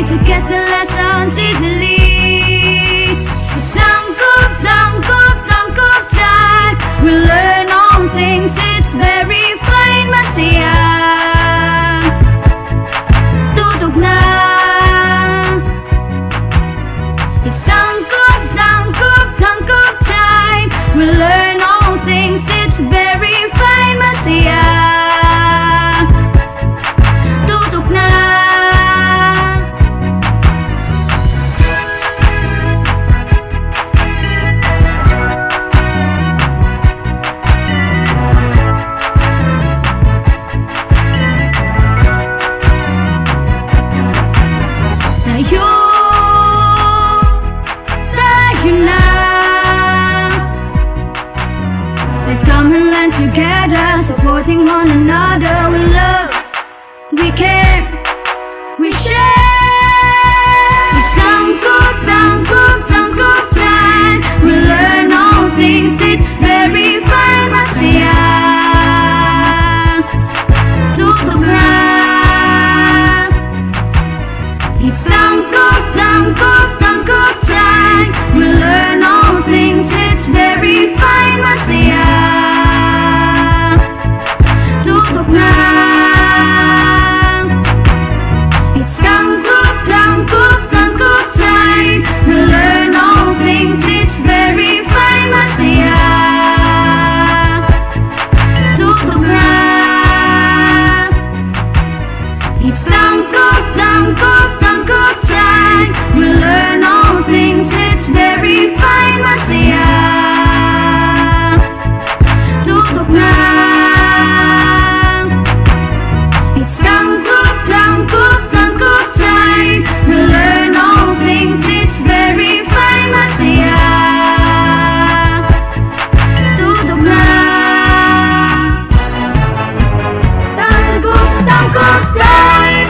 to get the lessons easily. It's tangkup time. We learn all things, it's very fine, masaya. Tutok na. It's tangkup time. We learn all things, it's very fine, masaya. Tutok na. Let's come and learn together, supporting one another. We love, we care, we share. It's tangkup time. We learn all things, it's very fine, masaya. Tutok na. It's tangkup time. We learn all things, it's very fine, masaya. Tutok na. It's tangkup time. We learn all things, it's very fine, masaya. Tutok na. It's tangkup time. We learn all things, it's very fine, masaya. Tutok na. It's tangkup time. We learn all things, it's very fine, masaya. Tutok na. Tangkup time.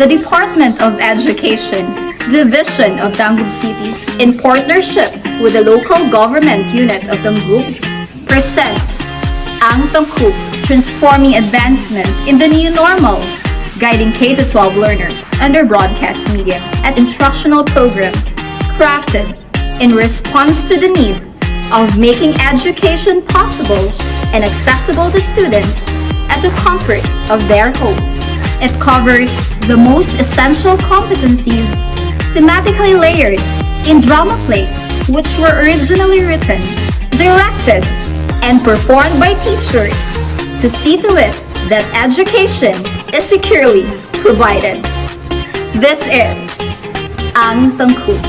The Department of Education, Division of Tanggup City, in partnership with the local government unit of Tanggup, presents Ang Tangkup, Transforming Advancement in the New Normal, guiding K-12 learners under broadcast media and instructional program crafted in response to the need of making education possible and accessible to students at the comfort of their homes. It covers the most essential competencies, thematically layered in drama plays which were originally written, directed, and performed by teachers to see to it that education is securely provided. This is Ang Tangkup.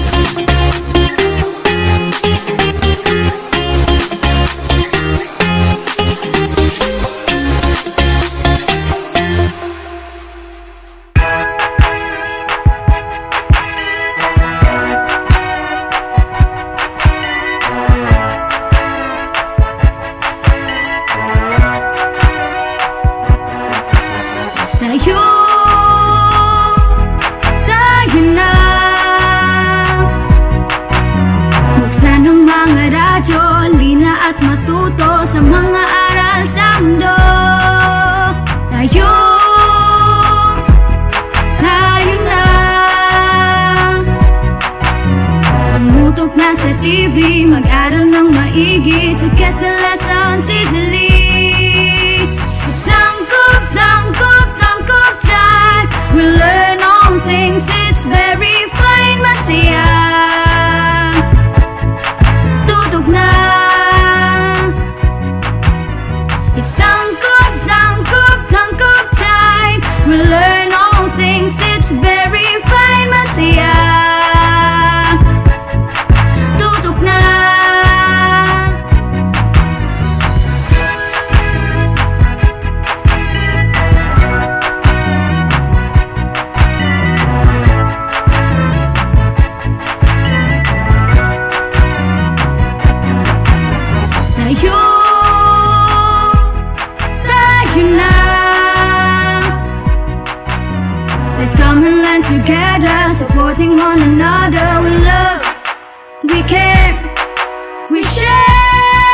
Tayo na. Buksan ang mga radyo, lina at matuto sa mga aral sa mundo. Tayo na. Tumutok na sa TV, mag-aral ng maigi to get the lessons easily. It's tangkup time. We learn all things, it's very fine, masaya. Tutok na. It's tangkup time. We learn all things, it's very fine, masaya. Tutok na. Tayo na. Let's come and learn together, supporting one another. We love, we care, we share.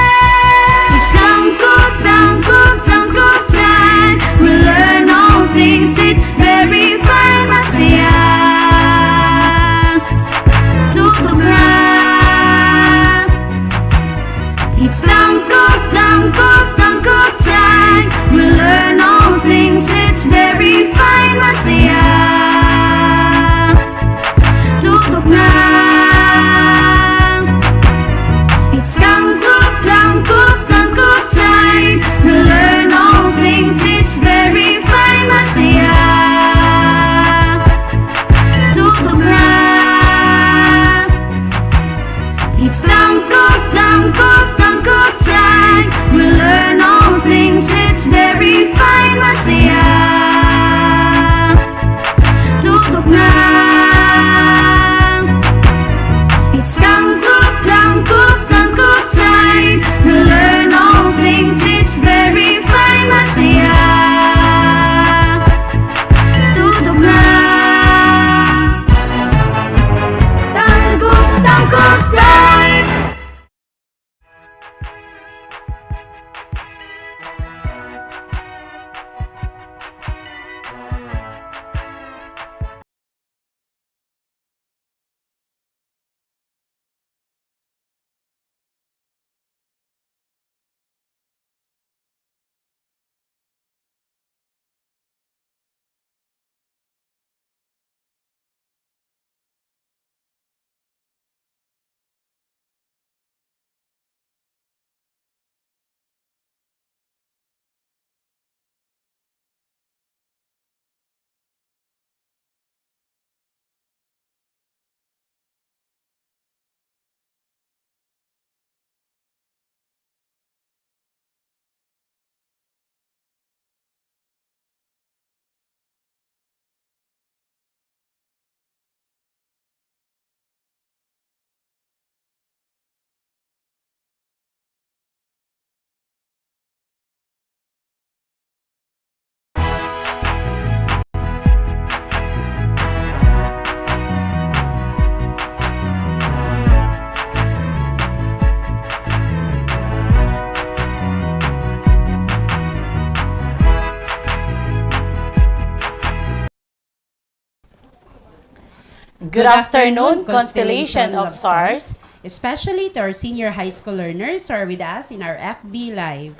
Good afternoon, constellation of stars. Especially to our senior high school learners who are with us in our FB Live.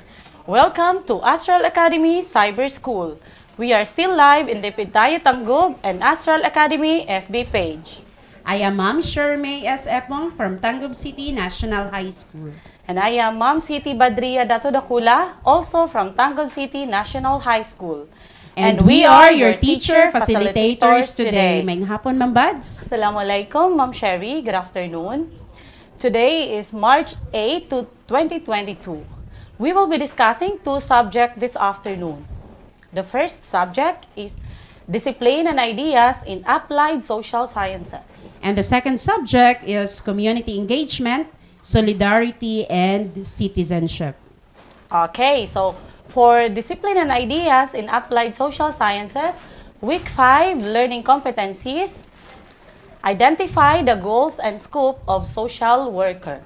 Welcome to Astral Academy Cyber School. We are still live in the Pintayo Tanggub and Astral Academy FB page. I am Ma'am Shermay S. Epong from Tanggub City National High School. And I am Ma'am Siti Badria Dato Dakula, also from Tanggub City National High School. And we are your teacher facilitators today. May hapon, Ma'am Buds. Assalamualaikum, Ma'am Sherry. Good afternoon. Today is March 8, 2022. We will be discussing two subjects this afternoon. The first subject is Discipline and Ideas in Applied Social Sciences. And the second subject is Community Engagement, Solidarity, and Citizenship. Okay, so for Discipline and Ideas in Applied Social Sciences, Week 5, Learning Competencies, identify the goals and scope of social worker,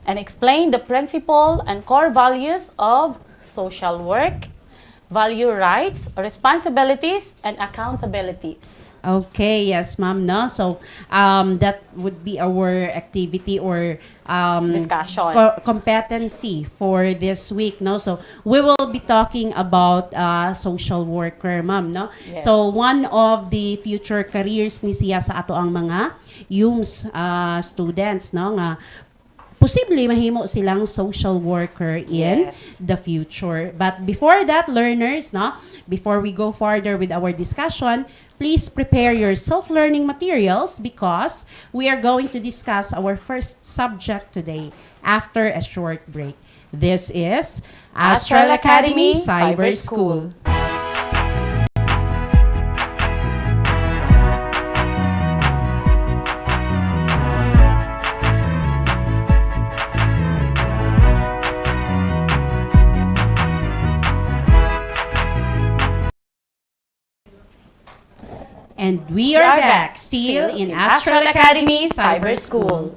and explain the principle and core values of social work, value rights, responsibilities, and accountabilities. Okay, yes, ma'am. No, so that would be our activity or Discussion. Competency for this week. No, so we will be talking about social worker, ma'am. No, Yes. so one of the future careers ni siya sa ato ang mga YUMS students, no, nga posible mahimo silang social worker in Yes. the future. But before that, learners, no, before we go further with our discussion, please prepare your self-learning materials because we are going to discuss our first subject today after a short break. This is Astral Academy Cyber School. And we are back, still in Astral Academy Cyber School.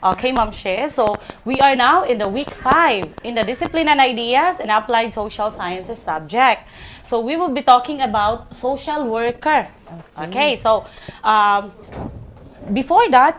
Okay, Ma'am She. So, we are now in the week 5 in the Discipline and Ideas in Applied Social Sciences subject. So, we will be talking about social worker. Okay, so, before that,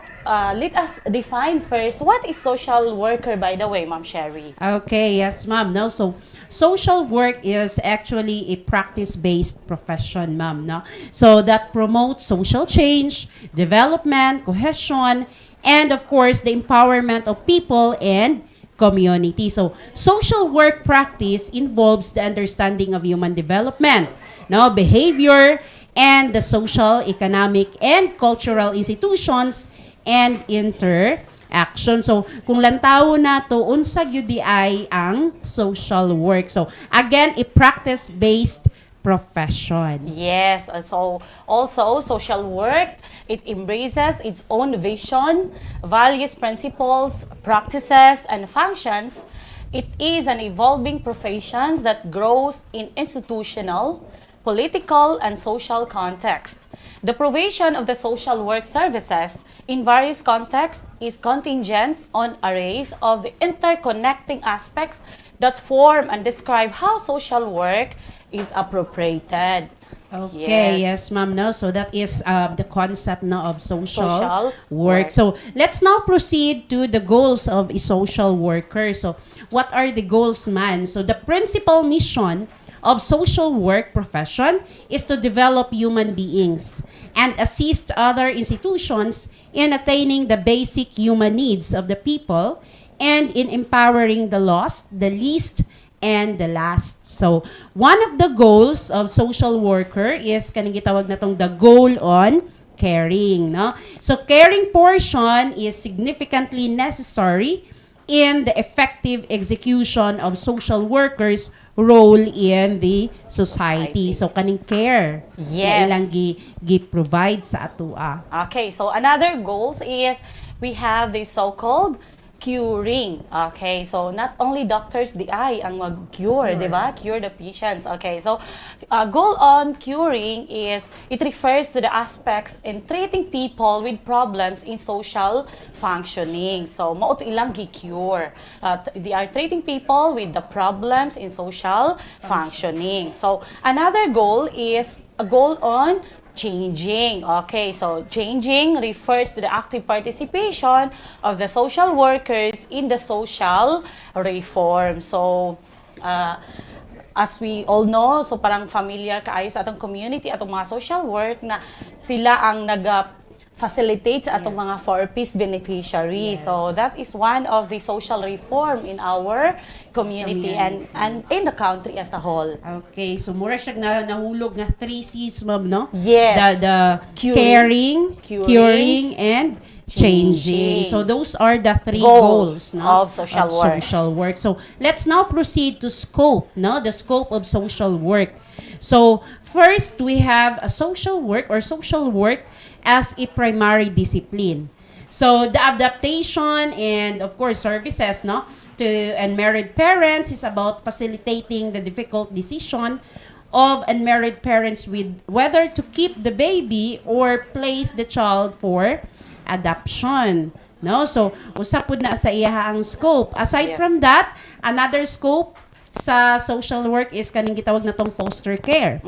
let us define first what is social worker, by the way, Ma'am Sherry. Okay, yes, ma'am. No, so social work is actually a practice-based profession, ma'am. No, so that promotes social change, development, cohesion, and of course the empowerment of people and community. So social work practice involves the understanding of human development, no, behavior, and the social, economic, and cultural institutions and interaction. So, kung lantaw na to, unsa gyud di ay ang social work. So, again, a practice-based profession. Yes, so also social work, it embraces its own vision, values, principles, practices, and functions. It is an evolving profession that grows in institutional, political, and social context. The provision of the social work services in various contexts is contingent on arrays of the interconnecting aspects that form and describe how social work is appropriated. Okay, yes, ma'am. No, so that is the concept no, of social Social work. work. So let's now proceed to the goals of a social worker. So what are the goals, man? So the principal mission of social work profession is to develop human beings and assist other institutions in attaining the basic human needs of the people and in empowering the lost, the least, and the last. So, one of the goals of social worker is kanang gitawag natong the goal on caring, no? So, caring portion is significantly necessary in the effective execution of social workers' role in the society. So, kaning care Yes. na ilang gi-provide sa atua. Okay, so another goals is we have the so-called curing. Okay, so not only doctors di ay ang mag-cure, di ba? Cure the patients. Okay, so goal on curing is it refers to the aspects in treating people with problems in social functioning. So mao to ilang gi-cure. They are treating people with the problems in social functioning. So another goal is a goal on changing. Okay, so changing refers to the active participation of the social workers in the social reform. So, as we all know, so parang familiar kaayo sa atong community, atong mga social work na sila ang facilitates atong Yes. mga for-peace beneficiaries. Yes. So that is one of the social reform in our community, and in the country as a whole. Okay, so mura siya nahulog nga 3 C's, ma'am, no? Yes. The Curing, curing, and changing. So those are the 3 Goals goals, no? of social work. Social work. So let's now proceed to scope, no? The scope of social work. So first, we have a social work or social work as a primary discipline. So the adaptation and of course services, no, to unmarried parents is about facilitating the difficult decision of unmarried parents with whether to keep the baby or place the child for adoption. No, so usap pud na sa iya ang scope. Aside Yes. from that, another scope sa social work is kaning gitawag na tong foster care.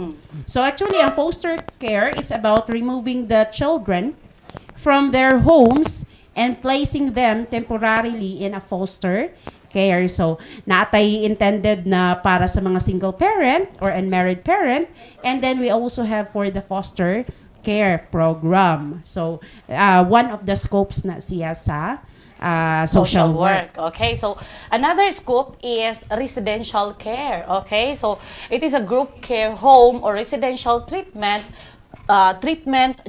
So actually, ang foster care is about removing the children from their homes and placing them temporarily in a foster care. So natay intended na para sa mga single parent or unmarried parent, and then we also have for the foster care program. So one of the scopes na siya sa social work. Okay, so another scope is residential care. Okay, so it is a group care home or residential treatment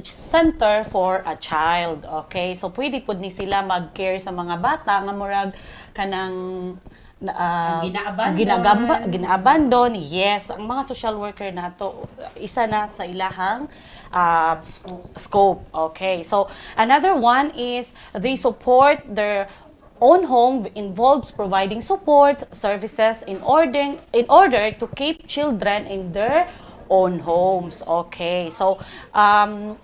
center for a child. Okay, so pwede pud ni sila mag-care sa mga bata nga murag kanang ginaabandon. Yes, ang mga social worker nato isa na sa ilahang scope. Okay, so another one is they support their own home involves providing support services in order to keep children in their own homes. Okay, so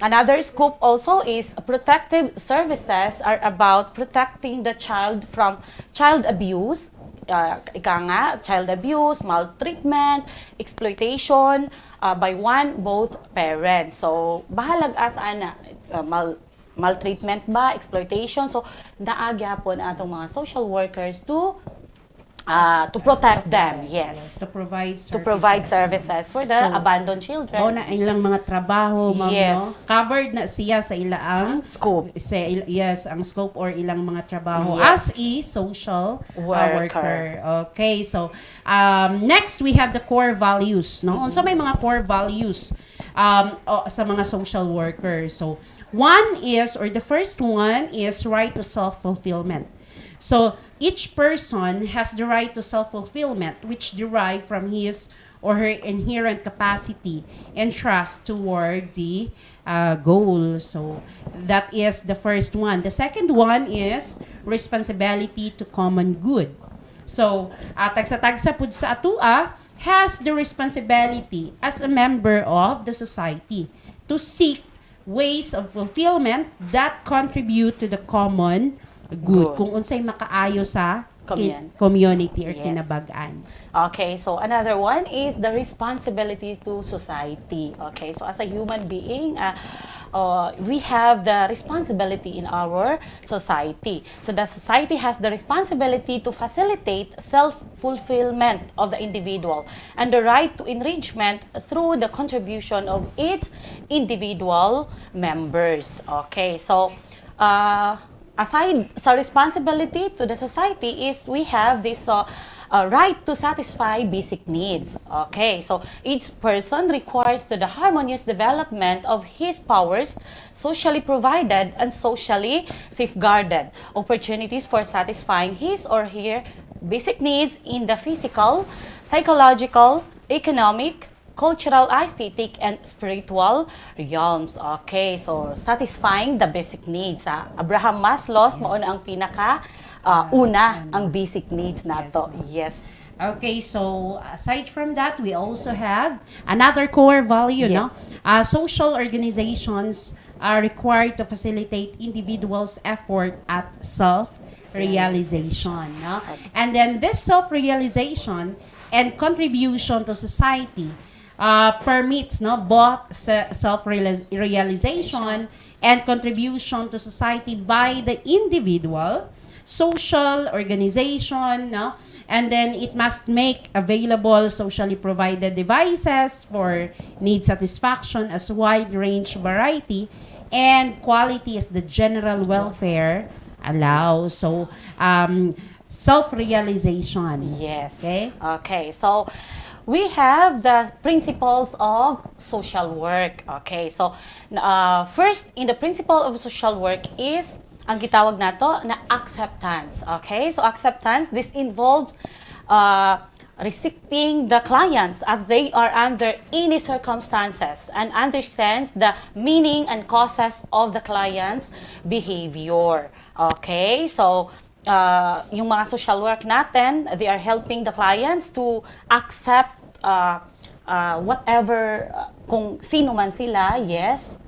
another scope also is protective services are about protecting the child from child abuse. Child abuse, maltreatment, exploitation by both parents. So, bahalag as ana maltreatment ba, exploitation. So, naagyapon atong mga social workers to protect them. Yes. To provide services. To provide services for the abandoned children. Mao na ilang mga trabaho, ma'am, Yes. no? Covered na siya sa ilaang Scope. yes, ang scope or ilang mga trabaho Yes. as a social Worker. worker. Okay, so next we have the core values, no? Unsa may mga core values sa mga social workers. So one is, or the first one is right to self-fulfillment. So each person has the right to self-fulfillment, which derive from his or her inherent capacity and trust toward the goal. So that is the first one. The second one is responsibility to common good. So tagsa-tagsa pud sa atua has the responsibility as a member of the society to seek ways of fulfillment that contribute to the common good. Kung unsay makaayo sa community or Yes. kinabagan. Okay, so another one is the responsibility to society. Okay, so as a human being, we have the responsibility in our society. So the society has the responsibility to facilitate self-fulfillment of the individual and the right to enrichment through the contribution of its individual members. Okay, so aside sa responsibility to the society is we have this right to satisfy basic needs. Okay, so each person requires to the harmonious development of his powers, socially provided and socially safeguarded opportunities for satisfying his or her basic needs in the physical, psychological, economic, cultural, aesthetic, and spiritual realms. Okay, so satisfying the basic needs. Abraham Maslow's mao na ang pinaka una ang basic needs nato. Yes. Okay, so aside from that, we also have another core value, no? Social organizations are required to facilitate individuals' effort at self-realization, no? And then this self-realization and contribution to society permits both self-realization and contribution to society by the individual, social organization, and then it must make available socially provided devices for need satisfaction as wide range variety and quality as the general welfare allows. So, self-realization. Yes. Okay? Okay. So we have the principles of social work. Okay. So first in the principle of social work is ang gitawag nato na acceptance. Okay? So acceptance, this involves receiving the clients as they are under any circumstances and understands the meaning and causes of the client's behavior. Okay? So yung mga social work natin, they are helping the clients to accept whatever, kung sino man sila, yes.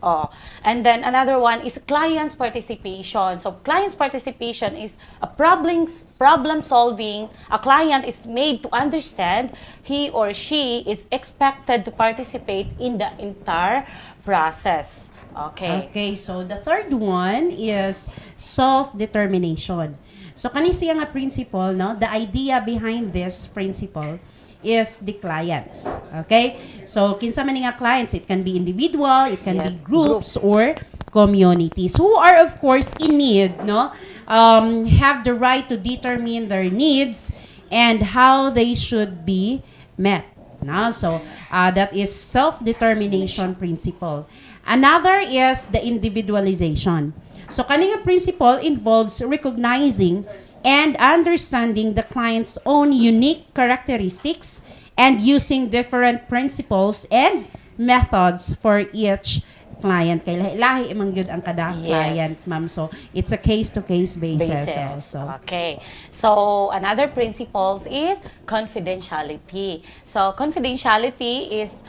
And then another one is client's participation. So client's participation is a problem solving. A client is made to understand he or she is expected to participate in the entire process. Okay. Okay, so the third one is self-determination. So kani siya nga principle, the idea behind this principle is the clients. Okay? So kinsa man nga clients, it can be individual, it can be groups or communities who are of course in need, have the right to determine their needs and how they should be met. So that is self-determination principle. Another is the individualization. So kaning principle involves recognizing and understanding the client's own unique characteristics and using different principles and methods for each client. Kay lahi-lahi imong gyud ang kada client, ma'am. So it's a case-to-case basis also. Okay. So another principles is confidentiality. So confidentiality is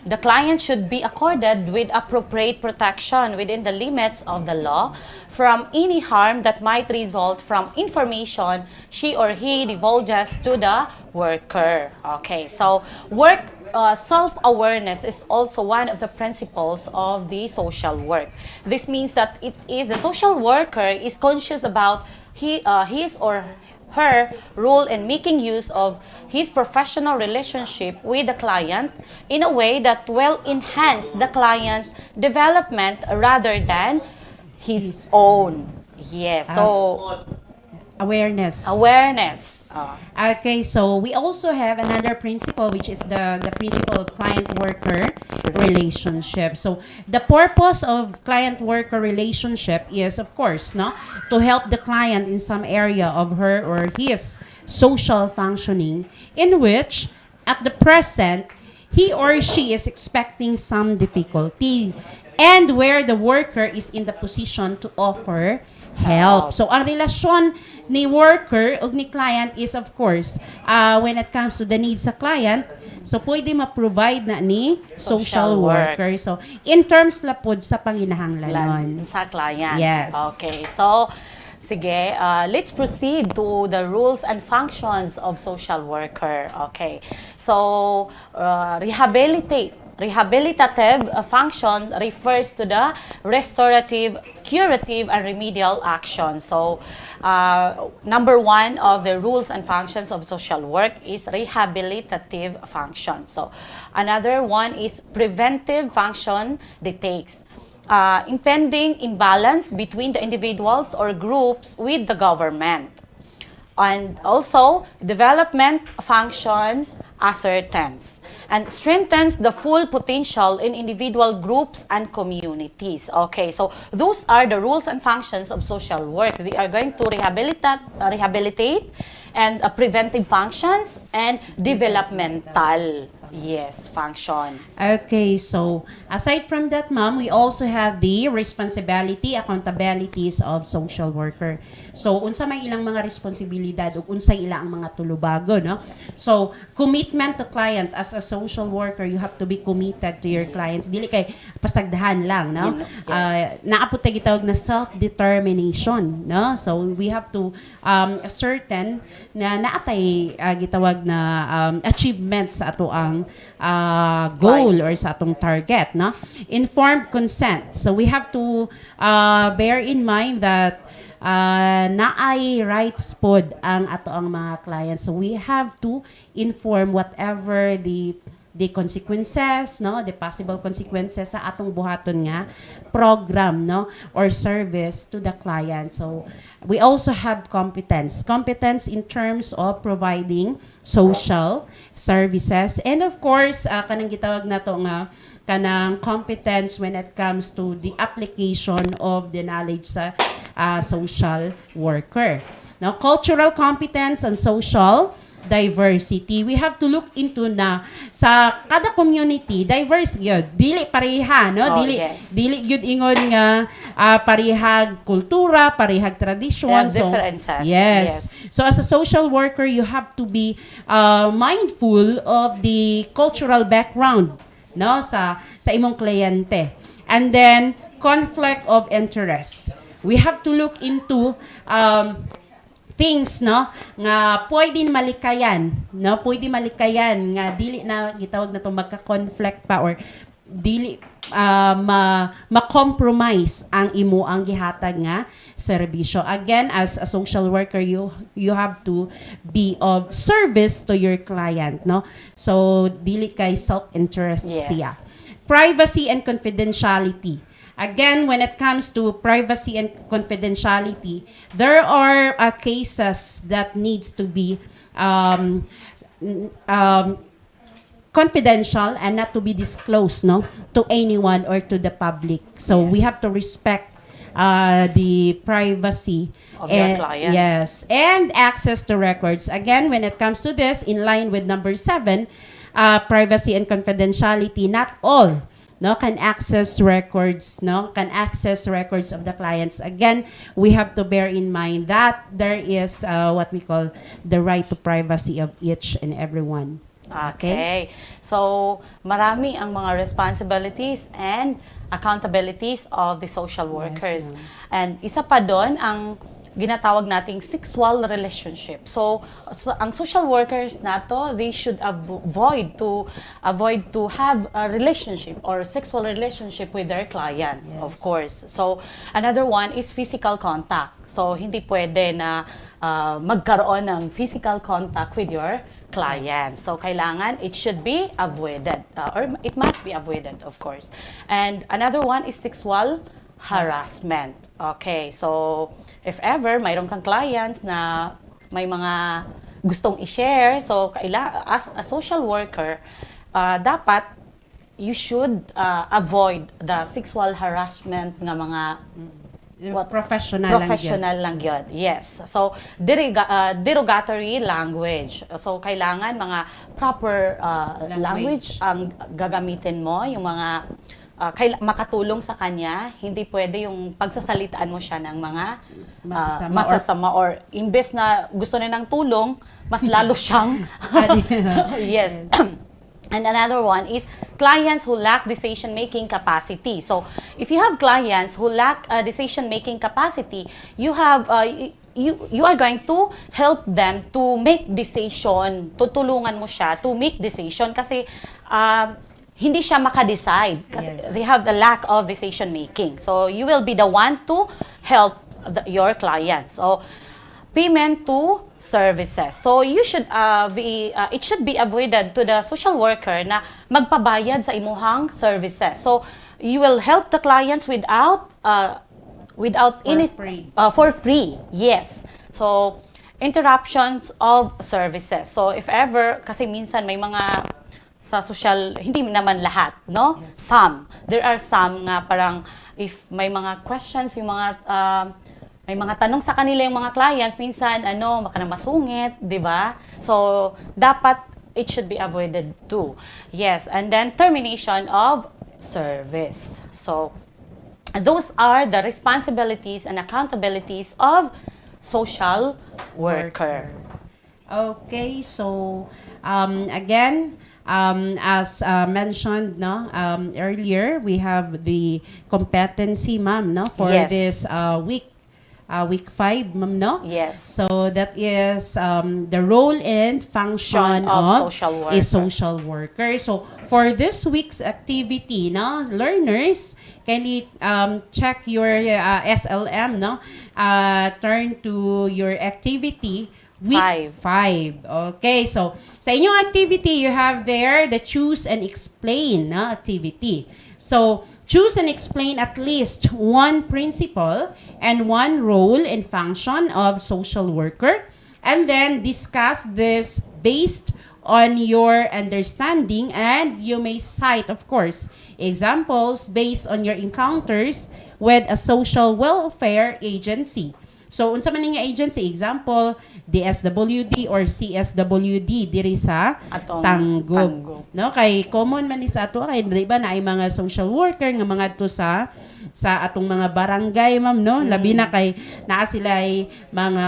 the client should be accorded with appropriate protection within the limits of the law from any harm that might result from information she or he divulges to the worker. Okay. So self-awareness is also one of the principles of the social work. This means that it is the social worker is conscious about his or her role in making use of his professional relationship with the client in a way that will enhance the client's development rather than his own. Yes. So awareness. Okay, so we also have another principle, which is the principle of client-worker relationship. So the purpose of client-worker relationship is, of course, to help the client in some area of her or his social functioning, in which, at the present, he or she is expecting some difficulty, and where the worker is in the position to offer help. So ang relasyon ni worker ug ni client is of course when it comes to the needs sa client, so pwede ma-provide na ni social worker. So in terms lapod sa panginahanglanon sa client. Yes. Okay. So sige, let's proceed to the rules and functions of social worker. Okay. So rehabilitative function refers to the restorative, curative, and remedial action. So, number one of the rules and functions of social work is rehabilitative function. So, another one is preventive function detects impending imbalance between the individuals or groups with the government. And also, development function ascertains and strengthens the full potential in individual groups and communities. Okay, so those are the rules and functions of social work. They are going to rehabilitate and preventive functions and developmental function. Okay, so aside from that, ma'am, we also have the responsibility, accountabilities of social worker. So unsa may ilang mga responsibilidad ug unsay ila ang mga tulubago, So commitment to client as a social worker, you have to be committed to your clients. Dili kay pasagdahan lang, naapod gitawag na self-determination, So we have to ascertain na naatay gitawag na achievement sa ato ang atong goal or sa atong target, no? Informed consent. So we have to bear in mind that naay rights pod ang ato ang mga clients. So we have to inform whatever the consequences, no, the possible consequences sa atong buhaton nga program, no, or service to the client. So we also have competence in terms of providing social services, and of course kanang gitawag nato nga kanang competence when it comes to the application of the knowledge sa social worker. Now, cultural competence and social diversity. We have to look into na sa kada community, diverse yun. Dili pareha, no? Oh, Dili yes. dili yun ingon nga parehag kultura, parehag tradisyon. They have differences. Yes. So as a social worker, you have to be mindful of the cultural background, no, sa imong kliyente. And then conflict of interest. We have to look into things, no, nga pwede malikayan, no, pwede malikayan nga dili na gitawag na to magka-conflict pa or dili ma-compromise ang imo ang gihatag nga serbisyo. Again, as a social worker, you have to be of service to your client, no? So dili kay self-interest siya. Privacy and confidentiality. Again, when it comes to privacy and confidentiality, there are cases that needs to be confidential and not to be disclosed, no, to anyone or to the public. So we have to respect the privacy Of your clients. Yes, and access to records. Again, when it comes to this, in line with number 7, privacy and confidentiality. Not all, no, can access records, no, can access records of the clients. Again, we have to bear in mind that there is what we call the right to privacy of each and everyone. Okay. So, marami ang mga responsibilities and accountabilities of the social workers. Yes, And isa pa doon ang ginatawag nating sexual relationship. So ang social workers nato, they should avoid to have a relationship or sexual relationship with their clients, of course. So another one is physical contact. So hindi pwede na magkaroon ng physical contact with your clients. So kailangan it should be avoided or it must be avoided, of course. And another one is sexual harassment. Okay, so if ever mayroon kang clients na may mga gustong i-share, so as a social worker, dapat you should avoid the sexual harassment nga mga professional lang yun. Yes. So derogatory language. So kailangan mga proper language ang gagamitin mo, yung mga makatulong sa kanya, hindi pwede yung pagsasalitaan mo siya ng mga masasama or imbes na gusto niya ng tulong, mas lalo siyang yes. And another one is clients who lack decision-making capacity. So, if you have clients who lack decision-making capacity, you have you are going to help them to make decision. Tutulungan mo siya to make decision kasi hindi siya maka-decide kasi they have the lack of decision making. So you will be the one to help your clients. So payment to services. So you should it should be avoided to the social worker na magpabayad sa imuhang services. So you will help the clients without for free. Yes. So interruptions of services. So if ever kasi minsan may mga sa social, hindi naman lahat, no? Yes. Some. There are some nga parang if may mga questions, yung mga may mga tanong sa kanila yung mga clients, minsan baka na masungit, 'di ba? So dapat it should be avoided too. Yes, and then termination of service. So those are the responsibilities and accountabilities of social worker. Okay, so again, as mentioned earlier, we have the competency, ma'am, no, for this week week 5, ma'am, no? Yes. So that is the role and function of a social worker. So for this week's activity, no, learners, can you check your SLM, no? Turn to your activity week 5. Okay, so sa inyong activity, you have there the choose and explain activity. So choose and explain at least one principle and one role and function of social worker, and then discuss this based on your understanding, and you may cite, of course, examples based on your encounters with a social welfare agency. So, unsa man nga agency? Example, DSWD or CSWD diri sa Tanggob. No, kay common man ni sa ato kay di ba na ay mga social worker nga mga to sa atong mga barangay, ma'am, no? Labi na kay naa sila ay mga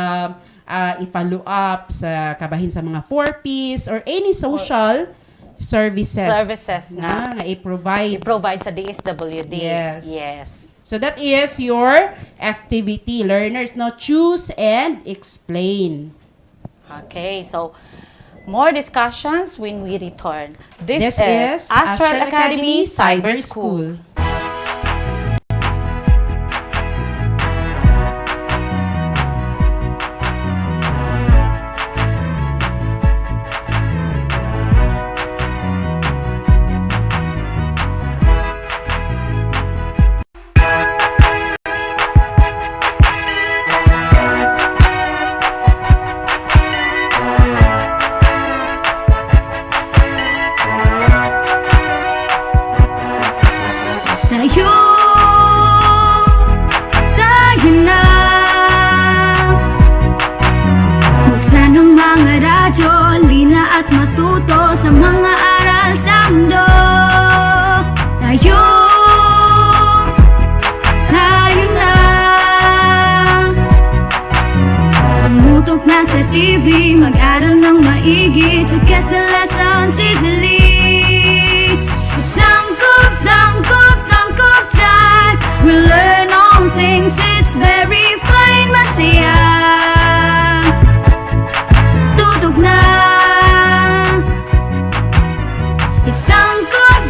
i-follow up sa kabahin sa mga 4Ps or any social services na i-provide sa DSWD. Yes. So that is your activity. Learners, now choose and explain. Okay, so more discussions when we return. This is Astral Academy Cyber School. Tayo na, buksan ang mga radyo, lina at matuto sa mga aral sa mundo. Tayo na, tumutok na sa TV, mag-aral ng maigi to get the lessons easily. It's tangkop time, we learn all things, it's very fine, masaya. Tutok na, it's tangkop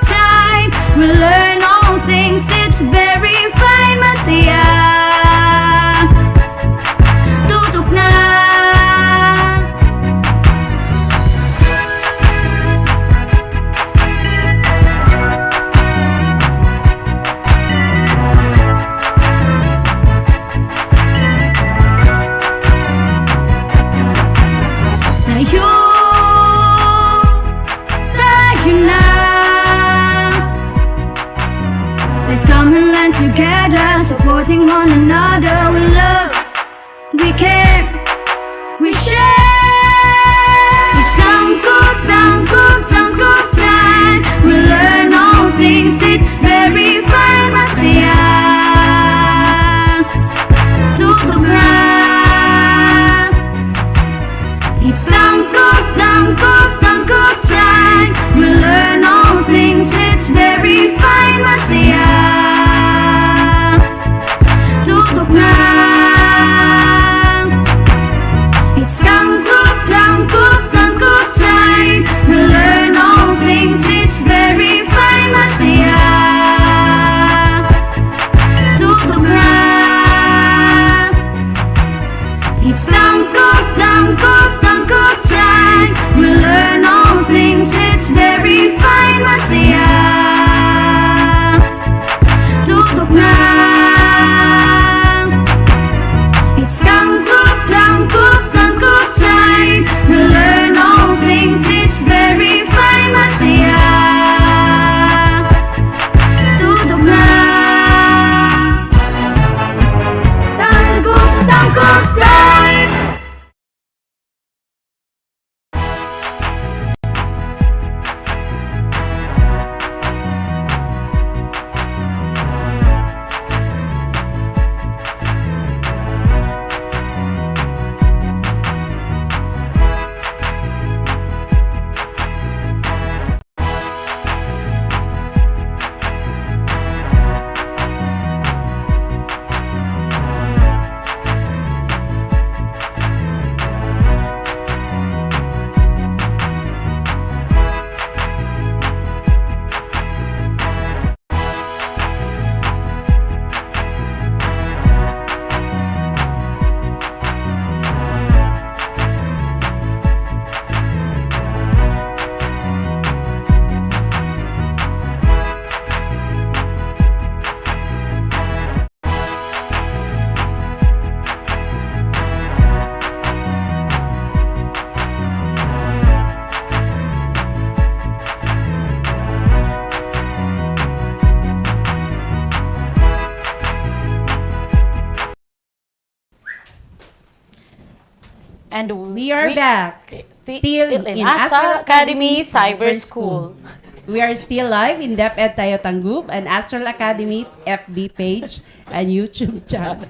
time, we learn all things, it's very fine, masaya. Tutok na. Tayo na, let's come and learn together, supporting one another. We love, we care, we share. It's tangkop time, we learn all things, it's very fine, masaya. Tutok na, it's tangkop time, we learn all things, it's very fine, masaya. Tutok And We are back. Still in Astral Academy Cyber School. We are still live in DepEd tayo Tangub and Astral Academy FB page and YouTube channel.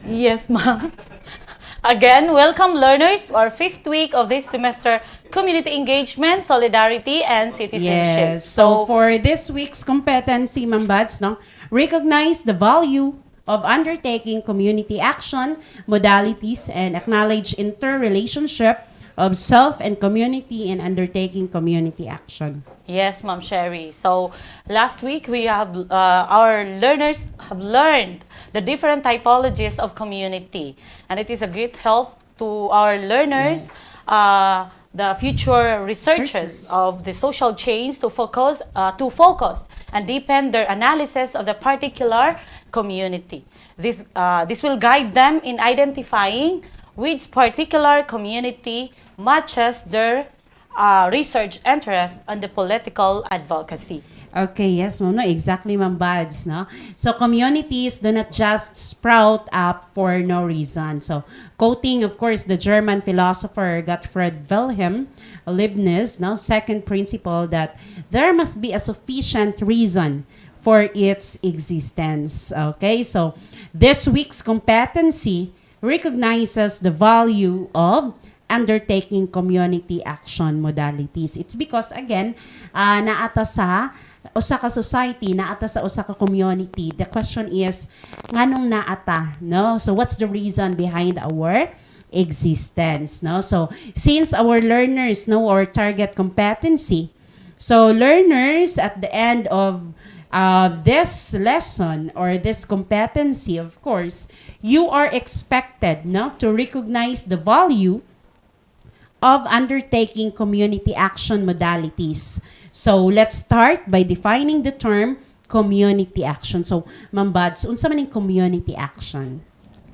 Yes, ma'am. Again, welcome learners to our 5th week of this semester, Community Engagement, Solidarity, and Citizenship. Yes. So for this week's competency, Ma'am Bads, no, recognize the value of undertaking community action, modalities, and acknowledge interrelationship of self and community in undertaking community action. Yes, Ma'am Sherry. So last week we have our learners have learned the different typologies of community, and it is a great help to our learners, the future researchers of the social change to focus and deepen their analysis of the particular community. This will guide them in identifying which particular community matches their research interest on the political advocacy. Okay, yes, ma'am. No, exactly, Ma'am Bads, no? So, communities do not just sprout up for no reason. So, quoting, of course, the German philosopher Gottfried Wilhelm Leibniz, no, second principle that there must be a sufficient reason for its existence. Okay, so, this week's competency recognizes the value of undertaking community action modalities. It's because, again, naata sa usa ka society, naata sa usa ka community. The question is, nganong naata, no? So, what's the reason behind our existence, no? So, since our learners know our target competency, so learners at the end of this lesson or this competency, of course, you are expected, no, to recognize the value of undertaking community action modalities. So, let's start by defining the term community action. So, Ma'am Bads, unsa man yung community action?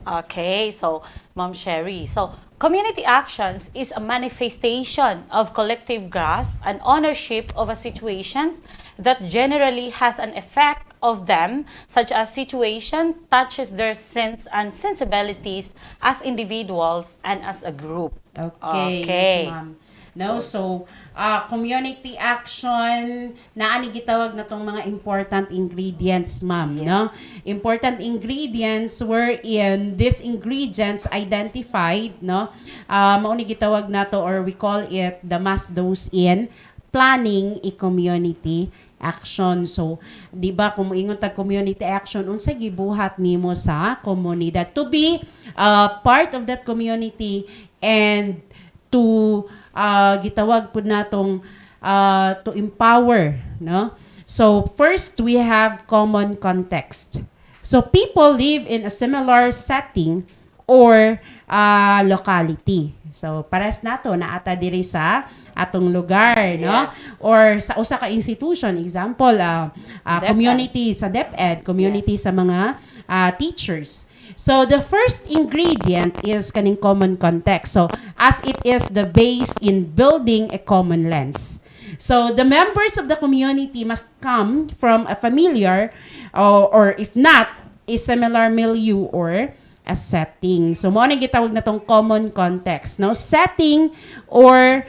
Okay, so Ma'am Sherry. So, community actions is a manifestation of collective grasp and ownership of a situation that generally has an effect of them, such as situation touches their sense and sensibilities as individuals and as a group. Okay. Yes, ma'am. No, so community action, naani gitawag na tong mga important ingredients, ma'am, Yes. no? Important ingredients wherein these ingredients identified, no? Mao ni gitawag nato or we call it the must dose in planning a community action. So, di ba kung moingon tag community action, unsa gibuhat nimo sa komunidad to be part of that community and to gitawag pud natong to empower, no? So, first we have common context. So, people live in a similar setting or locality. So, pares nato naata diri sa atong lugar, no? Yes. Or sa usa ka institution, example, community sa DepEd, community sa mga teachers. So, the first ingredient is kaning common context. So, as it is the base in building a common lens. So, the members of the community must come from a familiar or if not, a similar milieu or a setting. So, mo na gitawag na tong common context, no? Setting or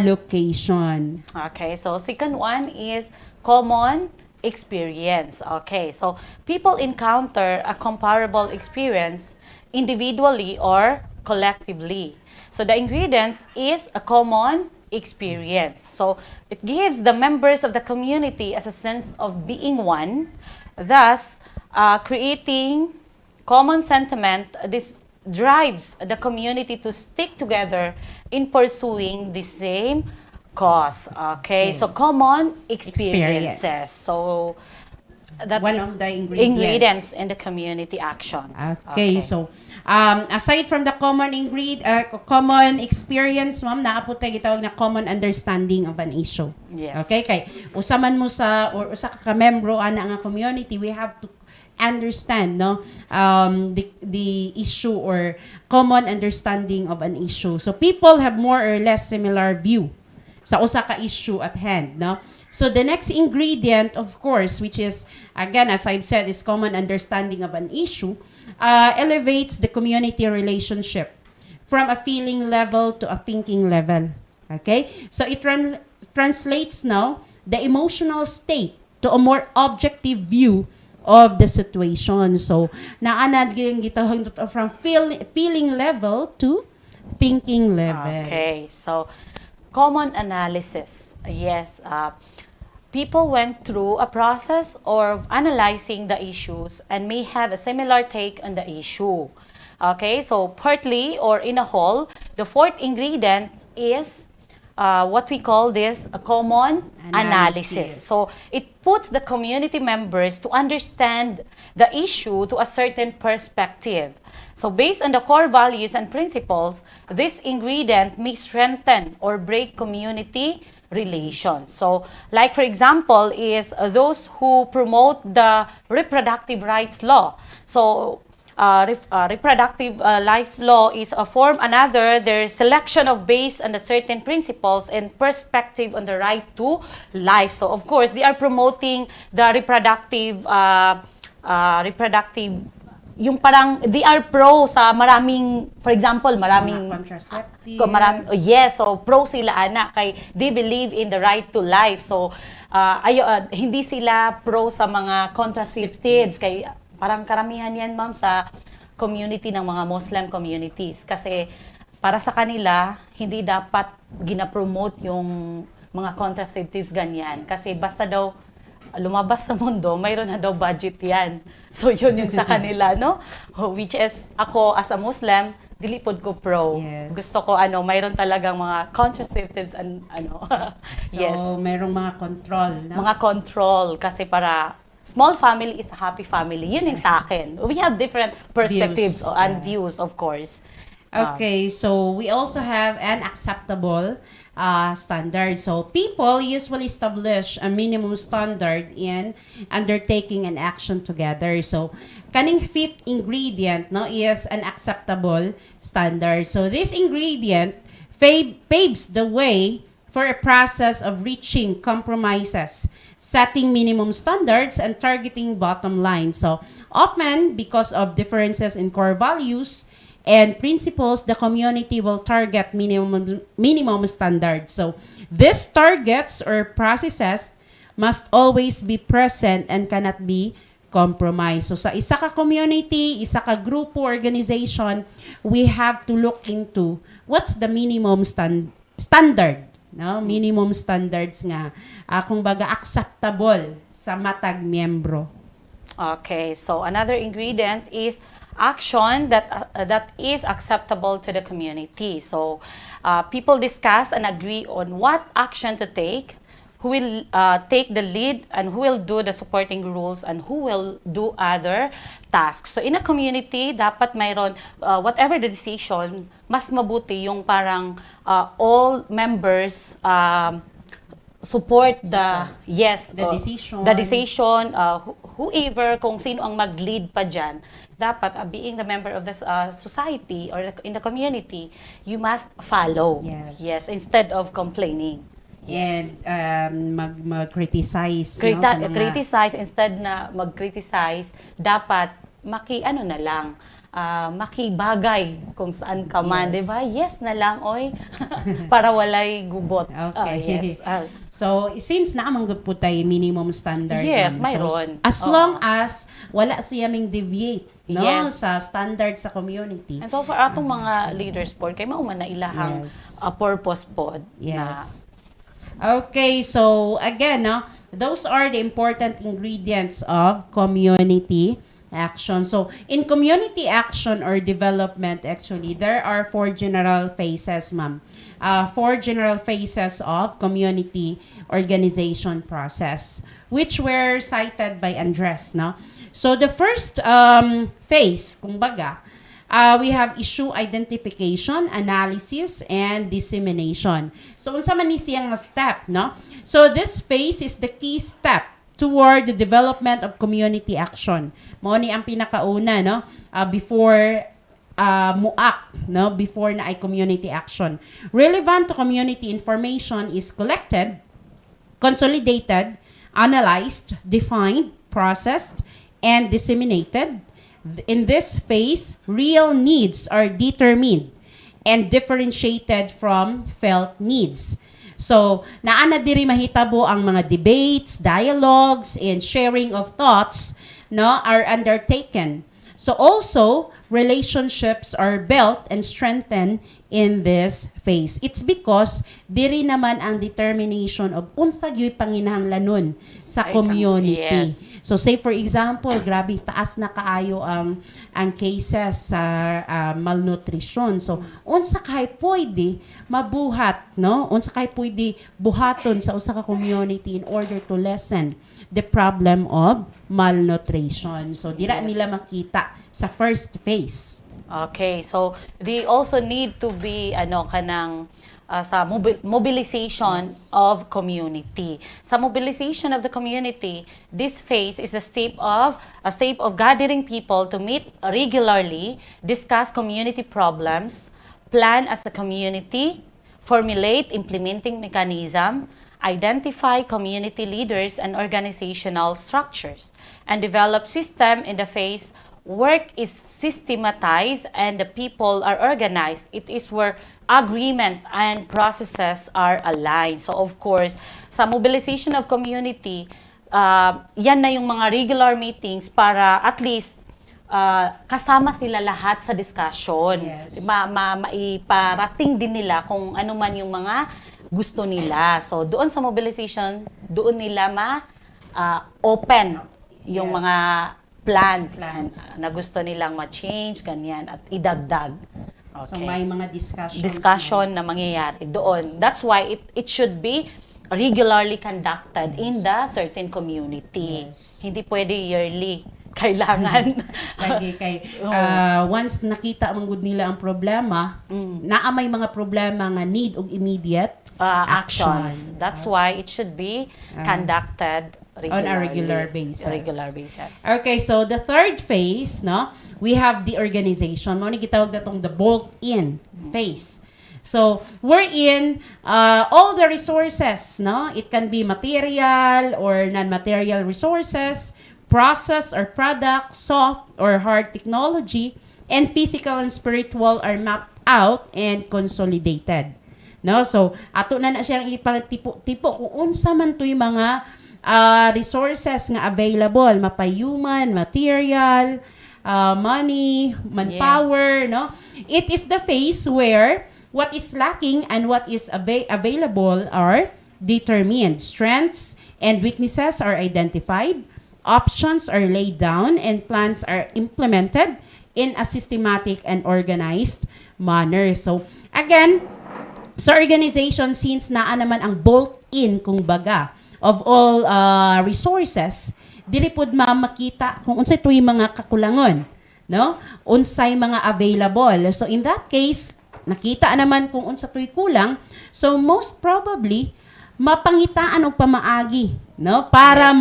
location. Okay, so second one is common experience. Okay, so people encounter a comparable experience individually or collectively. So the ingredient is a common experience. So it gives the members of the community as a sense of being one, thus creating common sentiment. This drives the community to stick together in pursuing the same cause. Okay, so common experiences. Experience. So that One is of the ingredients. in the community actions. Okay, so aside from the common experience, ma'am, naapot tayo gitawag na common understanding of an issue. Yes. Okay, kay usa man mo sa or usa ka membro ana nga community, we have to understand, no, the issue or common understanding of an issue. So people have more or less similar view sa usa ka issue at hand, no? So the next ingredient, of course, which is, again, as I've said, is common understanding of an issue, elevates the community relationship from a feeling level to a thinking level. Okay? So it translates now the emotional state to a more objective view of the situation. So, naanad gitahon from feeling level to thinking level. Okay, so common analysis. Yes, people went through a process of analyzing the issues and may have a similar take on the issue. Okay, so partly or in a whole, the fourth ingredient is what we call this a common analysis. So it puts the community members to understand the issue to a certain perspective. So based on the core values and principles, this ingredient may strengthen or break community relations. So like for example is those who promote the reproductive rights law. So reproductive life law is a form another their selection of based on the certain principles and perspective on the right to life. So of course they are promoting the reproductive yung parang they are pro sa maraming, for example, maraming contraceptives. Yes, so pro sila ana kay they believe in the right to life. So hindi sila pro sa mga contraceptives kay parang karamihan yan ma'am sa community ng mga Muslim communities kasi para sa kanila hindi dapat gina-promote yung mga contraceptives ganyan kasi basta daw lumabas sa mundo, mayroon na daw budget yan. So, yun yung sa kanila, no? Which is, ako as a Muslim, dilipod ko pro. Yes. Gusto ko, mayroon talagang mga contraceptives and, So, yes. merong mga control, no? Mga control, kasi para small family is a happy family. Yun yung sa akin. We have different perspectives Views. and views, of course. Okay, so we also have an acceptable standard. So people usually establish a minimum standard in undertaking an action together. So kaning fifth ingredient no is an acceptable standard. So this ingredient paves the way for a process of reaching compromises, setting minimum standards, and targeting bottom line. So often because of differences in core values and principles, the community will target minimum standards. So these targets or processes must always be present and cannot be compromised. So sa isa ka community, isa ka grupo, organization, we have to look into what's the minimum standard, no? Minimum standards nga kung baga acceptable sa matag miyembro. Okay, so another ingredient is action that is acceptable to the community. So people discuss and agree on what action to take, who will take the lead, and who will do the supporting rules, and who will do other tasks. So in a community, dapat mayroon, whatever the decision, mas mabuti yung parang all members support the decision, whoever, kung sino ang mag-lead pa dyan, dapat being the member of the society or in the community, you must follow. Yes. Instead of complaining. And mag-criticize. No, sa mga... Criticize, instead na mag-criticize, dapat na lang, makibagay kung saan ka man, Yes. di ba? Yes na lang, oy. Para walay gubot. Okay. Yes. So, since naamang po tayo minimum standard. Yes, ma'am, mayroon. So, as long as wala siyaming deviate no, Yes. sa standard sa community. And so for atong mga leaders pod, kay mauman na ilahang Yes. purpose pod. Yes. Okay, so again, no, those are the important ingredients of community action. So, in community action or development, actually, there are 4 general phases, ma'am. 4 general phases of community organization process, which were cited by Andres, no? So, the first phase, kumbaga, we have issue identification, analysis, and dissemination. So, unsa man ni siyang step, no? So, this phase is the key step toward the development of community action. Mao ni ang pinakauna, no? Before MUAC, no? Before na ay community action. Relevant to community information is collected, consolidated, analyzed, defined, processed, and disseminated. In this phase, real needs are determined and differentiated from felt needs. So, naana diri mahitabo ang mga debates, dialogues, and sharing of thoughts, no, are undertaken. So also, relationships are built and strengthened in this phase. It's because diri naman ang determination of unsa gyud panginahanglanon sa community. Yes. So say for example, grabe taas na kaayo ang cases sa malnutrition. So unsa kay pwede mabuhat, no? Unsa kay pwede buhaton sa usa ka community in order to lessen the problem of malnutrition. So dira nila makita sa first phase. Okay, so they also need to be kanang sa mobilization of community. Sa mobilization of the community, this phase is a step of gathering people to meet regularly, discuss community problems, plan as a community, formulate implementing mechanism, identify community leaders and organizational structures, and develop system in the phase work is systematized and the people are organized. It is where agreement and processes are aligned. So of course, sa mobilization of community, yan na yung mga regular meetings para at least kasama sila lahat sa discussion. Yes. Maiparating din nila kung ano man yung mga gusto nila. So doon sa mobilization, doon nila open yung Yes. mga plans. Na gusto nilang ma-change, ganyan, at idagdag. Okay. So may mga Discussion na mangyayari doon. That's why it should be regularly conducted in the certain community. Yes. Hindi pwede yearly. Kailangan. kay once nakita man gud nila ang problema, naa may mga problema nga need og immediate actions. That's why it should be conducted on a regular basis. Okay, so the third phase, no, we have the organization. Mo ni gitawag datong the bolt-in phase. So, we're in all the resources, no? It can be material or non-material resources, process or product, soft or hard technology, and physical and spiritual are mapped out and consolidated. No? So, ato na siyang ipagtipo kung unsa man to'y mga resources nga available, human, material, money, manpower, no? It is the phase where what is lacking and what is available are determined. Strengths and weaknesses are identified, options are laid down, and plans are implemented in a systematic and organized manner. So, again, sa organization, since naa naman ang bolt-in, kung baga, of all resources, dili pod makita kung unsay tuy mga kakulangon, no? Unsay mga available. So in that case, nakita naman kung unsa tuy kulang, so most probably mapangitaan og pamaagi, no? Para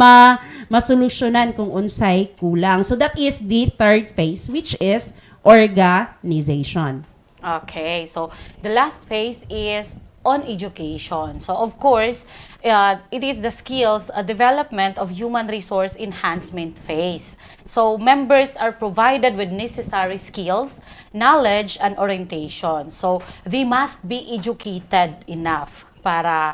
masolusyonan kung unsay kulang. So that is the third phase, which is organization. Okay, so the last phase is on education. So of course, it is the skills development of human resource enhancement phase. So members are provided with necessary skills, knowledge, and orientation. So they must be educated enough para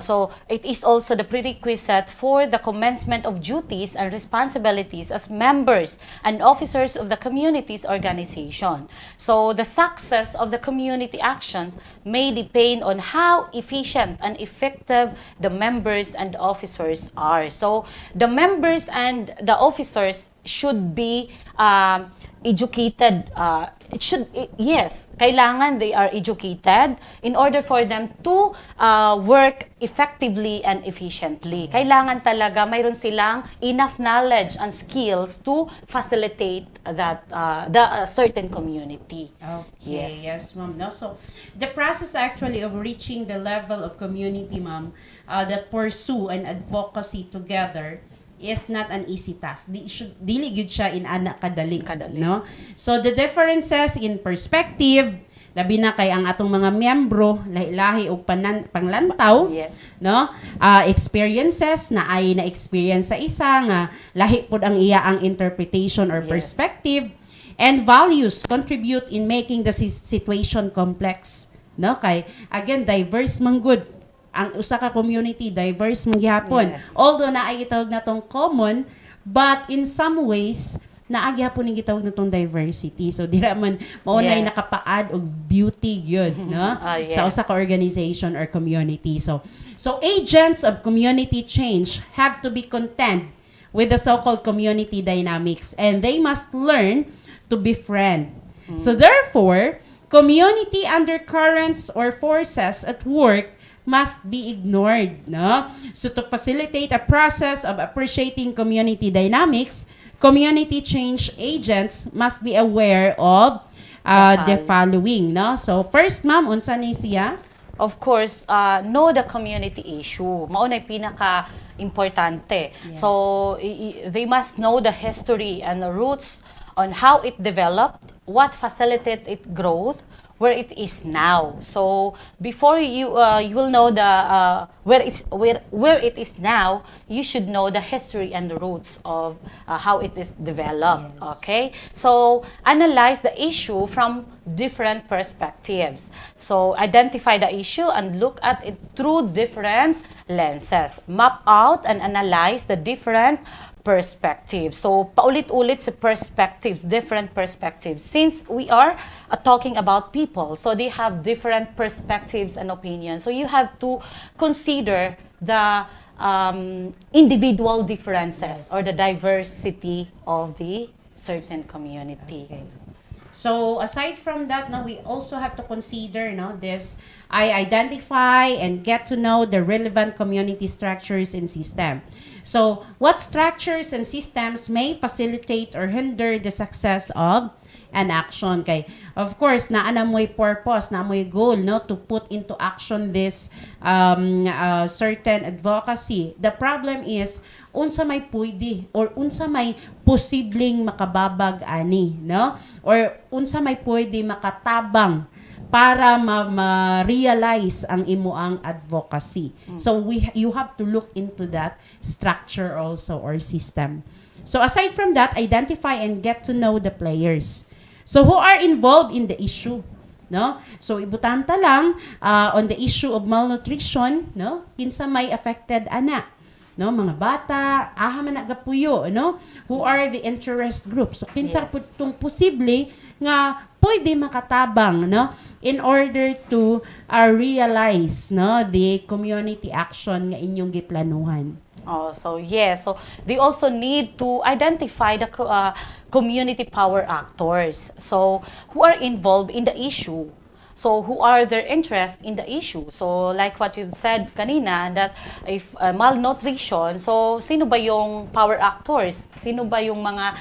so it is also the prerequisite for the commencement of duties and responsibilities as members and officers of the community's organization. So the success of the community actions may depend on how efficient and effective the members and officers are. So the members and the officers should be educated. Kailangan they are educated in order for them to work effectively and efficiently. Kailangan talaga mayroon silang enough knowledge and skills to facilitate that the certain community. Okay, yes, ma'am. No, so the process actually of reaching the level of community, ma'am, that pursue an advocacy together is not an easy task. Dili gyud siya in anak kadali, no? So the differences in perspective, labi na kay ang atong mga miyembro lahi-lahi og panglantaw, Yes. no? Experiences na ay na experience sa isa nga lahi pud ang iya ang interpretation or Yes. perspective, and values contribute in making the situation complex, no? Kay again diverse man good ang usa ka community, diverse man gihapon. Yes. Although na ay gitawag natong common, but in some ways naagi hapon ning gitawag natong diversity. So dira man mao nay Yes. nakapaad og beauty gyud, no? Yes. Sa usa ka organization or community. So agents of community change have to be content with the so-called community dynamics, and they must learn to befriend. So therefore, community undercurrents or forces at work must be ignored, no? So to facilitate a process of appreciating community dynamics, community change agents must be aware of the following, no? So first, ma'am, unsa ni siya? Of course, know the community issue. Mao na pinaka-importante. Yes. So, they must know the history and the roots on how it developed, what facilitated its growth, where it is now. So before you will know the where it is now, you should know the history and the roots of how it is developed. Yes. Okay, so analyze the issue from different perspectives. So identify the issue and look at it through different lenses. Map out and analyze the different perspectives. So, paulit-ulit sa perspectives, different perspectives. Since we are talking about people, so they have different perspectives and opinions. So, you have to consider the individual differences or the diversity of the certain community. Okay. So aside from that, no, we also have to consider, no, this. I identify and get to know the relevant community structures and system. So what structures and systems may facilitate or hinder the success of an action? Kay of course naa na mo'y purpose, na mo'y goal, no, to put into action this certain advocacy. The problem is unsa may pwede or unsa may posibleng makababag ani, no, or unsa may pwede makatabang para ma-realize ang imuang advocacy. So you have to look into that structure also or system. So aside from that, identify and get to know the players. So who are involved in the issue, no? So ibutanta lang on the issue of malnutrition, no? Kinsa may affected ana, no? Mga bata, aha man nagapuyo, no? Who are the interest groups? So kinsa Yes. pud tong posible nga pwede makatabang, no, in order to realize, no, the community action nga inyong giplanuhan. Oh, so yes. So they also need to identify the community power actors. So who are involved in the issue? So who are their interest in the issue? So like what you said kanina, that if malnutrition, so sino ba yung power actors? Sino ba yung mga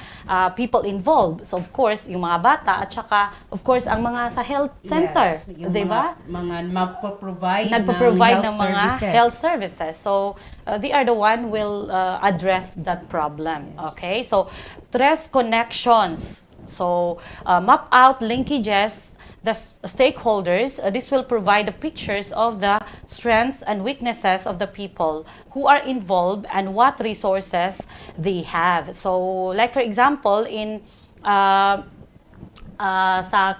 people involved? So of course, yung mga bata at saka of course ang mga sa health center, Yes, yung 'di ba? mga magpo-provide Nagpo-provide ng health mga services. health services. So, they are the one will address that problem. Yes. Okay? So, trace connections. So, map out linkages, the stakeholders. This will provide the pictures of the strengths and weaknesses of the people who are involved and what resources they have. So, like for example, in sa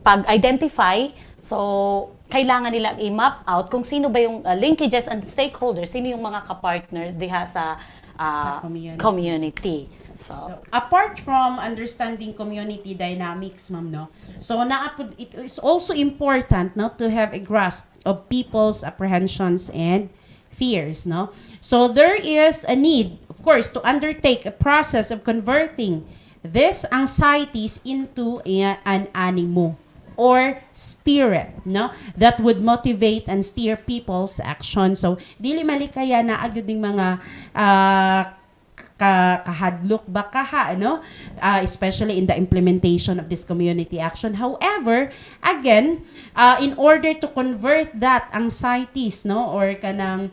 pag-identify, so kailangan nila i-map out kung sino ba yung linkages and stakeholders, sino yung mga ka-partner diha sa Sa community. So, apart from understanding community dynamics, ma'am, no, so it is also important, no, to have a grasp of people's apprehensions and fears, no. So there is a need, of course, to undertake a process of converting these anxieties into an animo or spirit, no, that would motivate and steer people's action. So dili malikaya na agud ding mga kahadlok ba kaha, no, especially in the implementation of this community action. However, again, in order to convert that anxieties, no, or kanang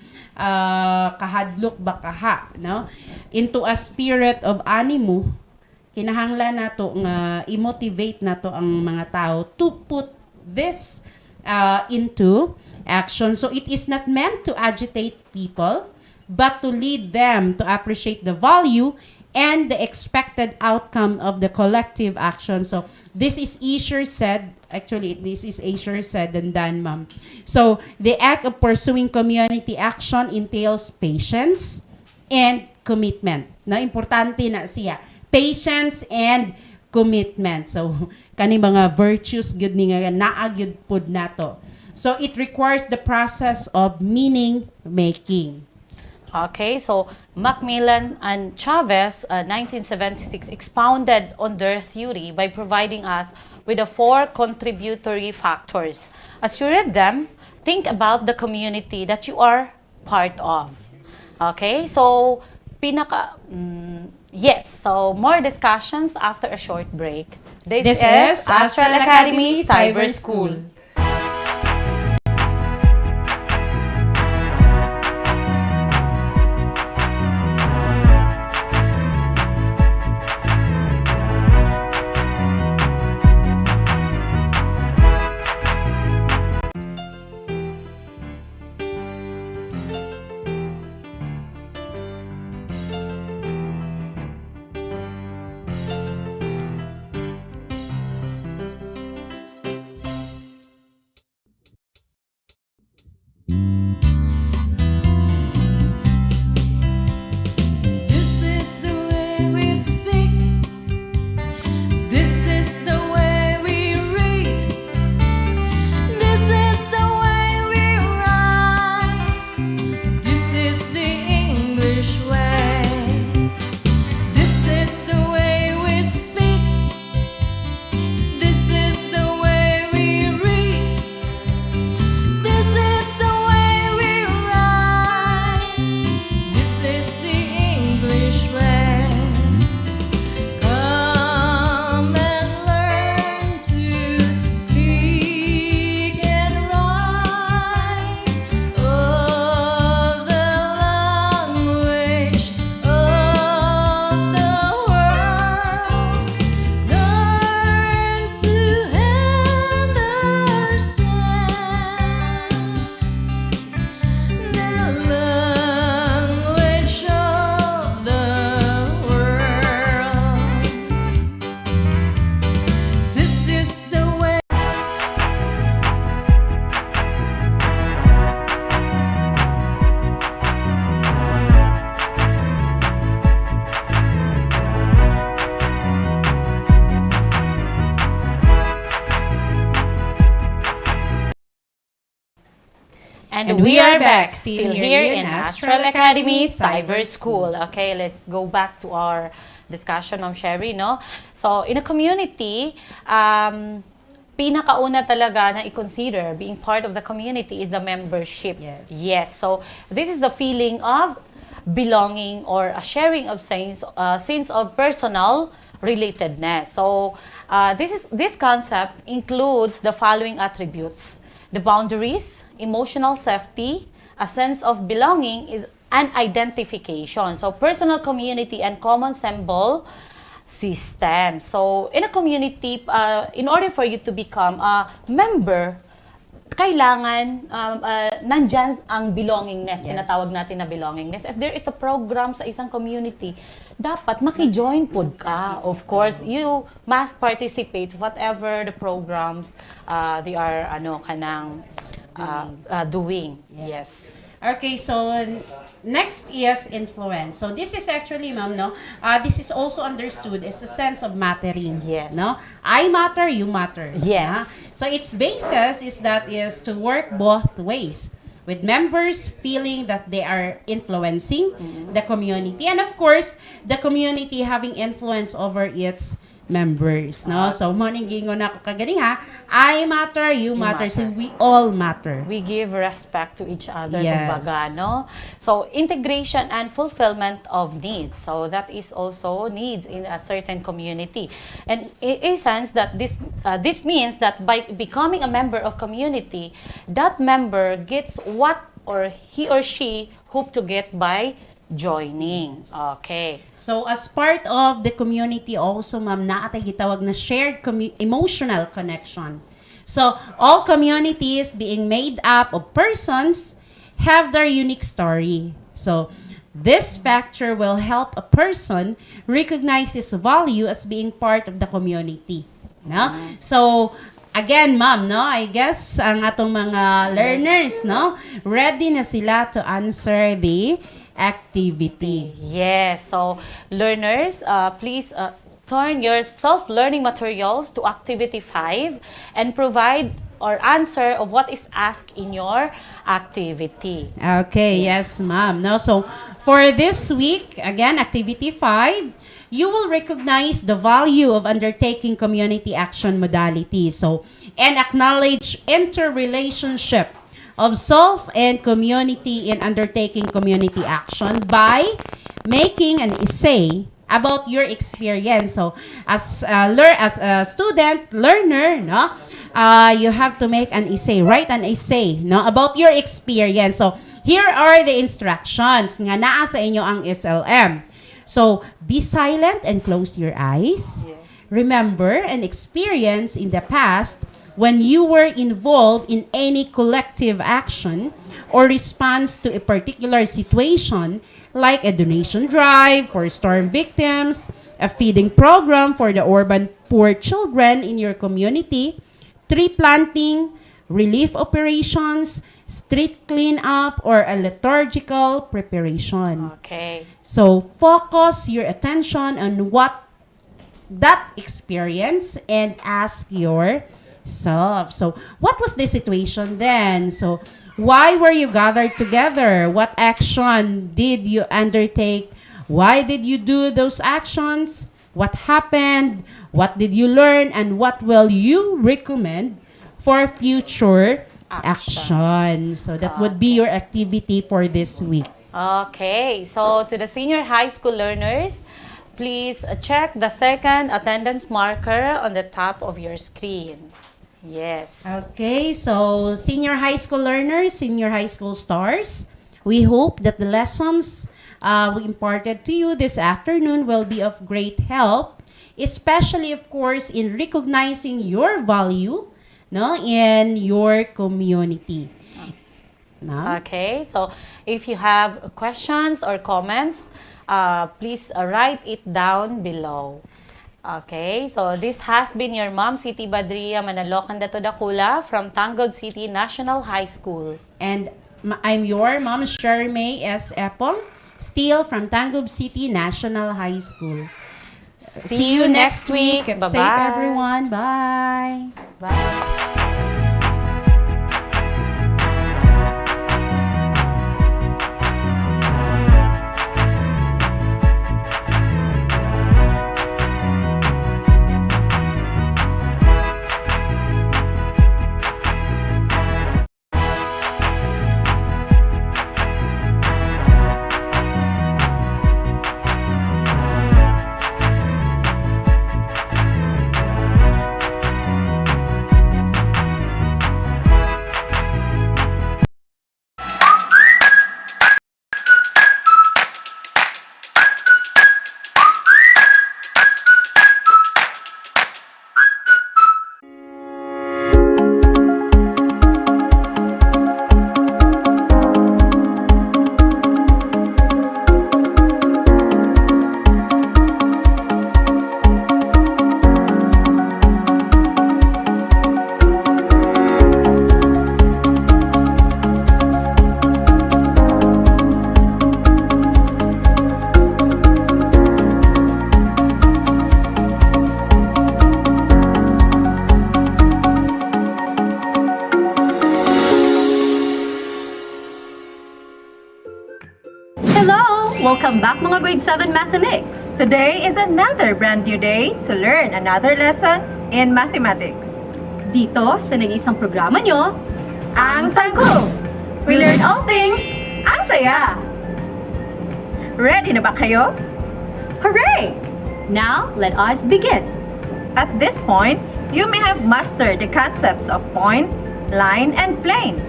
kahadlok ba kaha, no, into a spirit of animo, kinahanglan nato nga i-motivate nato ang mga tao to put this into action. So it is not meant to agitate people, but to lead them to appreciate the value and the expected outcome of the collective action. So this is easier said, actually this is easier said than done, ma'am. So the act of pursuing community action entails patience and commitment. Na importante na siya. Patience and commitment. So kani mga virtues gyud ni nga naa gyud pud nato. So it requires the process of meaning making. Okay, so Macmillan and Chavez, 1976, expounded on their theory by providing us with the 4 contributory factors. As you read them, think about the community that you are part of. Okay, so yes, so more discussions after a short break. This is Astral Academy Cyber School. This is the way we speak. This is the way we read. This is the way we write. This is the English way. This is the way we speak. This is the way we read. This is the way we write. This is the English way. Come and learn to speak and write of the language of the world. Learn to understand the language of the world. This is the way. And we are back, still here in Astral Academy Cyber School. Okay, let's go back to our discussion, Ma'am Sherry, no? So, in a community, pinakauna talaga na i-consider being part of the community is the membership. Yes. Yes. So, this is the feeling of belonging or a sharing of sense of personal relatedness. So, this concept includes the following attributes: the boundaries, emotional safety, a sense of belonging, is an identification. So, personal community and common symbol system. So, in a community, in order for you to become a member, kailangan nandyan ang belongingness, Yes. tinatawag natin na belongingness. If there is a program sa isang community, dapat maki-join pod ka. Of course, you must participate whatever the programs they are doing. Yes. Okay, so next is influence. So this is actually, ma'am, no? This is also understood as a sense of mattering. Yes. No? I matter, you matter. Yes. So its basis is to work both ways, with members feeling that they are influencing the community, and of course, the community having influence over its members, no? So mo ning gingon ako kaganing ha, I matter, you matter, so matter. we all matter. We give respect to each other, Yes. kumbaga, no? So, integration and fulfillment of needs. So, that is also needs in a certain community. And in a sense that this means that by becoming a member of community, that member gets what or he or she hope to get by joining. Okay. So as part of the community also, ma'am, naatay gitawag na shared emotional connection. So, all communities being made up of persons have their unique story. So, this factor will help a person recognize his value as being part of the community. No? So, again, ma'am, no, I guess ang atong mga learners, no, ready na sila to answer the activity. Yes. So, learners, please turn your self-learning materials to activity 5 and provide or answer of what is asked in your activity. Okay, yes, ma'am. No, so for this week, again, activity 5, you will recognize the value of undertaking community action modalities. So, and acknowledge interrelationship of self and community in undertaking community action by making an essay about your experience. So, as a student learner, no, you have to make an essay, write an essay, no, about your experience. So, here are the instructions nga naa sa inyo ang SLM. So, be silent and close your eyes. Yes. Remember an experience in the past when you were involved in any collective action or response to a particular situation, like a donation drive for storm victims, a feeding program for the urban poor children in your community, tree planting, relief operations, street cleanup, or a liturgical preparation. Okay. So, focus your attention on what that experience and ask yourself. So, what was the situation then? So, why were you gathered together? What action did you undertake? Why did you do those actions? What happened? What did you learn? And what will you recommend for future action? So, that would be your activity for this week. Okay, so to the senior high school learners, please check the second attendance marker on the top of your screen. Yes. Okay, so senior high school learners, senior high school stars, we hope that the lessons we imparted to you this afternoon will be of great help, especially, of course, in recognizing your value, no, in your community. No? Okay, so if you have questions or comments, please write it down below. Okay, so this has been your Ma'am Siti Badria Manalokan Dato Dakula from Tangled City National High School. And I'm your Mom Sherry May S. Epong, still from Tangled City National High School. See you next week. Keep Bye-bye. safe, everyone. Bye. Bye. Hello! Welcome back mga grade 7 Mathematics. Today is another brand new day to learn another lesson in mathematics. Dito sa nag-isang programa nyo, Ang Tangko! We learn all things ang saya! Ready na ba kayo? Hooray! now let us begin. At this point, you may have mastered the concepts of point, line, and plane.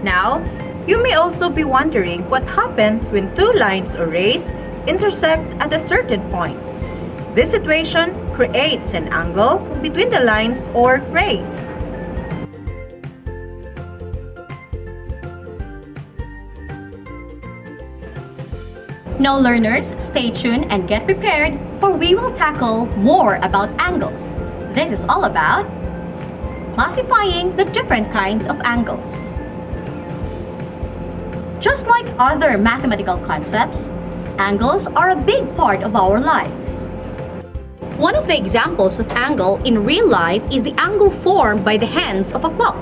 Now, you may also be wondering what happens when two lines or rays intersect at a certain point. This situation creates an angle between the lines or rays. Now learners, stay tuned and get prepared, for we will tackle more about angles. This is all about classifying the different kinds of angles. Just like other mathematical concepts, angles are a big part of our lives. One of the examples of angle in real life is the angle formed by the hands of a clock.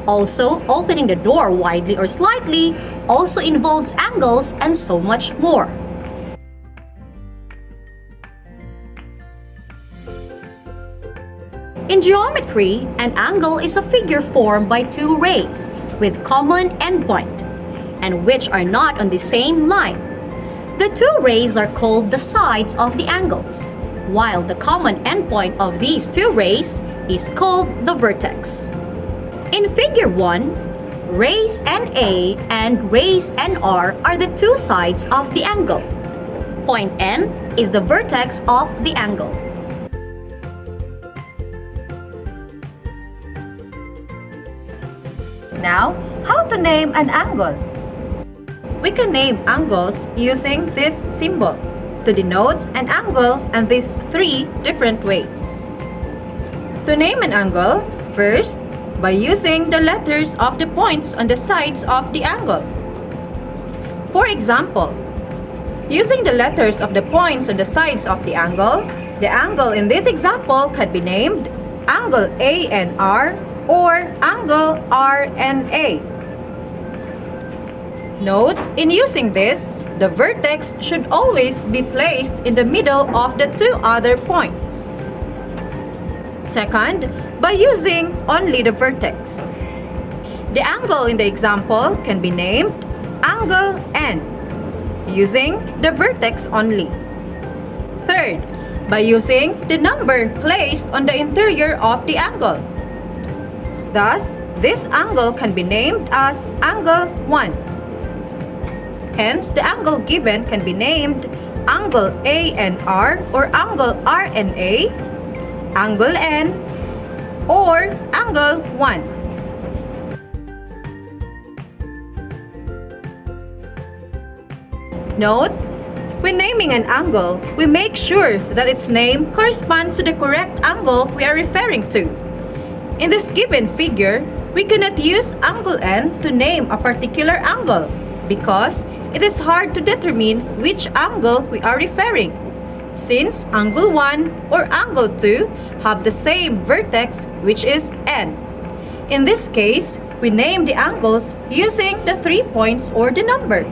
Also, opening the door widely or slightly also involves angles and so much more. In geometry, an angle is a figure formed by two rays with common endpoint and which are not on the same line. The two rays are called the sides of the angles, while the common endpoint of these two rays is called the vertex. In figure 1, rays NA and rays NR are the two sides of the angle. Point N is the vertex of the angle. Now, how to name an angle? We can name angles using this symbol to denote an angle in these three different ways. To name an angle, first, by using the letters of the points on the sides of the angle. For example, using the letters of the points on the sides of the angle in this example can be named angle ANR or angle RNA. Note, in using this, the vertex should always be placed in the middle of the two other points. Second, by using only the vertex. The angle in the example can be named angle N, using the vertex only. Third, by using the number placed on the interior of the angle. Thus, this angle can be named as angle 1. Hence, the angle given can be named angle ANR or angle RNA, angle N, or angle 1. Note, when naming an angle, we make sure that its name corresponds to the correct angle we are referring to. In this given figure, we cannot use angle N to name a particular angle because it is hard to determine which angle we are referring, since angle 1 or angle 2 have the same vertex, which is N. In this case, we name the angles using the 3 points or the number.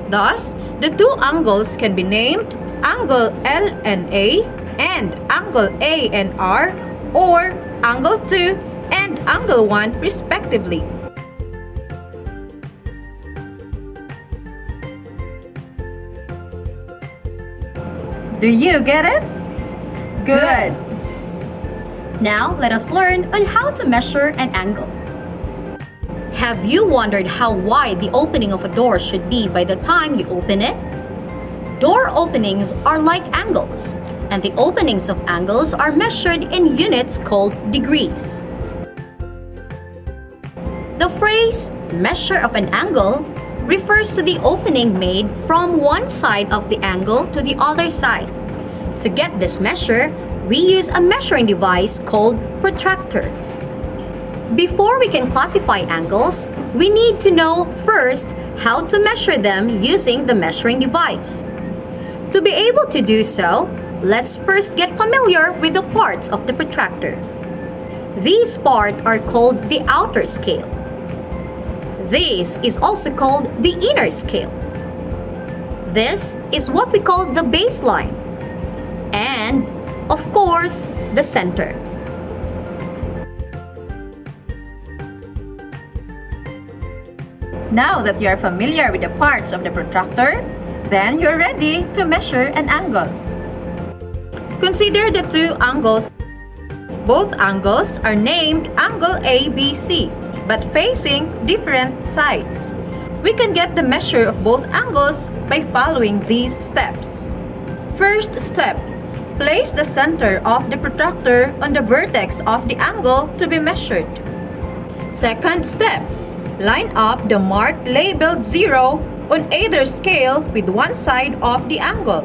Thus, the two angles can be named angle LNA and angle ANR or angle 2 and angle 1 respectively. Do you get it? Good! Now, let us learn on how to measure an angle. Have you wondered how wide the opening of a door should be by the time you open it? Door openings are like angles, and the openings of angles are measured in units called degrees. The phrase measure of an angle refers to the opening made from one side of the angle to the other side. To get this measure, we use a measuring device called protractor. Before we can classify angles, we need to know first how to measure them using the measuring device. To be able to do so, let's first get familiar with the parts of the protractor. These parts are called the outer scale. This is also called the inner scale. This is what we call the baseline. And, of course, the center. Now that you are familiar with the parts of the protractor, then you're ready to measure an angle. Consider the two angles. Both angles are named angle ABC, but facing different sides. We can get the measure of both angles by following these steps. First step, Place the center of the protractor on the vertex of the angle to be measured. Second step, line up the mark labeled 0 on either scale with one side of the angle.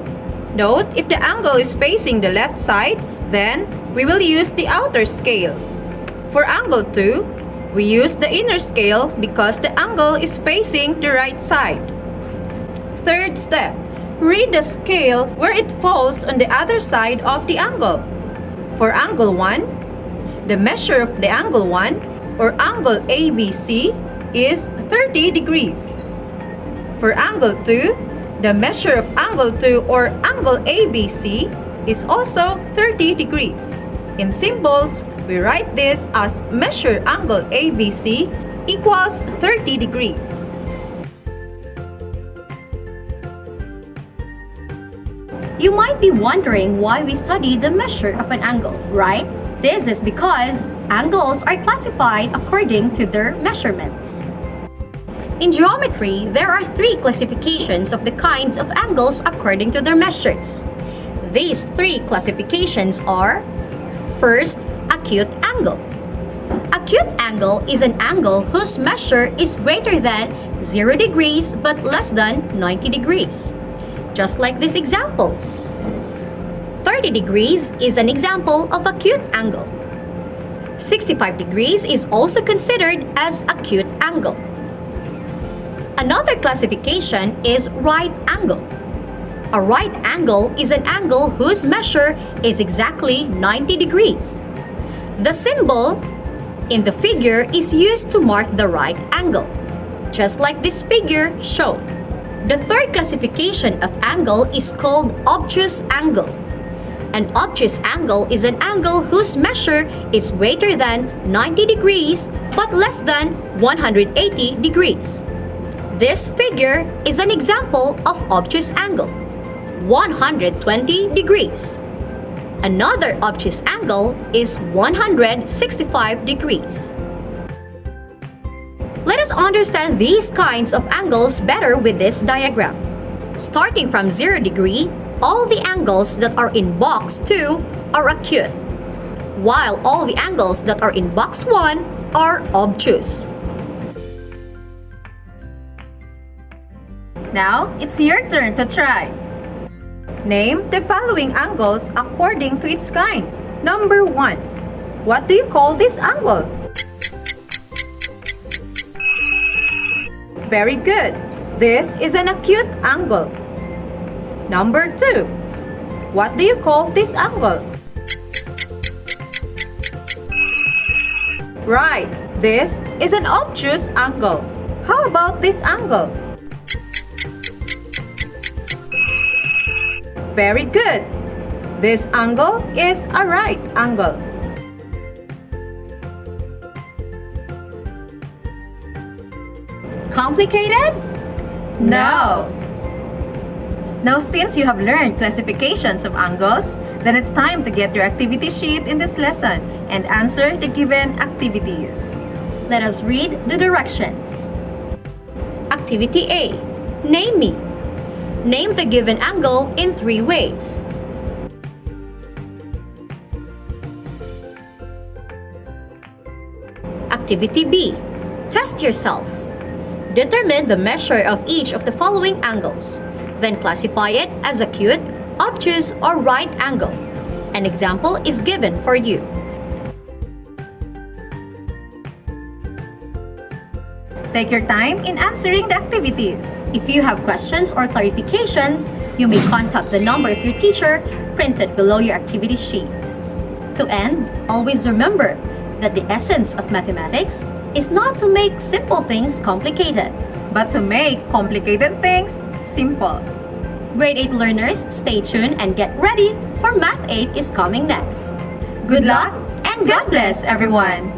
Note, if the angle is facing the left side, then we will use the outer scale. For angle 2, we use the inner scale because the angle is facing the right side. Third step, read the scale where it falls on the other side of the angle. For angle 1, the measure of the angle 1 or angle ABC is 30 degrees. For angle 2, the measure of angle 2 or angle ABC is also 30 degrees. In symbols, we write this as measure angle ABC equals 30 degrees. You might be wondering why we study the measure of an angle, right? This is because angles are classified according to their measurements. In geometry, there are 3 classifications of the kinds of angles according to their measures. These 3 classifications are: first, acute angle. Acute angle is an angle whose measure is greater than 0 degrees but less than 90 degrees. Just like these examples. 30 degrees is an example of acute angle. 65 degrees is also considered as acute angle. Another classification is right angle. A right angle is an angle whose measure is exactly 90 degrees. The symbol in the figure is used to mark the right angle, just like this figure shown. The third classification of angle is called obtuse angle. An obtuse angle is an angle whose measure is greater than 90 degrees but less than 180 degrees. This figure is an example of obtuse angle, 120 degrees. Another obtuse angle is 165 degrees. Let us understand these kinds of angles better with this diagram. Starting from 0 degree, all the angles that are in box 2 are acute, while all the angles that are in box 1 are obtuse. Now, it's your turn to try. Name the following angles according to its kind. Number 1. What do you call this angle? Very good. This is an acute angle. Number 2. What do you call this angle? Right. This is an obtuse angle. How about this angle? Very good. This angle is a right angle. Complicated? No. Now, since you have learned classifications of angles, then it's time to get your activity sheet in this lesson and answer the given activities. Let us read the directions. Activity A. Name me. Name the given angle in 3 ways. Activity B. Test yourself. Determine the measure of each of the following angles. Then classify it as acute, obtuse, or right angle. An example is given for you. Take your time in answering the activities. If you have questions or clarifications, you may contact the number of your teacher printed below your activity sheet. To end, always remember that the essence of mathematics is not to make simple things complicated, But to make complicated things simple. Grade 8 learners, stay tuned and get ready for Math 8 is coming next. Good luck and God bless everyone!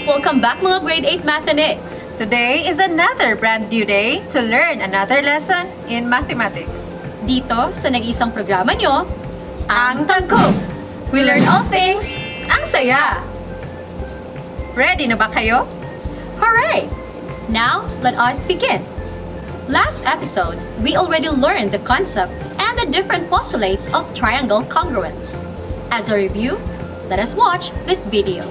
Welcome back mga grade 8 mathematics. Today is another brand new day to learn another lesson in mathematics. Dito sa nag-isang programa nyo, Ang Tangkog! We learn all things ang saya! Ready na ba kayo? Hooray! Now, let us begin. Last episode, we already learned the concept and the different postulates of triangle congruence. As a review, let us watch this video.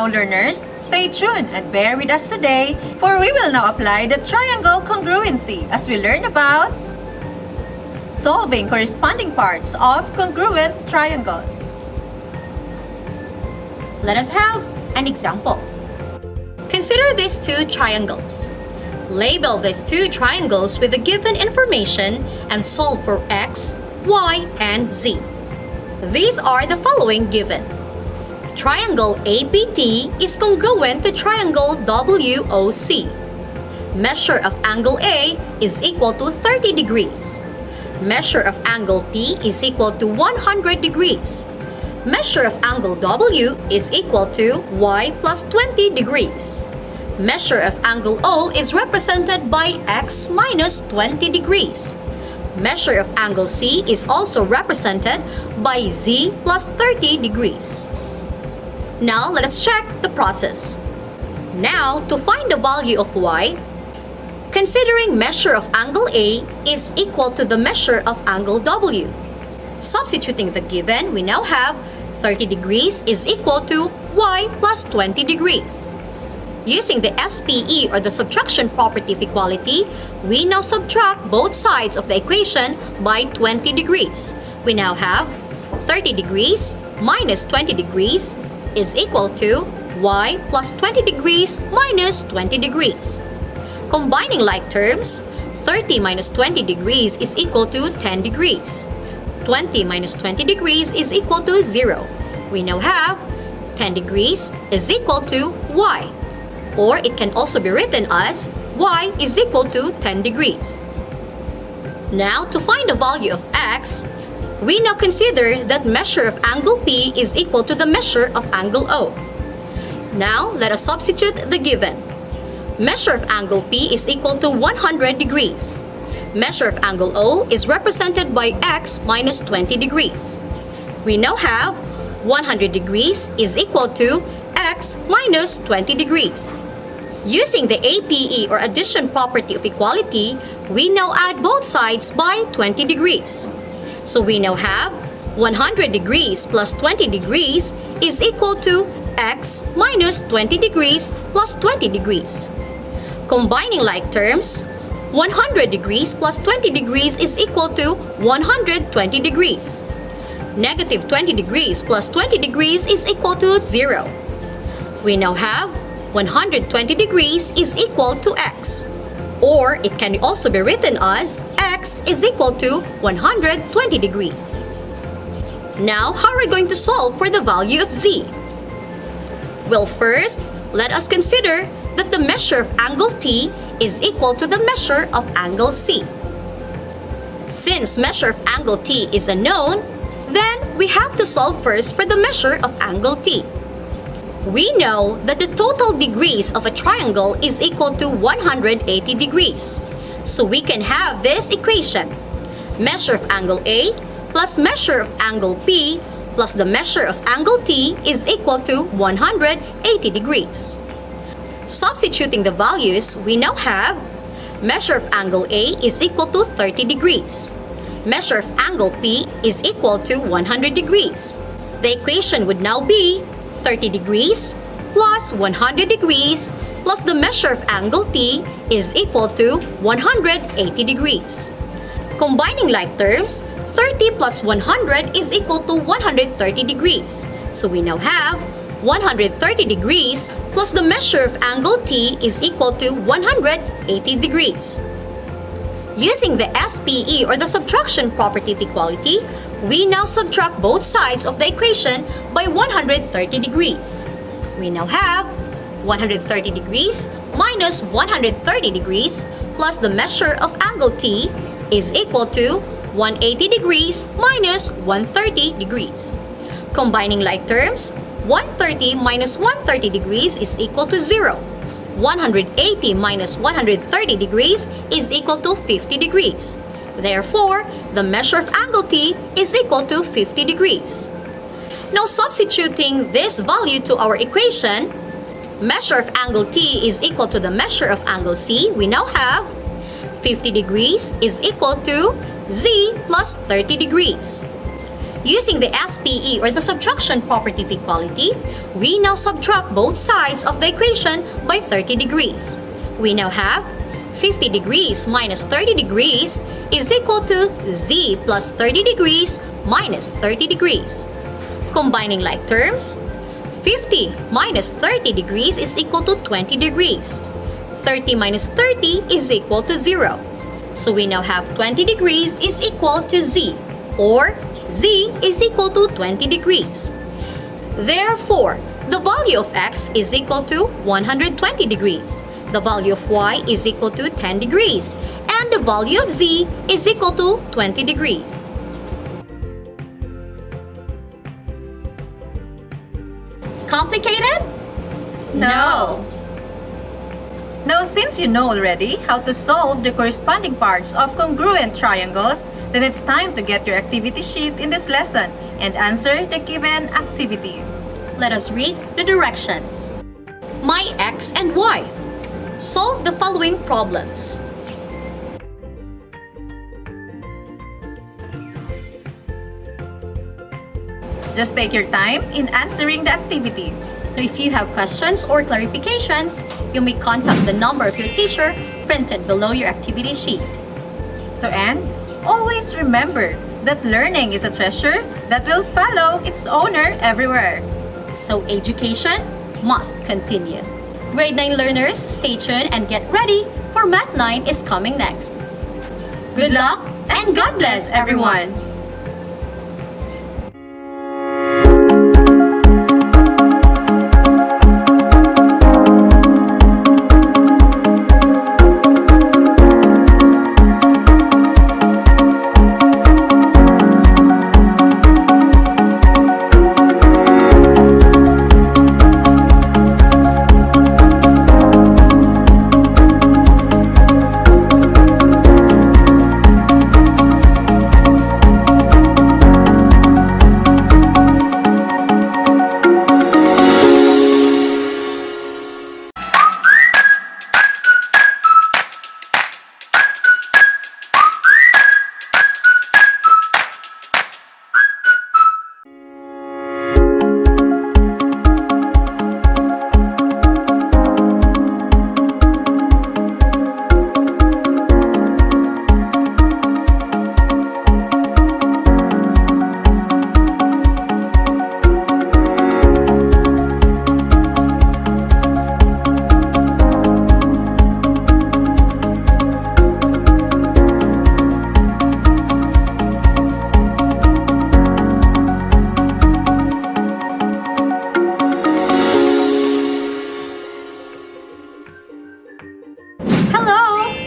Now learners, stay tuned and bear with us today for we will now apply the triangle congruency as we learn about solving corresponding parts of congruent triangles. Let us have an example. Consider these two triangles. Label these two triangles with the given information and solve for x, y, and z. These are the following given. Triangle APT is congruent to triangle WOC. Measure of angle A is equal to 30 degrees. Measure of angle P is equal to 100 degrees. Measure of angle W is equal to y plus 20 degrees. Measure of angle O is represented by x minus 20 degrees. Measure of angle C is also represented by z plus 30 degrees. Now, let us check the process. Now, to find the value of y, considering measure of angle A is equal to the measure of angle W. Substituting the given, we now have 30 degrees is equal to y plus 20 degrees. Using the SPE or the subtraction property of equality, we now subtract both sides of the equation by 20 degrees. We now have 30 degrees minus 20 degrees is equal to y plus 20 degrees minus 20 degrees. Combining like terms, 30 minus 20 degrees is equal to 10 degrees. 20 minus 20 degrees is equal to 0. We now have 10 degrees is equal to y. Or it can also be written as y is equal to 10 degrees. Now, to find the value of x, we now consider that measure of angle P is equal to the measure of angle O. Now, let us substitute the given. Measure of angle P is equal to 100 degrees. Measure of angle O is represented by x minus 20 degrees. We now have 100 degrees is equal to x minus 20 degrees. Using the APE or addition property of equality, we now add both sides by 20 degrees. So we now have 100 degrees plus 20 degrees is equal to x minus 20 degrees plus 20 degrees. Combining like terms, 100 degrees plus 20 degrees is equal to 120 degrees. Negative 20 degrees plus 20 degrees is equal to 0. We now have 120 degrees is equal to x. Or it can also be written as x is equal to 120 degrees. Now, how are we going to solve for the value of z? Well, first, let us consider that the measure of angle T is equal to the measure of angle C. Since measure of angle T is unknown, then we have to solve first for the measure of angle T. We know that the total degrees of a triangle is equal to 180 degrees. So we can have this equation. Measure of angle A plus measure of angle P plus the measure of angle T is equal to 180 degrees. Substituting the values, we now have measure of angle A is equal to 30 degrees. Measure of angle P is equal to 100 degrees. The equation would now be 30 degrees plus 100 degrees plus the measure of angle T is equal to 180 degrees. Combining like terms, 30 plus 100 is equal to 130 degrees. So we now have 130 degrees plus the measure of angle T is equal to 180 degrees. Using the SPE or the subtraction property of equality, we now subtract both sides of the equation by 130 degrees. We now have 130 degrees minus 130 degrees plus the measure of angle T is equal to 180 degrees minus 130 degrees. Combining like terms, 130 minus 130 degrees is equal to 0. 180 minus 130 degrees is equal to 50 degrees. Therefore, the measure of angle T is equal to 50 degrees. Now substituting this value to our equation, measure of angle T is equal to the measure of angle C, we now have 50 degrees is equal to Z plus 30 degrees. Using the SPE or the subtraction property of equality, we now subtract both sides of the equation by 30 degrees. We now have 50 degrees minus 30 degrees is equal to Z plus 30 degrees minus 30 degrees. Combining like terms, 50 minus 30 degrees is equal to 20 degrees. 30 minus 30 is equal to 0. So we now have 20 degrees is equal to Z, or Z is equal to 20 degrees. Therefore, the value of X is equal to 120 degrees. The value of Y is equal to 10 degrees. And the value of Z is equal to 20 degrees. Complicated? No. Now, since you know already how to solve the corresponding parts of congruent triangles, then it's time to get your activity sheet in this lesson and answer the given activity. Let us read the directions. My X and Y. Solve the following problems. Just take your time in answering the activity. Now, if you have questions or clarifications, you may contact the number of your teacher printed below your activity sheet. To end, always remember that learning is a treasure that will follow its owner everywhere. So education must continue. Grade 9 learners, stay tuned and get ready for Math 9 is coming next. Good luck and God bless everyone!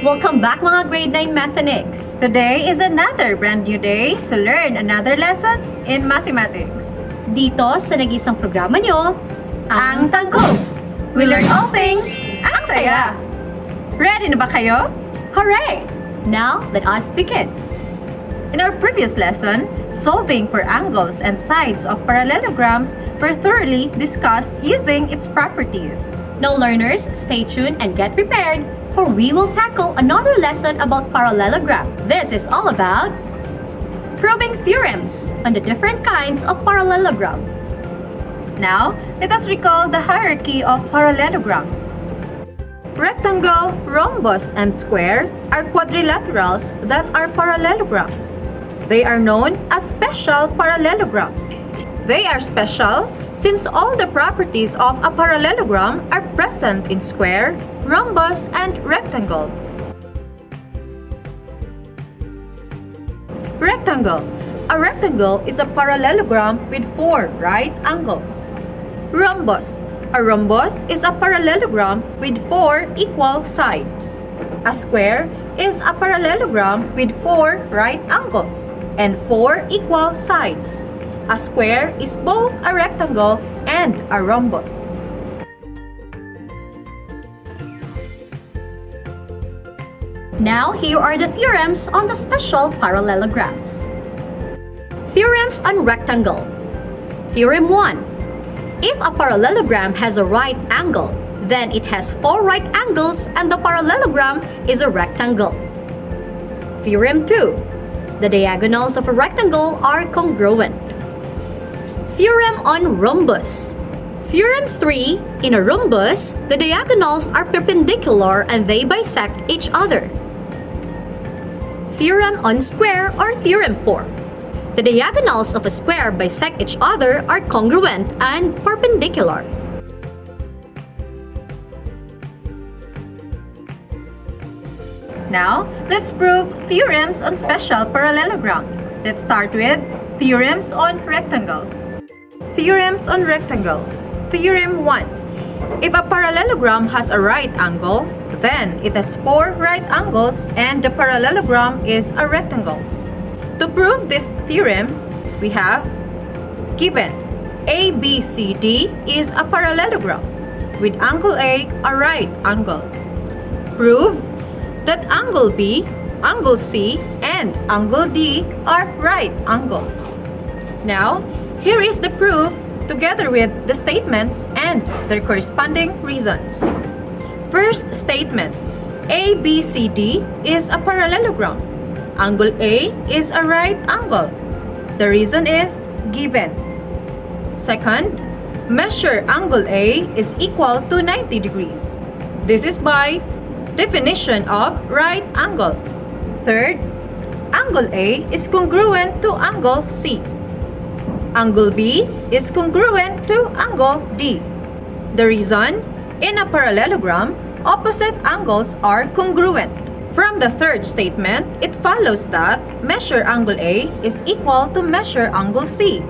Welcome back mga grade 9 Mathenics! Today is another brand new day to learn another lesson in mathematics. Dito sa nag-isang programa nyo, Ang Tangkog! We learn all things ang saya! Ready na ba kayo? hooray! Now, let us begin. In our previous lesson, solving for angles and sides of parallelograms were thoroughly discussed using its properties. Now learners, stay tuned and get prepared, for we will tackle another lesson about parallelogram. This is all about proving theorems on the different kinds of parallelogram. Now, let us recall the hierarchy of parallelograms. Rectangle, rhombus, and square are quadrilaterals that are parallelograms. They are known as special parallelograms. They are special since all the properties of a parallelogram are present in square, rhombus, and rectangle. Rectangle. A rectangle is a parallelogram with 4 right angles. Rhombus. A rhombus is a parallelogram with 4 equal sides. A square is a parallelogram with 4 right angles and 4 equal sides. A square is both a rectangle and a rhombus. Now, here are the theorems on the special parallelograms. Theorems on rectangle. Theorem 1. If a parallelogram has a right angle, then it has 4 right angles and the parallelogram is a rectangle. Theorem 2. The diagonals of a rectangle are congruent. Theorem on rhombus. Theorem 3. In a rhombus, the diagonals are perpendicular and they bisect each other. Theorem on square or Theorem 4. The diagonals of a square bisect each other are congruent and perpendicular. Now, let's prove theorems on special parallelograms. Let's start with theorems on rectangle. Theorems on rectangle. Theorem 1. If a parallelogram has a right angle, then it has 4 right angles and the parallelogram is a rectangle. To prove this theorem, we have given ABCD is a parallelogram with angle A right angle. Prove that angle B, angle C, and angle D are right angles. Now, here is the proof together with the statements and their corresponding reasons. First statement, ABCD is a parallelogram. Angle A is a right angle. The reason is given. Second, measure angle A is equal to 90 degrees. This is by definition of right angle. Third, angle A is congruent to angle C. Angle B is congruent to angle D. The reason, in a parallelogram, opposite angles are congruent. From the third statement, it follows that measure angle A is equal to measure angle C.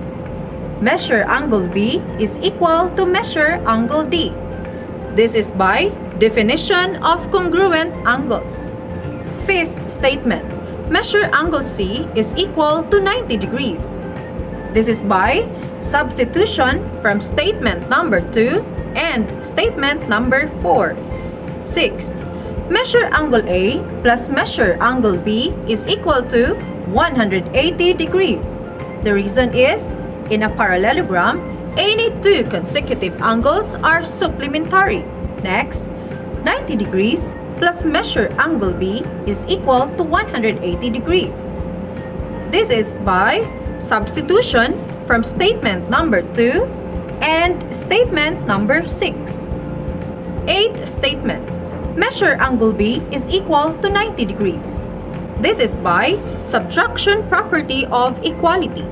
Measure angle B is equal to measure angle D. This is by definition of congruent angles. Fifth statement, measure angle C is equal to 90 degrees. This is by substitution from statement number 2 and statement number 4. Sixth, measure angle A plus measure angle B is equal to 180 degrees. The reason is, in a parallelogram, any 2 consecutive angles are supplementary. Next, 90 degrees plus measure angle B is equal to 180 degrees. This is by substitution from statement number 2 and statement number 6. Eighth statement, measure angle B is equal to 90 degrees. This is by subtraction property of equality.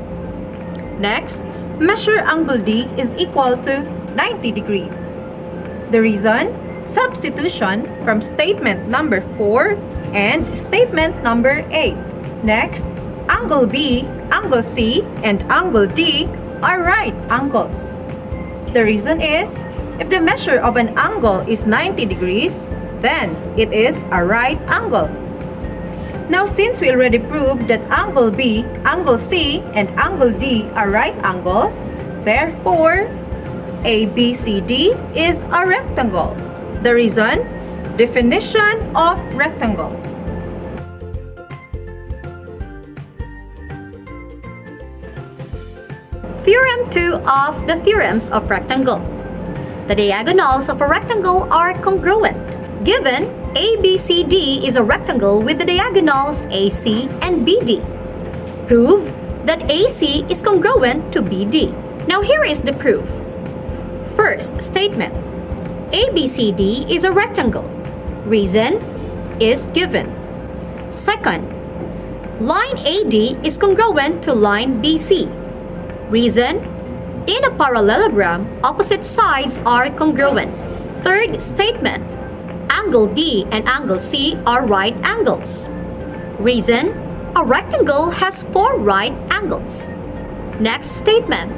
Next, measure angle D is equal to 90 degrees. The reason, substitution from statement number 4 and statement number 8. Next, angle B, angle C, and angle D are right angles. The reason is, if the measure of an angle is 90 degrees, then it is a right angle. Now, since we already proved that angle B, angle C, and angle D are right angles, therefore, ABCD is a rectangle. The reason? Definition of rectangle. Theorem 2 of the theorems of rectangle. The diagonals of a rectangle are congruent. Given ABCD is a rectangle with the diagonals AC and BD. Prove that AC is congruent to BD. Now here is the proof. First statement. ABCD is a rectangle. Reason is given. Second, line AD is congruent to line BC. Reason, in a parallelogram, opposite sides are congruent. Third statement, angle D and angle C are right angles. Reason, a rectangle has 4 right angles. Next statement,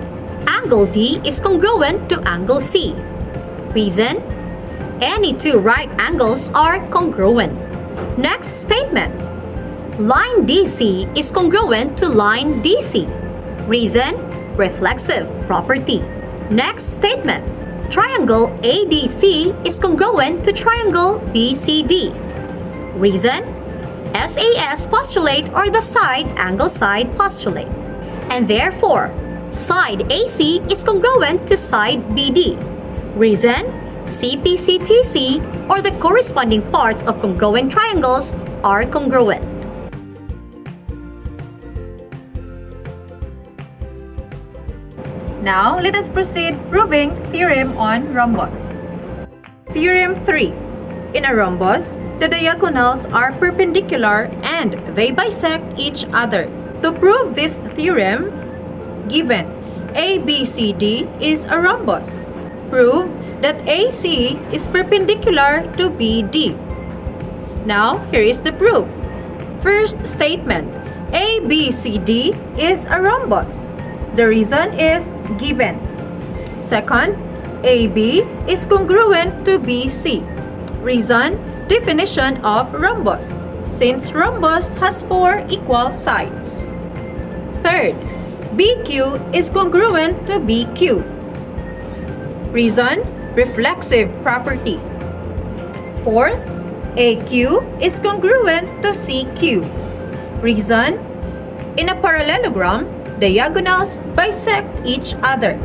angle D is congruent to angle C. Reason, any 2 right angles are congruent. Next statement, line DC is congruent to line DC. Reason, reflexive property. Next statement, triangle ADC is congruent to triangle BCD. Reason, SAS postulate or the side angle side postulate. And therefore, side AC is congruent to side BD. Reason, CPCTC or the corresponding parts of congruent triangles are congruent. Now, let us proceed proving theorem on rhombus. Theorem 3. In a rhombus, the diagonals are perpendicular and they bisect each other. To prove this theorem, given ABCD is a rhombus, prove that AC is perpendicular to BD. Now, here is the proof. First statement, ABCD is a rhombus. The reason is given. Second, AB is congruent to BC. Reason, definition of rhombus, since rhombus has 4 equal sides. Third, BQ is congruent to BQ. Reason, reflexive property. Fourth, AQ is congruent to CQ. Reason, in a parallelogram, diagonals bisect each other.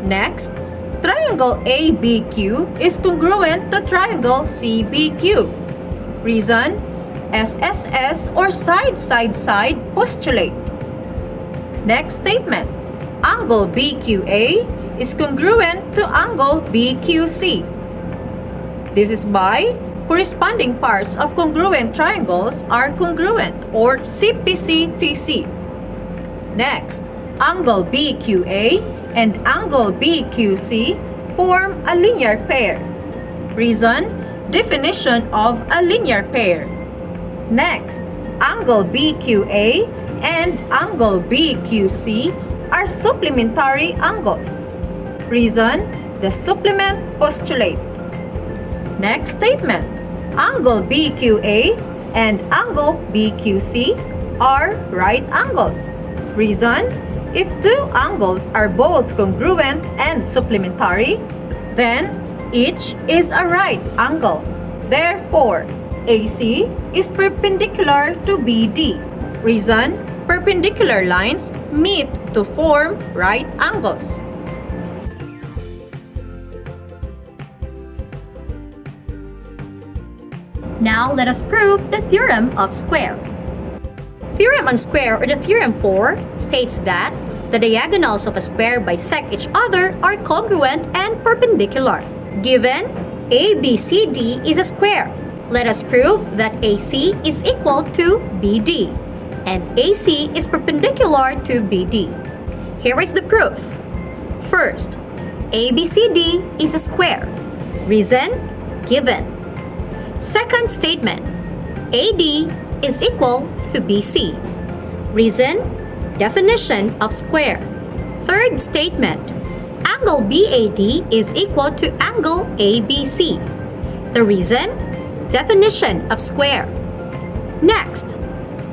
Next, triangle ABQ is congruent to triangle CBQ. Reason, SSS or side postulate. Next statement, angle BQA is congruent to angle BQC. This is by corresponding parts of congruent triangles are congruent or CPCTC. Next, angle BQA and angle BQC form a linear pair. Reason, definition of a linear pair. Next, angle BQA and angle BQC are supplementary angles. Reason, the supplement postulate. Next statement, angle BQA and angle BQC are right angles. Reason, if 2 angles are both congruent and supplementary, then each is a right angle. Therefore, AC is perpendicular to BD. Reason, perpendicular lines meet to form right angles. Now let us prove the theorem of square. Theorem on square or the theorem 4 states that the diagonals of a square bisect each other are congruent and perpendicular. Given ABCD is a square, let us prove that AC is equal to BD and AC is perpendicular to BD. Here is the proof. First, ABCD is a square. Reason, given. Second statement, AD is equal to BC. Reason, definition of square. Third statement, angle BAD is equal to angle ABC. The reason, definition of square. Next,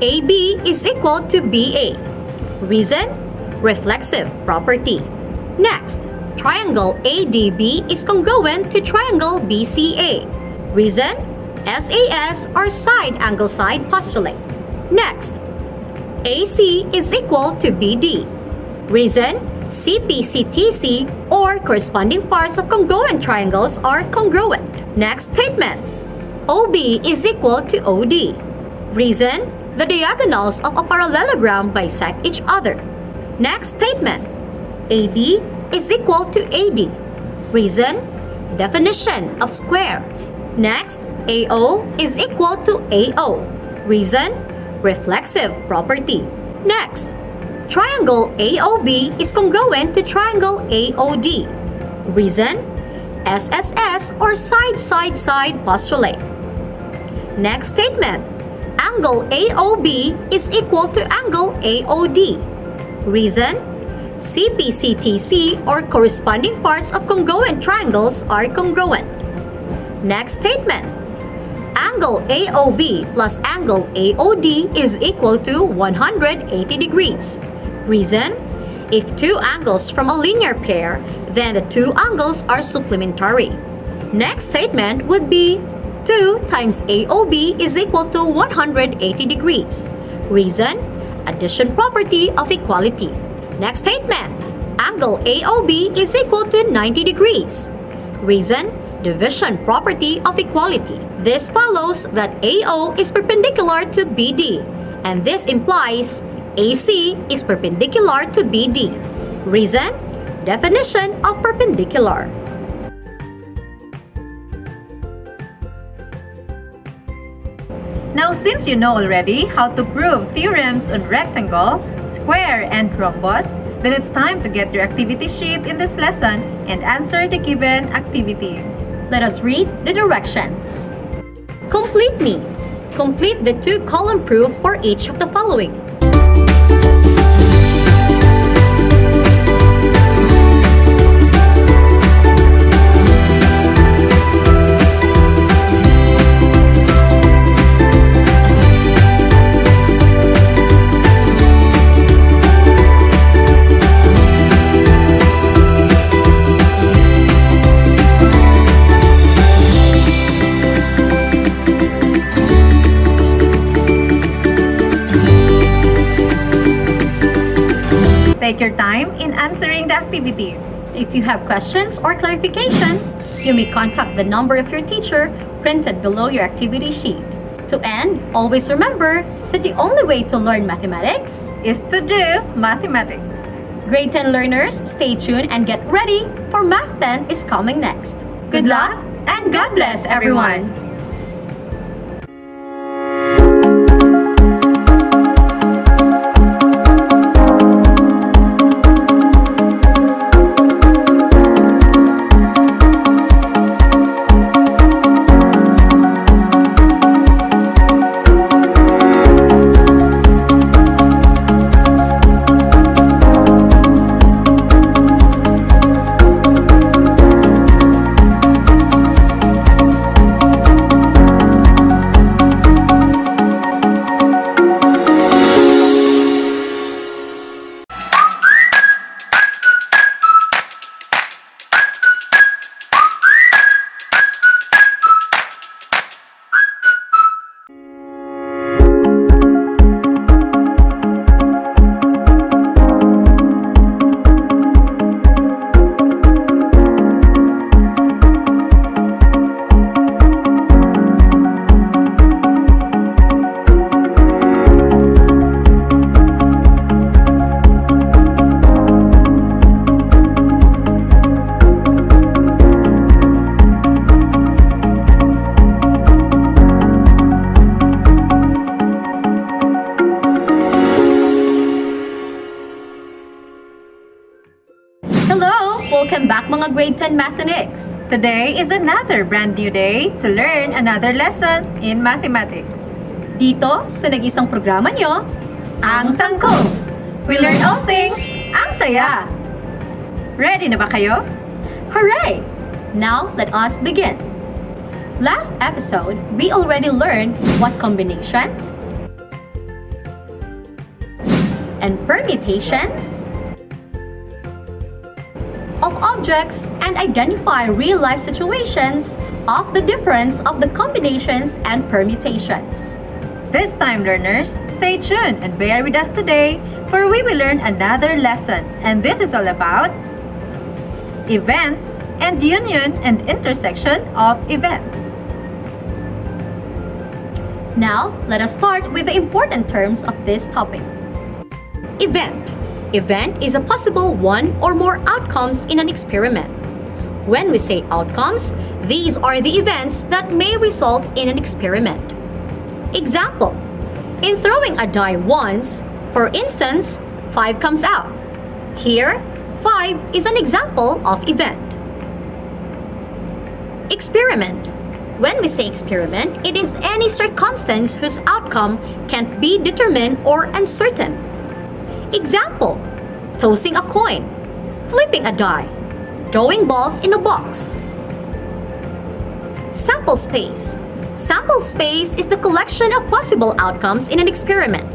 AB is equal to BA. Reason, reflexive property. Next, triangle ADB is congruent to triangle BCA. Reason, SAS or side angle side postulate. Next, AC is equal to BD. Reason, CPCTC or corresponding parts of congruent triangles are congruent. Next statement, OB is equal to OD. Reason, the diagonals of a parallelogram bisect each other. Next statement, AB is equal to AD. Reason, definition of square. Next, AO is equal to AO. Reason, reflexive property. Next, triangle AOB is congruent to triangle AOD. Reason, SSS or side-side-side postulate. Next statement, angle AOB is equal to angle AOD. Reason, CPCTC or corresponding parts of congruent triangles are congruent. Next statement, angle AOB plus angle AOD is equal to 180 degrees. Reason, if two angles from a linear pair, then the two angles are supplementary. Next statement would be 2 times AOB is equal to 180 degrees. Reason, addition property of equality. Next statement, angle AOB is equal to 90 degrees. Reason, division property of equality. This follows that AO is perpendicular to BD, and this implies AC is perpendicular to BD. Reason, definition of perpendicular. Now, since you know already how to prove theorems on rectangle, square, and rhombus, then it's time to get your activity sheet in this lesson and answer the given activity. Let us read the directions. Complete me. Complete the 2-column proof for each of the following. Take your time in answering the activity. If you have questions or clarifications, you may contact the number of your teacher printed below your activity sheet. To end, always remember that the only way to learn mathematics Is to do mathematics. Grade 10 learners, stay tuned and get ready for Math 10 is coming next. Good luck and God bless everyone! Welcome back mga grade 10 mathematics. Today is another brand new day to learn another lesson in mathematics. Dito sa nag-isang programa nyo, Ang Tangkong! We learn all things, ang saya! Ready na ba kayo? hooray! Now let us begin. Last episode, we already learned what combinations and permutations of objects and identify real-life situations of the difference of the combinations and permutations. This time, learners, stay tuned and bear with us today, for we will learn another lesson, and this is all about events and union and intersection of events. Now, let us start with the important terms of this topic. Event. Event is a possible one or more outcomes in an experiment. When we say outcomes, these are the events that may result in an experiment. Example, in throwing a die once, for instance, 5 comes out. Here, 5 is an example of event. Experiment. When we say experiment, it is any circumstance whose outcome can't be determined or uncertain. Example, tossing a coin, flipping a die, throwing balls in a box. Sample space. Sample space is the collection of possible outcomes in an experiment.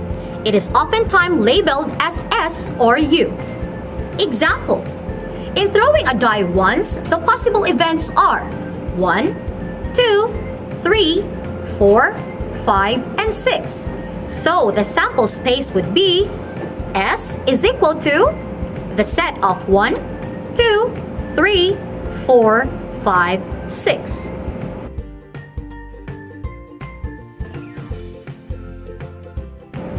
It is oftentimes labeled as S or U. Example, in throwing a die once, the possible events are 1, 2, 3, 4, 5, and 6. So the sample space would be S is equal to the set of 1, 2, 3, 4, 5, 6.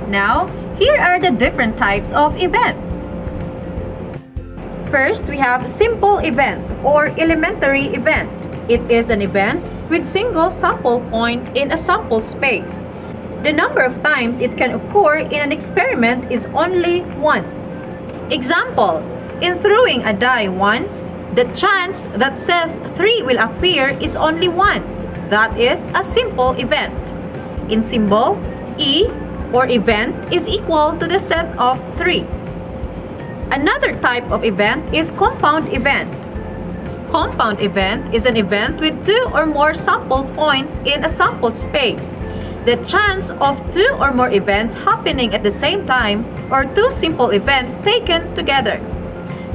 Now, here are the different types of events. First, we have simple event or elementary event. It is an event with single sample point in a sample space. The number of times it can occur in an experiment is only 1. Example, in throwing a die once, the chance that says 3 will appear is only 1. That is a simple event. In symbol, E or event is equal to the set of 3. Another type of event is compound event. Compound event is an event with 2 or more sample points in a sample space. The chance of 2 or more events happening at the same time, or 2 simple events taken together.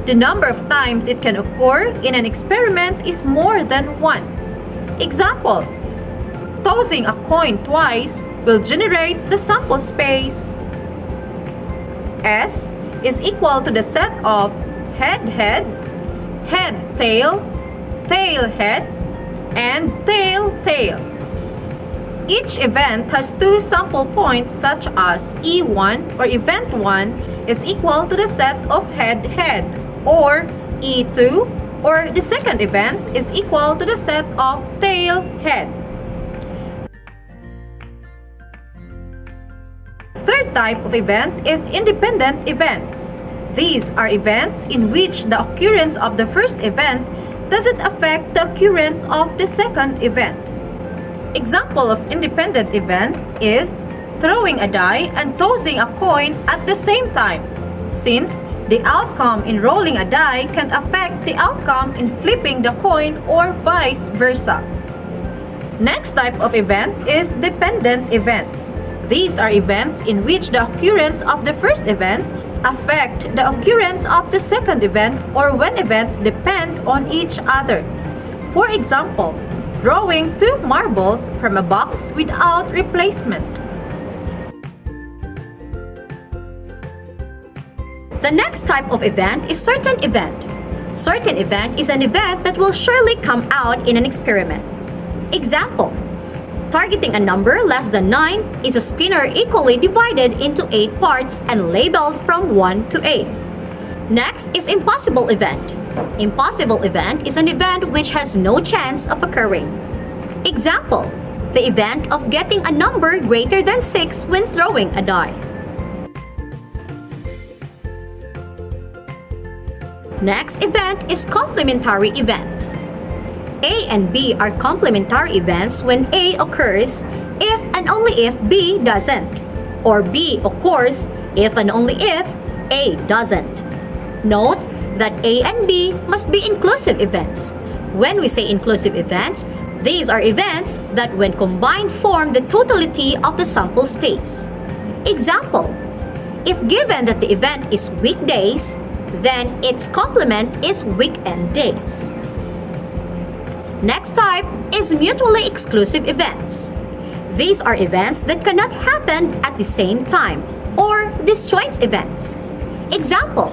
The number of times it can occur in an experiment is more than once. Example, tossing a coin twice will generate the sample space. S is equal to the set of head-head, head-tail, tail-head, and tail-tail. Each event has 2 sample points such as E1 or event 1 is equal to the set of head-head, or E2 or the second event is equal to the set of tail-head. Third type of event is independent events. These are events in which the occurrence of the first event doesn't affect the occurrence of the second event. Example of independent event is throwing a die and tossing a coin at the same time, since the outcome in rolling a die can affect the outcome in flipping the coin or vice versa. Next type of event is dependent events. These are events in which the occurrence of the first event affect the occurrence of the second event, or when events depend on each other. For example, throwing 2 marbles from a box without replacement. The next type of event is certain event. Certain event is an event that will surely come out in an experiment. Example, targeting a number less than 9 is a spinner equally divided into 8 parts and labeled from 1 to 8. Next is impossible event. Impossible event is an event which has no chance of occurring. Example, the event of getting a number greater than 6 when throwing a die. Next event is complementary events. A and B are complementary events when A occurs if and only if B doesn't, or B occurs if and only if A doesn't. Note that A and B must be inclusive events. When we say inclusive events, These are events that when combined form the totality of the sample space. Example, if given that the event is weekdays, then its complement is weekend days. Next type is mutually exclusive events. These are events that cannot happen at the same time or disjoint events. Example,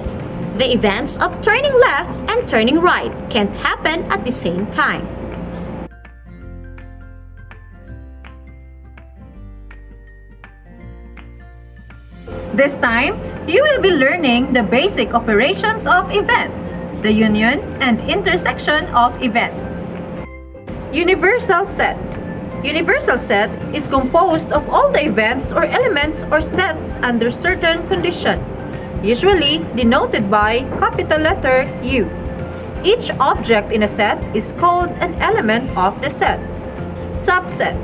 the events of turning left and turning right can't happen at the same time. This time, you will be learning the basic operations of events, the union and intersection of events. Universal set. Universal set is composed of all the events or elements or sets under certain condition, usually denoted by capital letter U. Each object in a set is called an element of the set. Subset.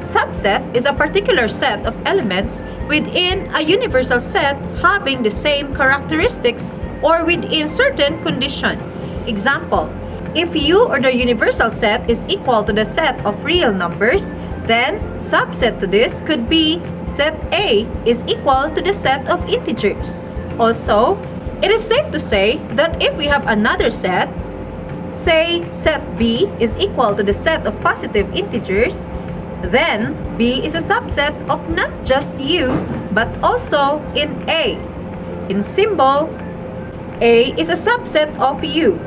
Subset is a particular set of elements within a universal set having the same characteristics or within certain condition. Example, if U or the universal set is equal to the set of real numbers, then subset to this could be set A is equal to the set of integers. Also, it is safe to say that if we have another set, say set B is equal to the set of positive integers, then B is a subset of not just U but also in A. In symbol, A is a subset of U.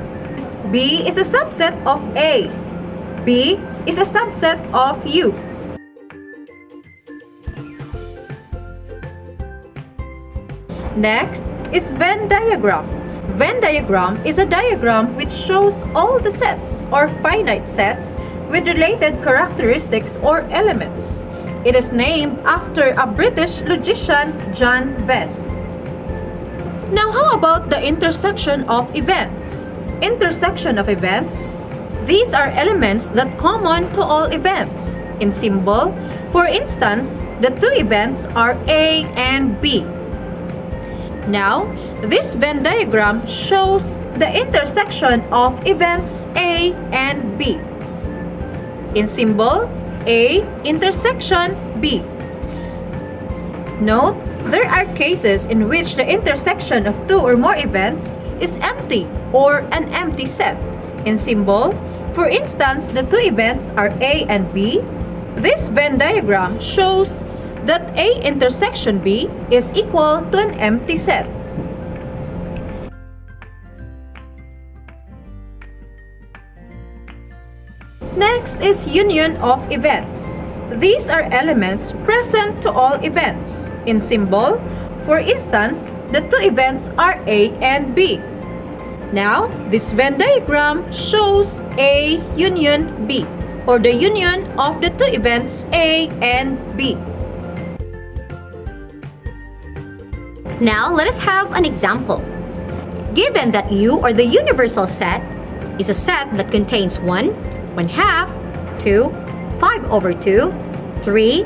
B is a subset of A. B is a subset of U. Next is Venn diagram. Venn diagram is a diagram which shows all the sets or finite sets with related characteristics or elements. It is named after a British logician, John Venn. Now how about the intersection of events? Intersection of events. These are elements that common to all events. In symbol, for instance, the two events are A and B. Now, this Venn diagram shows the intersection of events A and B. In symbol, A intersection B. Note, there are cases in which the intersection of two or more events is empty or an empty set. In symbol, for instance, the two events are A and B. This Venn diagram shows that A intersection B is equal to an empty set. Next is union of events. These are elements present to all events. In symbol, for instance, the two events are A and B. Now, this Venn diagram shows A union B, or the union of the two events A and B. Now, let us have an example. Given that U or the universal set is a set that contains 1, 1/2, 2, 5/2, 3,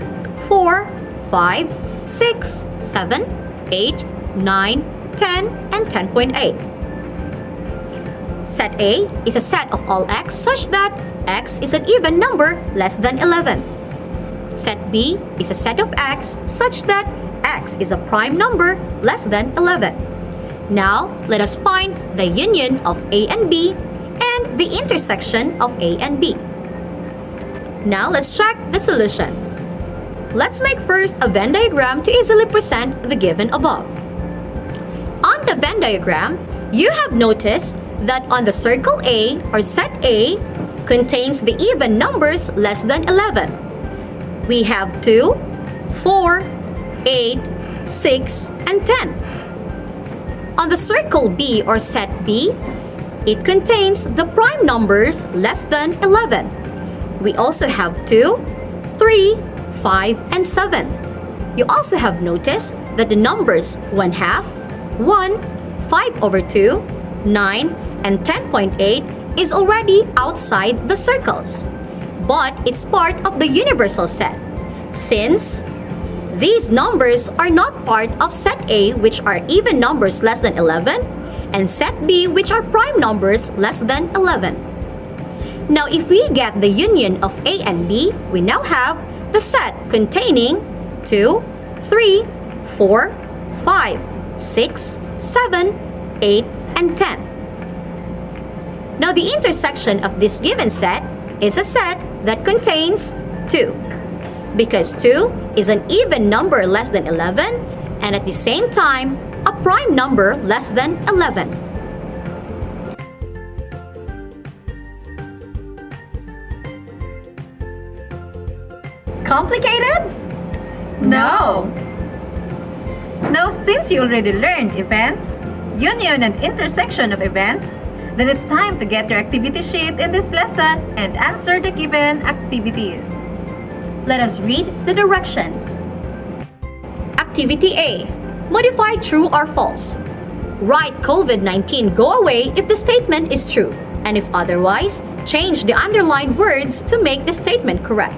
4, 5, 6, 7, 8, 9, 10, and 10.8. Set A is a set of all x such that x is an even number less than 11. Set B is a set of x such that x is a prime number less than 11. Now, let us find the union of A and B and the intersection of A and B. Now, let's check the solution. Let's make first a Venn diagram to easily present the given above. On the Venn diagram, you have noticed that on the circle A or set A contains the even numbers less than 11. We have 2, 4, 8, 6, and 10. On the circle B or set B, it contains the prime numbers less than 11. We also have 2, 3, 5, and 7. You also have noticed that the numbers 1/2, 1, 5/2, 9, and 10.8 is already outside the circles, but it's part of the universal set, since these numbers are not part of set A, which are even numbers less than 11, and set B, which are prime numbers less than 11. Now, if we get the union of A and B, we now have the set containing 2, 3, 4, 5, 6, 7, 8, and 10. Now, the intersection of this given set is a set that contains 2, because 2 is an even number less than 11 and at the same time a prime number less than 11. Complicated? No! Now, since you already learned events, union and intersection of events, then it's time to get your activity sheet in this lesson and answer the given activities. Let us read the directions. Activity A. Modify true or false. Write COVID-19 go away if the statement is true, and if otherwise, change the underlined words to make the statement correct.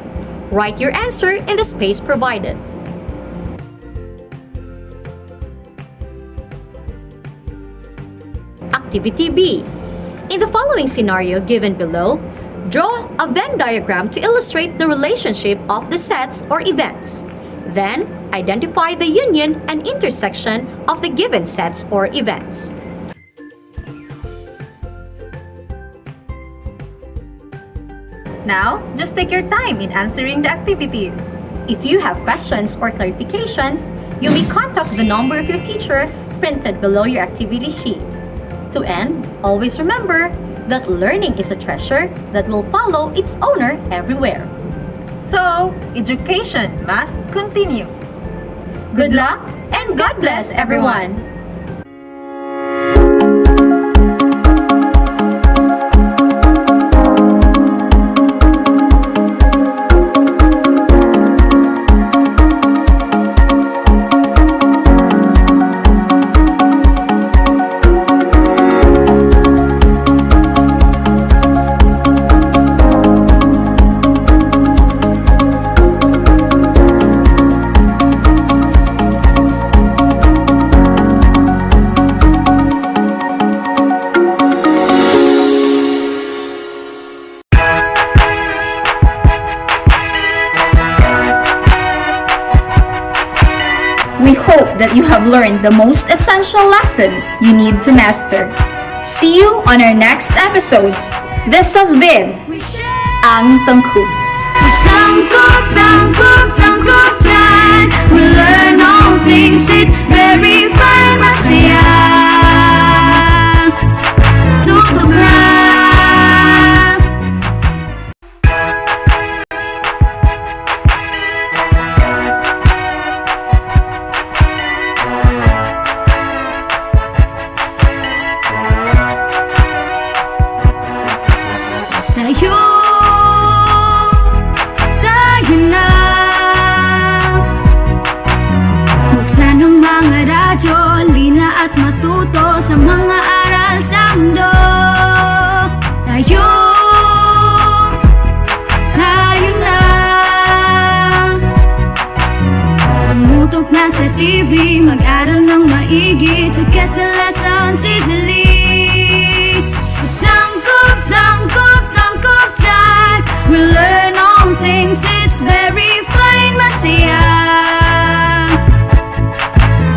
Write your answer in the space provided. Activity B. In the following scenario given below, draw a Venn diagram to illustrate the relationship of the sets or events. Then, identify the union and intersection of the given sets or events. Now, just take your time in answering the activities. If you have questions or clarifications, you may contact the number of your teacher printed below your activity sheet. To end, always remember that learning is a treasure that will follow its owner everywhere. So, education must continue. Good luck and God bless everyone! We hope that you have learned the most essential lessons you need to master. See you on our next episodes. This has been We share. Ang Tangkub. It's tangkop time. We learn all things. It's very fun. Masaya. Tutok na. Tayo. Tayo na. Buksan ang mga radyo, lina at matuto sa mga aral sa mundo. Tayo. Tayo na. Tumutok na sa TV, mag-aral ng maigi to get the lessons easily. It's tangkop time. We learn all things, it's very fine, masaya.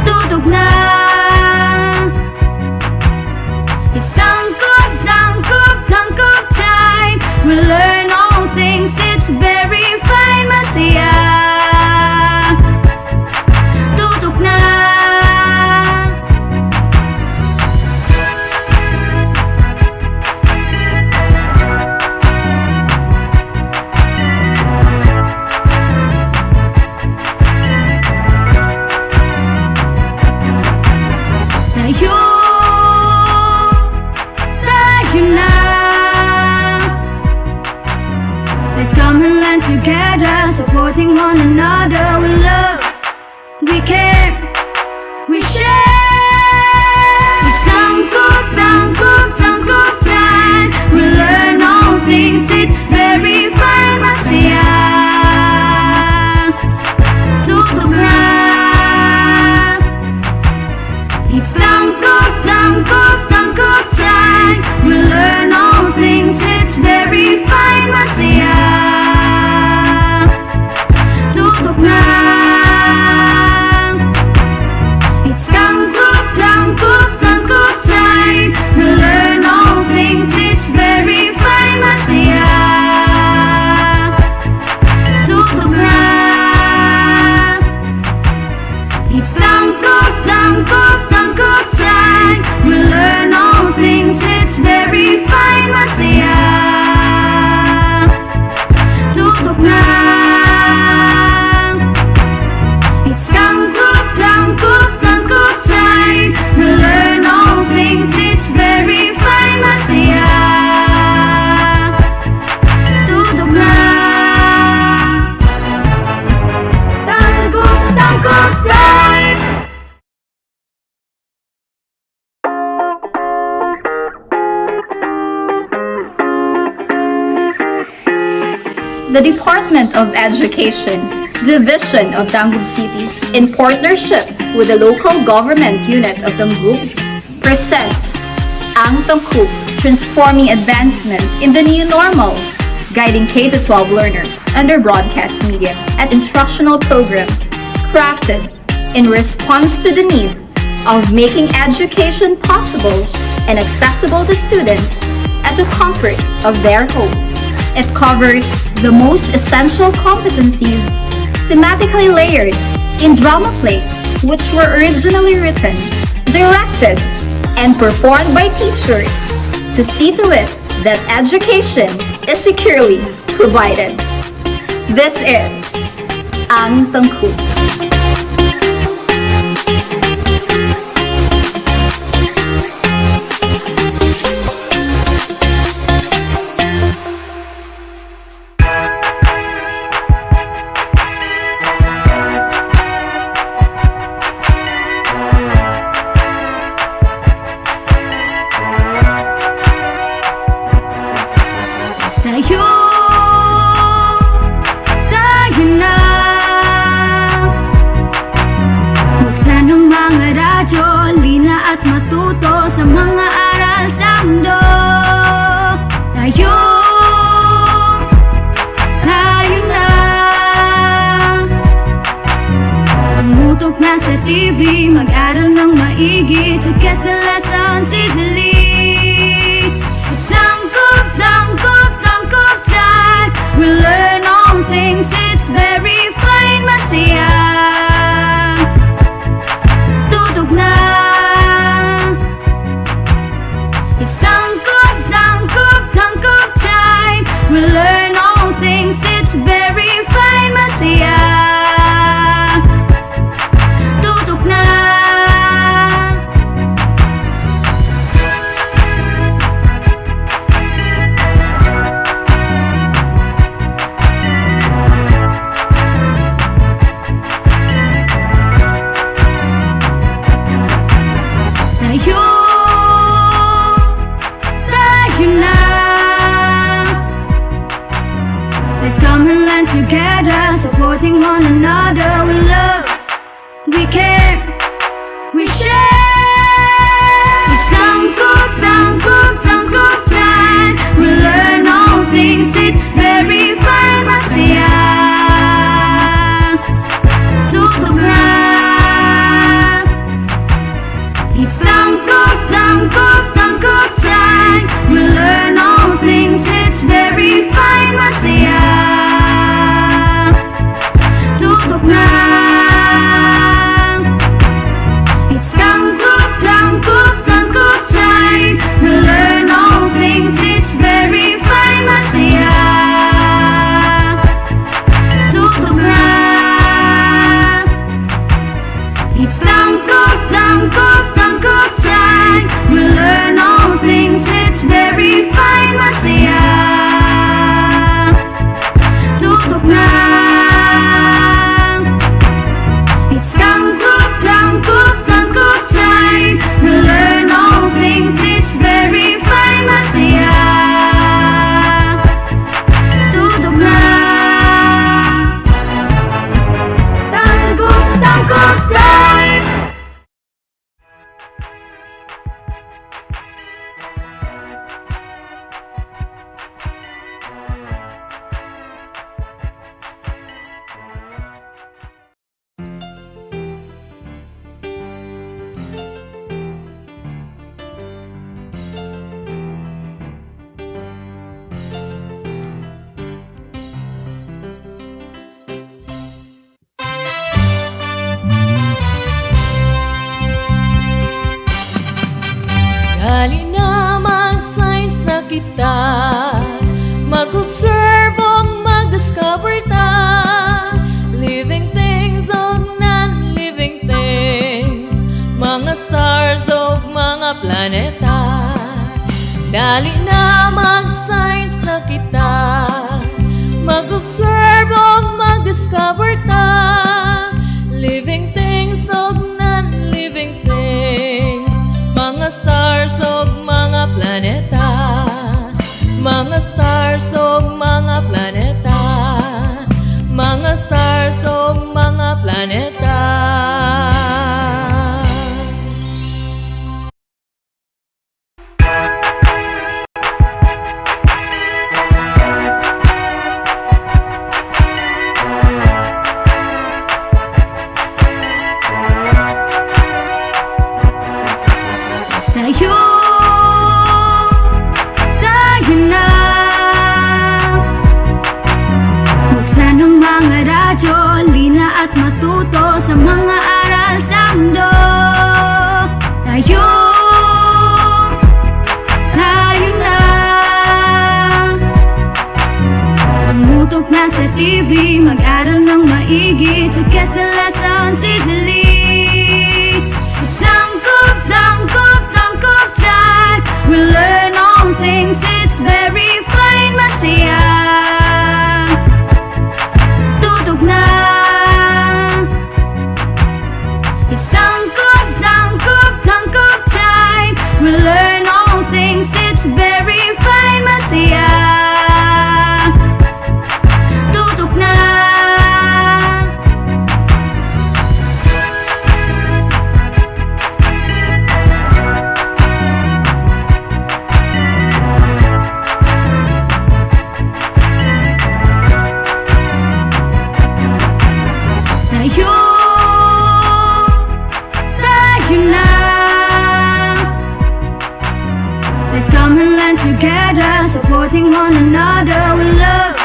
Tutok na. It's tangkop time. We learn all things, it's very fine, masaya. Tutok na. Tayo. Tayo na. Let's come and learn together, supporting one another. We love, we care, we share. It's tangkop time. We learn all things, it's very fun, masaya. Tutok na. It's tangkop time. We learn all things, it's very The Department of Education, Division of Dangub City, in partnership with the local government unit of Damgub, presents Ang Tangkup, Transforming Advancement in the New Normal, guiding K-12 learners under broadcast media and instructional program crafted in response to the need of making education possible and accessible to students at the comfort of their homes. It covers the most essential competencies, thematically layered in drama plays which were originally written, directed, and performed by teachers to see to it that education is securely provided. This is Ang Tangkup. Tayo, tayo na. Buksan ang mga radyo, lina at matuto sa mga aral sa mundo. Tayo, tayo na. Tumutok na sa TV, mag-aral ng maigi to get the lessons easily. It's tangkup, tangkup, tangkup time. We learn all things, it's very fine, masaya. Tutok na. It's tangkup, tangkup, tangkup time. We learn all things, it's very fine, masaya. Tutok na. Tayo, tayo na. Let's come and learn together, supporting one another. We love, we care, we share. It's tangkup, tangkup, tangkup time. We learn all things, it's very fine, masaya. Tutok na. It's tangkup, tangkup, tangkup time. We learn all things, it's very fine, masaya. Tutok na. It's tangkup, tangkup, tangkup time. We learn all things, it's very fine, masaya. Tutok na. It's tangkup, tangkup, tangkup time. We learn all things, it's very fine, masaya. Tutok na. It's tangkup, tangkup, tangkup time. We learn all things, it's very fine, masaya. Tutok na. Tangkup, tangkup time. Dali na mag-science na kita, mag-observe o mag-discover ta. Living things o non-living things, mga stars o mga planeta. Dali na mag-science na kita, mag-observe o mag-discover ta. Living things o non-living things, mga stars o mga planeta. Mga stars o mga planeta. matuto sa mga aral sa mundo. Tayo na. Tumutok na sa TV, mag-aral ng maigi to get the lessons easily. It's tangkop, tangkop, tangkop time. We learn all things, it's very fine, masaya. Tutok na. It's tangkop, tangkop, tangkop time. We learn all things, it's very fine, masaya. Tutok na. Tayo na. Let's come and learn together, supporting one another. We love,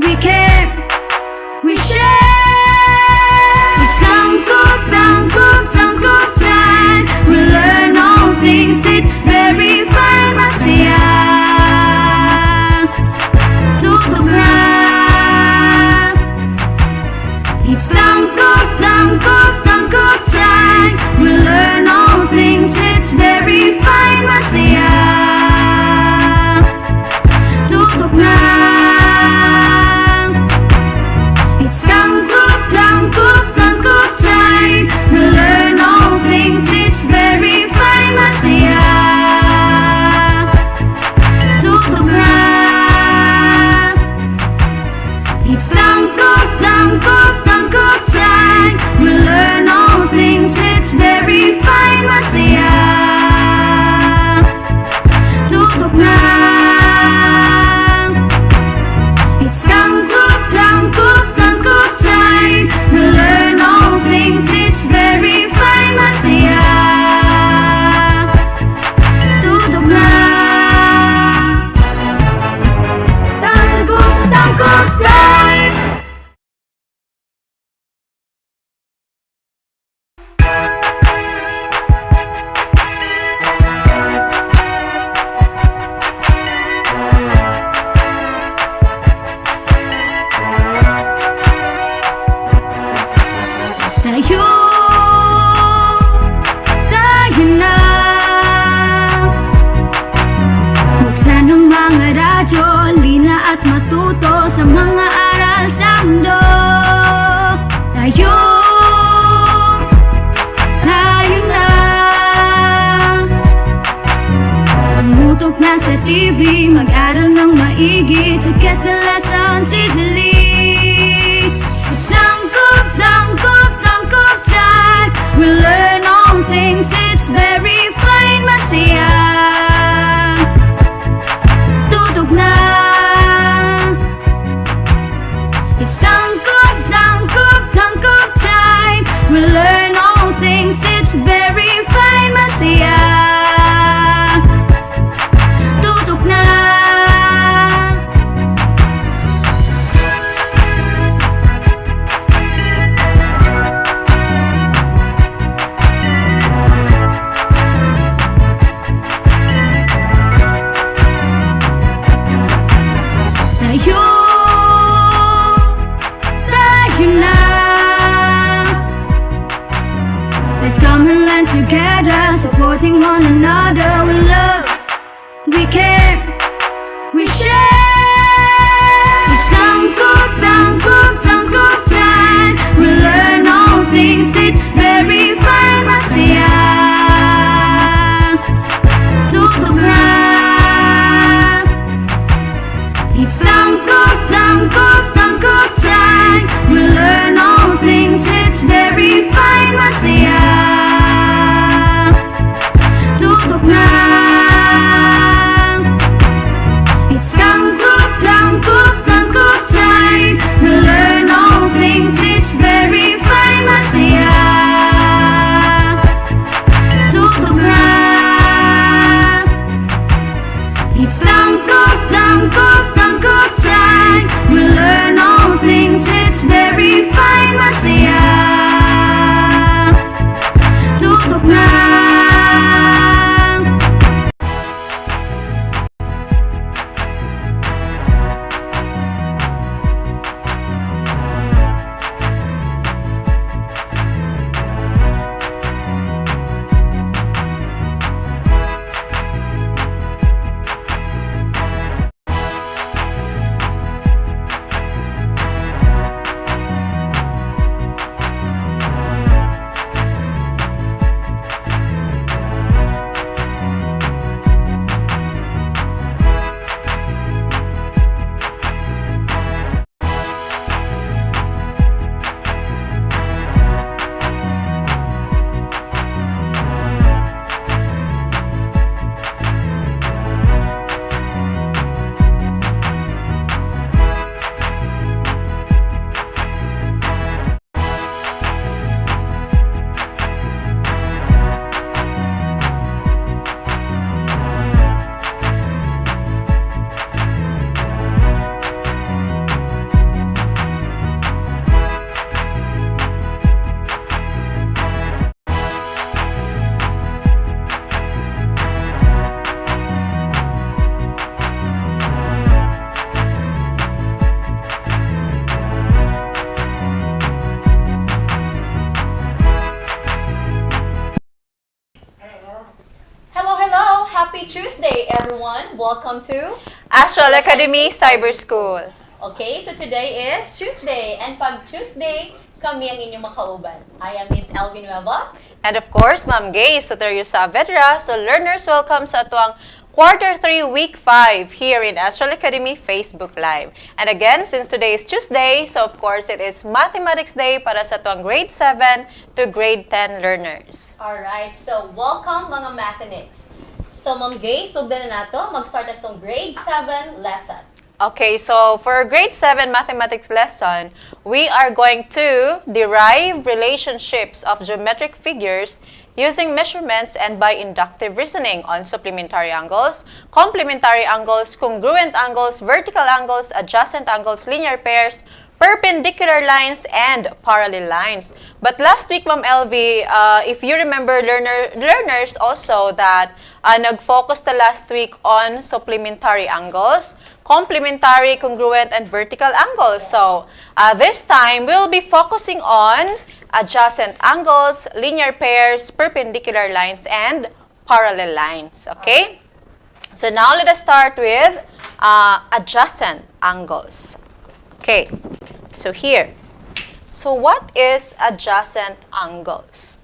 we care, we share. It's tangkop, tangkop, tangkop time. We learn all things, it's very fine, masaya. Tutok na. It's tangkop, tangkop, tangkop time. We learn all things, it's very fine, masaya. Tutok na. It's tangkop, tangkop, tangkop time. We learn all things, it's very fine, masaya. Tutok na. It's tangkop, tangkop, tangkop time. We learn all things, it's very fine, masaya. Tutok na. It's tangkop, tangkop, tangkop time. We learn all things, it's very fine, masaya. Tutok na. Tangkop, tangkop time. Tayo na. Buksan ang mga radyo, lina at matuto sa mga aral sa mundo. Tayo na. Tumutok na sa TV, mag-aral ng maigi to get the lessons easily. It's tangkop, tangkop, tangkop time. We learn all things, it's very fine, masaya. Tutok na. It's tangkop, tangkop, tangkop time. We learn all things, it's very fine, masaya. Tutok na. Tayo na. Let's come and learn together, supporting one another. We love, we care, we share. It's tangkop, tangkop, tangkop time. We learn all things, it's very fine, masaya. Tutok na. It's tangkop, tangkop, tangkop time. We learn all things, it's very fine, masaya. Tutok na. It's tangkop, tangkop, tangkop time. We learn all things, it's very fine, masaya. Tutok na. It's tangkop, tangkop, tangkop time. We learn all things, it's very fine, masaya. welcome to Astral Academy Cyber School. Okay, so today is Tuesday, and pag Tuesday, kami ang inyong makauban. I am Miss Elvin Nueva. And of course, Ma'am Gay Soterio Saavedra. So learners, welcome sa atuang Quarter 3, Week 5 here in Astral Academy Facebook Live. And again, since today is Tuesday, so of course it is Mathematics Day para sa atuang Grade 7 to Grade 10 learners. Alright, so welcome mga Mathematics. So Ma'am Gay, sugdan na nato, mag-start as tong Grade 7 lesson. Okay, so for Grade 7 Mathematics lesson, we are going to derive relationships of geometric figures using measurements and by inductive reasoning on supplementary angles, complementary angles, congruent angles, vertical angles, adjacent angles, linear pairs, perpendicular lines, and parallel lines. But last week, Ma'am LV, if you remember, learners also that nag-focus the last week on supplementary angles, complementary, congruent, and vertical angles. So this time, we'll be focusing on adjacent angles, linear pairs, perpendicular lines, and parallel lines. Okay? So now let us start with adjacent angles. Okay, so here. So what is adjacent angles?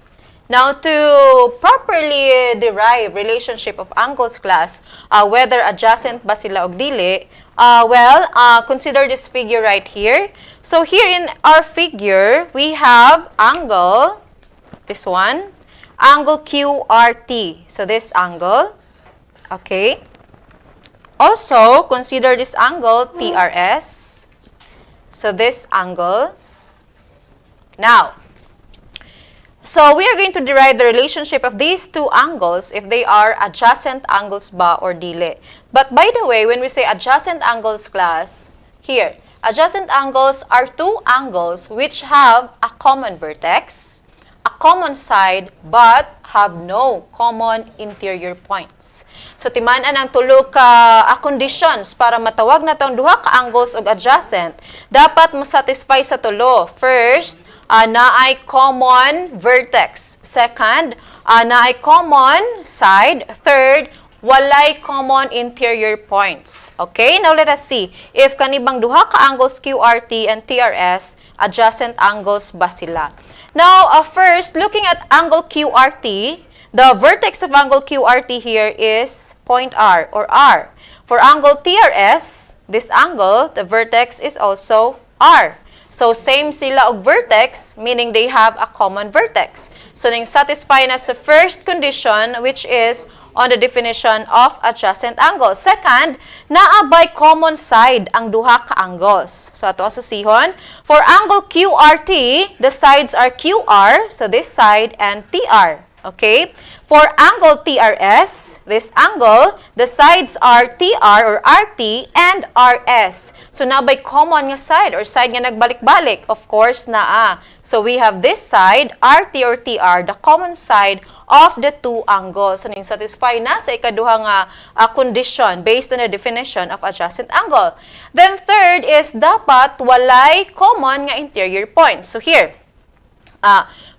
Now to properly derive relationship of angles class, whether adjacent ba sila og dili, consider this figure right here. So here in our figure, we have angle, this one, angle QRT. So this angle, okay. Also, consider this angle TRS. So this angle. Now, so we are going to derive the relationship of these two angles if they are adjacent angles ba or dili. But by the way, when we say adjacent angles class, here, adjacent angles are two angles which have a common vertex, a common side, but have no common interior points. So timaan ang tulo ka conditions para matawag na tong duha ka angles og adjacent. Dapat mo satisfy sa tulo. First, naay common vertex. Second, naay common side. Third, walay common interior points. Okay, now let us see if kanibang duha ka angles QRT and TRS adjacent angles ba sila. Now, first, looking at angle QRT, the vertex of angle QRT here is point R or R. For angle TRS, this angle, the vertex is also R. So, same sila og vertex, meaning they have a common vertex. So, ning satisfy na sa first condition, which is on the definition of adjacent angle. Second, naa by common side ang duha ka angles. So, ato asusihon. For angle QRT, the sides are QR, so this side, and TR. Okay? For angle TRS, this angle, the sides are TR or RT and RS. So, na by common nga side or side nga nagbalik-balik, of course, naa. So, we have this side, RT or TR, the common side of the two angles. So, ning satisfy na sa ikaduha nga condition based on the definition of adjacent angle. Then, third is dapat walay common nga interior points. So, here,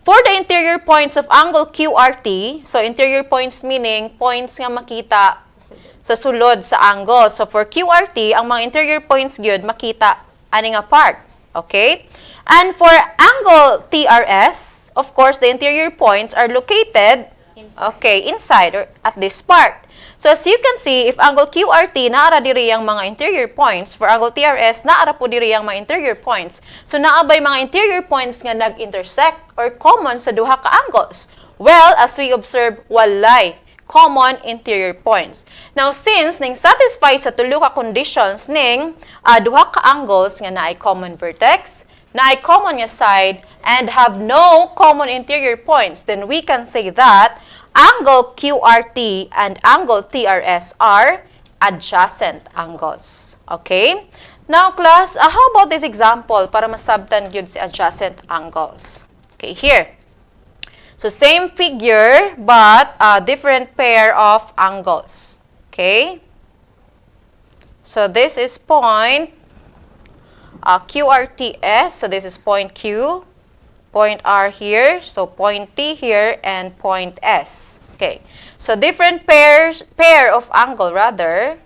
for the interior points of angle QRT, so interior points meaning points nga makita sa sulod sa angle. So, for QRT, ang mga interior points gyud makita ani nga part. Okay? And for angle TRS, of course, the interior points are located inside or at this part. So, as you can see, if angle QRT, naara diri ang mga interior points. For angle TRS, naara po diri ang mga interior points. So, naabay mga interior points nga nag-intersect or common sa duha ka angles. Well, as we observe, walay common interior points. Now, since ning satisfy sa tulo ka conditions ning duha ka angles nga naay common vertex, naay common nga side, and have no common interior points, then we can say that angle QRT and angle TRS are adjacent angles. Okay? Now, class, how about this example para masabtan gyud si adjacent angles? Okay, here. So, same figure, but different pair of angles. Okay? So, this is point QRTS. So, this is point Q. Point R here. So, point T here and point S. Okay. So, different pair of angle rather.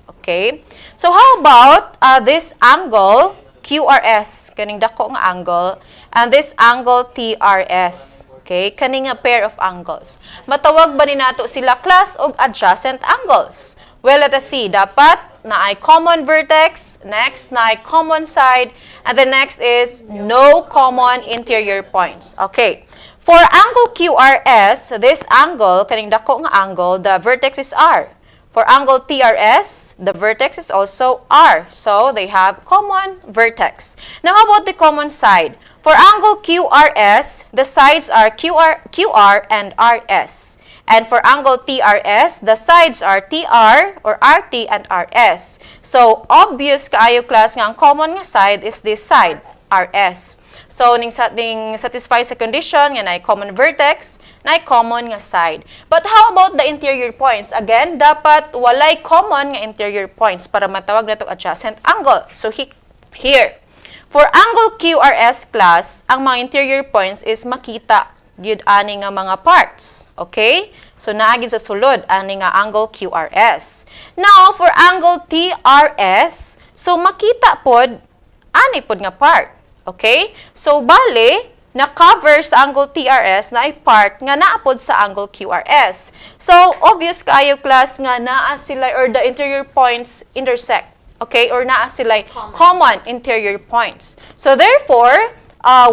Okay? So how about this angle QRS, kaning dako nga angle, and this angle TRS. Okay? Kaning nga pair of angles. Matawag ba ni nato sila class og adjacent angles? Well, let us see. Dapat na ay common vertex, next na ay common side, and the next is no common interior points. Okay. For angle QRS, this angle, kaning dako nga angle, the vertex is R. For angle TRS, the vertex is also R. So, they have common vertex. Now, how about the common side? For angle QRS, the sides are QR and RS. And for angle TRS, the sides are TR or RT and RS. So, obvious kaayo class nga ang common nga side is this side, RS. So, ning satisfy sa condition nga na common vertex, na common nga side. But how about the interior points? Again, dapat walay common nga interior points para matawag na itong adjacent angle. So, here. For angle QRS class, ang mga interior points is makita gyud ani nga mga parts. Okay? So, naagid sa sulod ani nga angle QRS. Now, for angle TRS, so makita pod ani pod nga part. Okay? So, bale, na-cover sa angle TRS na ay part nga naapod sa angle QRS. So, obvious kaayo class nga naa sila or the interior points intersect. Okay? Or naa sila common interior points. So, therefore,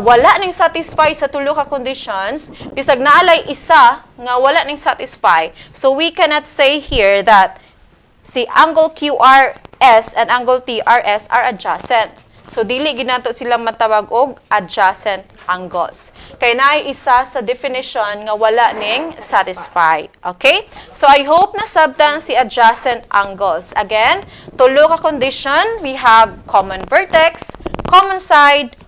wala ning satisfy sa tulo ka conditions, bisag naalay isa nga wala ning satisfy. So, we cannot say here that si angle QRS and angle TRS are adjacent. So, dili ginato sila matawag og adjacent angles. Kay naay isa sa definition nga wala ning satisfy. Okay? So, I hope na sabtan si adjacent angles. Again, tulo ka condition, we have common vertex, common side,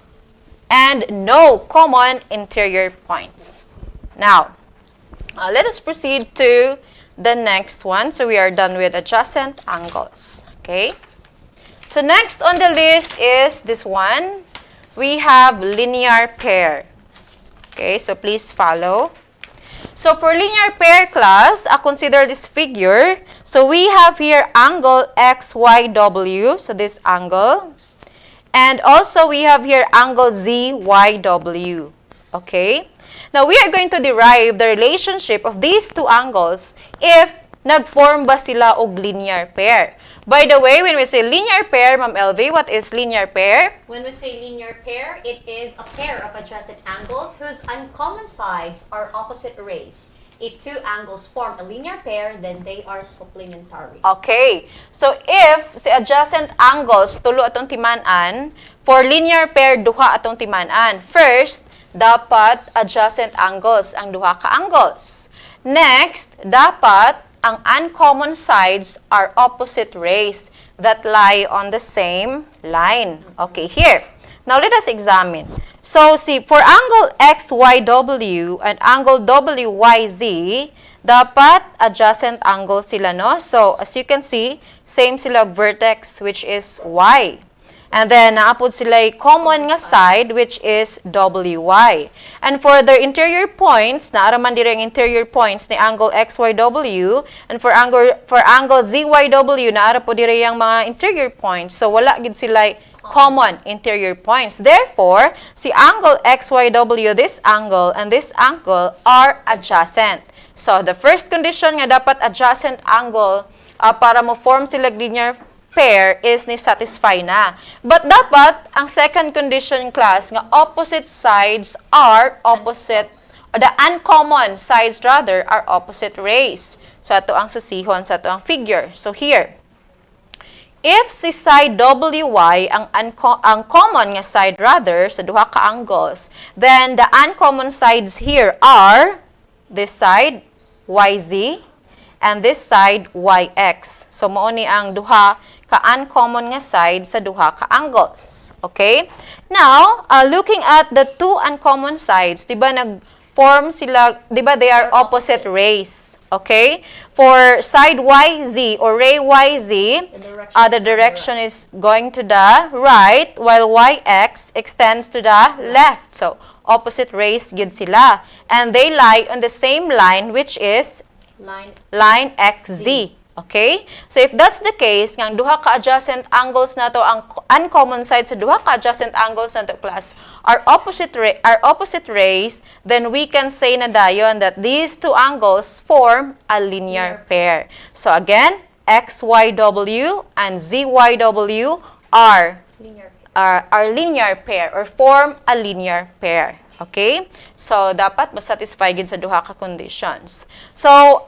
and no common interior points. Now, let us proceed to the next one. So, we are done with adjacent angles. Okay? So, next on the list is this one. We have linear pair. Okay, so please follow. So, for linear pair class, consider this figure. So, we have here angle XYW. So, this angle. And also, we have here angle ZYW. Okay? Now, we are going to derive the relationship of these two angles if nag-form ba sila og linear pair. By the way, when we say linear pair, Ma'am LV, what is linear pair? When we say linear pair, it is a pair of adjacent angles whose uncommon sides are opposite rays. If two angles form a linear pair, then they are supplementary. Okay. So, if si adjacent angles tulo atong timan-an, for linear pair, duha atong timan-an. First, dapat adjacent angles ang duha ka angles. Next, dapat ang uncommon sides are opposite rays that lie on the same line. Okay, here. Now, let us examine. So, see, for angle XYW and angle WYZ, dapat adjacent angle sila, no? So, as you can see, same sila vertex, which is Y. And then, naapod sila common nga side, which is WY. And for their interior points, naaraman diri ang interior points ni angle XYW. And for angle ZYW, naara po diri ang mga interior points. So, wala gid sila common interior points. Therefore, si angle XYW, this angle, and this angle are adjacent. So, the first condition nga dapat adjacent angle para mo form sila linear pair is ni-satisfy na. But dapat, ang second condition class, nga opposite sides are opposite, or the uncommon sides rather, are opposite rays. So, ito ang susihon sa ito ang figure. So, here, if si side WY, ang common nga side rather, sa duha ka angles, then the uncommon sides here are this side, YZ, and this side, YX. So, mao ni ang duha ka-uncommon nga side sa duha ka angles. Okay? Now, looking at the two uncommon sides, di ba nag-form sila, di ba they are opposite rays. Okay? For side YZ or ray YZ, the direction is going to the right, while YX extends to the left. So, opposite rays gid sila. And they lie on the same line, which is line XZ. Okay? So if that's the case, nga ang duha ka adjacent angles na to, ang uncommon side sa duha ka adjacent angles na to class are opposite rays, then we can say na dayon that these two angles form a linear pair. So again, XYW and ZYW are linear pair or form a linear pair. Okay? So, dapat masatisfy gid sa duha ka conditions. So,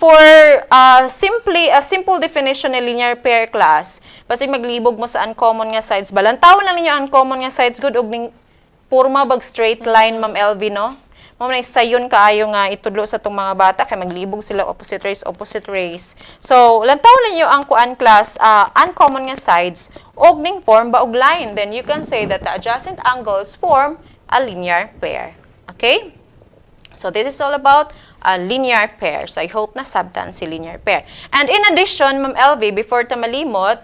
for a simple definition ng linear pair class, basta maglibog mo sa uncommon nga sides, balantaw na ninyo uncommon nga sides, good og ning purma bag straight line, Ma'am LV, no? Ma'am, na sayon kaayo nga itudlo sa tong mga bata, kay maglibog sila opposite rays. So, lantaw ninyo ang kuan class, uncommon nga sides, og ning form ba og line. Then, you can say that the adjacent angles form a linear pair. Okay? So, this is all about a linear pair. So, I hope na sabtan si linear pair. And in addition, Ma'am LV, before ta malimot,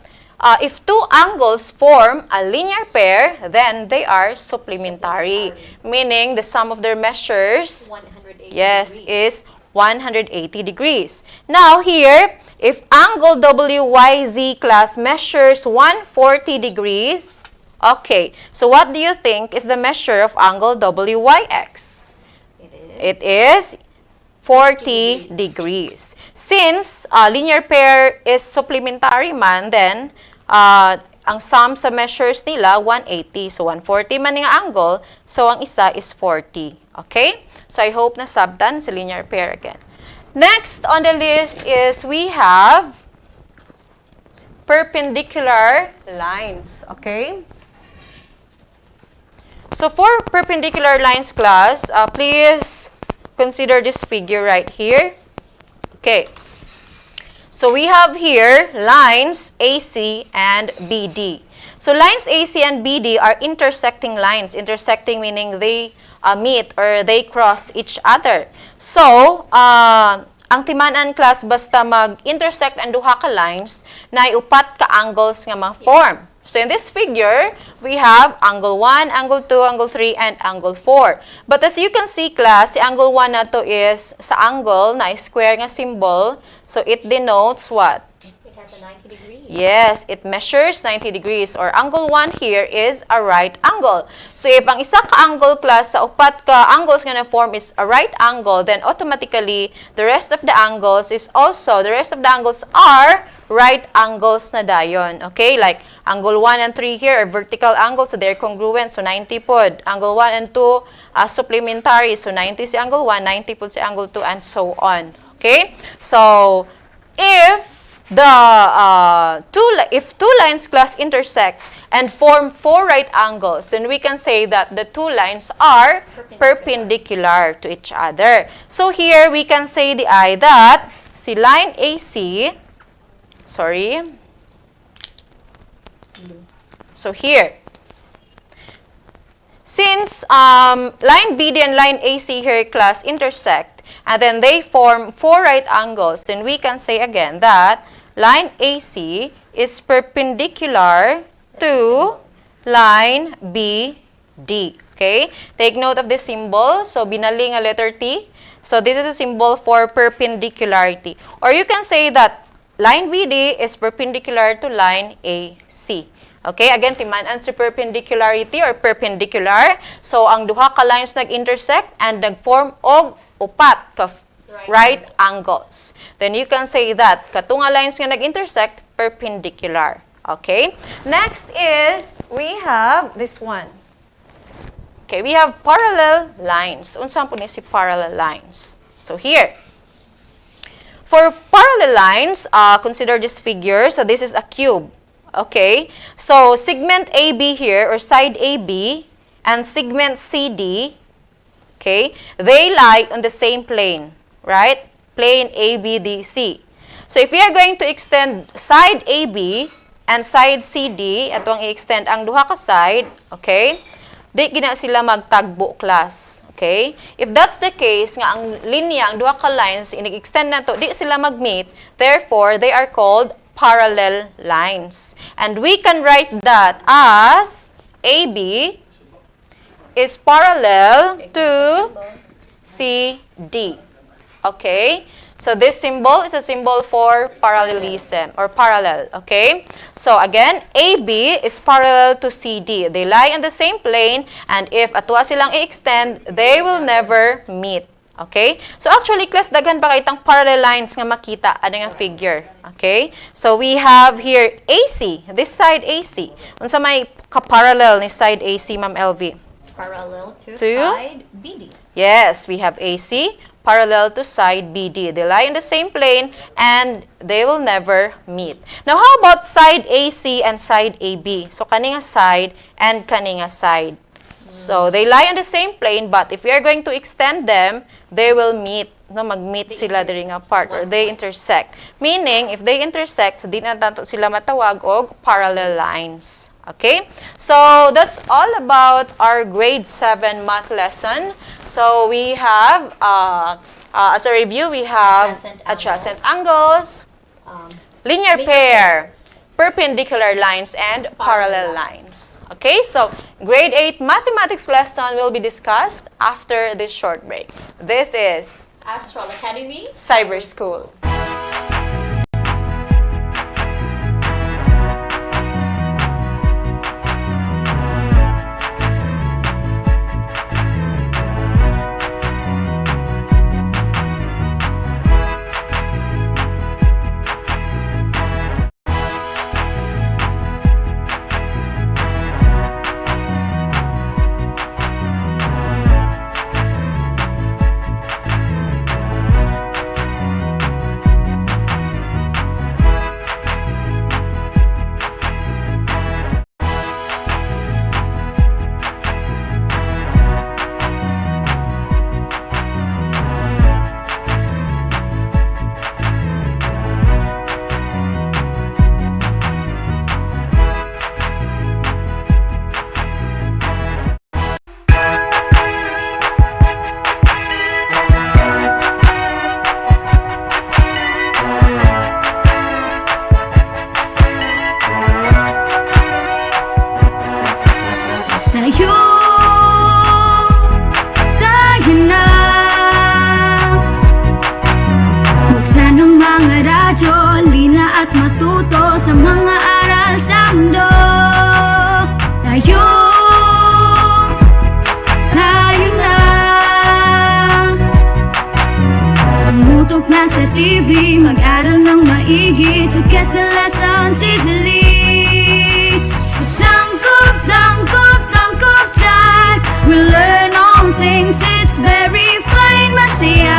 if two angles form a linear pair, then they are supplementary. Meaning, the sum of their measures, 180 yes, degrees. is 180 degrees. Now, here, if angle WYZ class measures 140 degrees, okay, so what do you think is the measure of angle WYX? It is 40 degrees. Since linear pair is supplementary man, then ang sum sa measures nila 180. So 140 man nga angle, so ang isa is 40. Okay? So I hope na sabtan sa linear pair again. Next on the list is we have perpendicular lines. Okay? So for perpendicular lines class, please consider this figure right here. Okay. So we have here lines AC and BD. So lines AC and BD are intersecting lines. Intersecting meaning they meet or they cross each other. So, ang timanan class basta mag-intersect ang duha ka lines na upat ka angles nga ma-form. So in this figure, we have angle 1, angle 2, angle 3, and angle 4. But as you can see, class, si angle 1 na to is sa angle na square nga symbol. So it denotes what? It has a 90 degrees. Yes, it measures 90 degrees or angle 1 here is a right angle. So if ang isa ka angle class sa upat ka angles nga na-form is a right angle, then automatically the rest of the angles are right angles na dayon. Okay? Like angle 1 and 3 here are vertical angles, so they're congruent, so 90 pod. Angle 1 and 2 supplementary, so 90 si angle 1, 90 pod si angle 2, and so on. Okay? So if two lines class intersect and form four right angles, then we can say that the two lines are perpendicular to each other. So here we can say that si line AC, so here, since line BD and line AC here class intersect and then they form four right angles, then we can say again that line AC is perpendicular to line BD. Okay? Take note of this symbol. So, binaling a letter T. So, this is a symbol for perpendicularity. Or you can say that line BD is perpendicular to line AC. Okay? Again, timaan sa perpendicularity or perpendicular. So, ang duha ka lines nag-intersect and nag-form og upat ka right angles. Then you can say that katunga lines nga nag-intersect perpendicular. Okay? Next is we have this one. Okay, we have parallel lines. Unsa po ni si parallel lines? So here. For parallel lines, consider this figure. So this is a cube. Okay? So segment AB here or side AB and segment CD, okay, they lie on the same plane, right? Plane ABDC. So if we are going to extend side AB and side CD, atong i-extend ang duha ka side, okay, di gina sila magtagbo class. Okay? If that's the case, nga ang linya, ang duha ka lines, inig-extend na to, di sila mag-meet, therefore, they are called parallel lines. And we can write that as AB is parallel to CD. Okay? So this symbol is a symbol for parallelism or parallel, okay? So again, AB is parallel to CD. They lie on the same plane, and if atwa silang i-extend, they will never meet. Okay? So actually, class, daghan pa kaitang parallel lines nga makita ano nga figure. Okay? So we have here AC, this side AC. Unsa may ka-parallel ni side AC, Ma'am LV? It's parallel to To? side BD. Yes, we have AC parallel to side BD. They lie in the same plane and they will never meet. Now, how about side AC and side AB? So, kaninga side and kaninga side. So, they lie on the same plane, but if we are going to extend them, they will meet. No, mag-meet sila diri nga part or they intersect. Meaning, if they intersect, so di na tanto sila matawag og parallel lines. Okay? So, that's all about our grade 7 math lesson. So, we have, as a review, we have adjacent angles, linear pair, perpendicular lines, and parallel lines. Okay? So, grade 8 mathematics lesson will be discussed after this short break. This is Astral Academy. Cyber School. matuto sa mga aral sa mundo. Tayo na tumutok na sa TV, mag-aral ng maigi to get the lessons easily. It's tangkop, tangkop, tangkop time. We learn all things, it's very fine, masaya.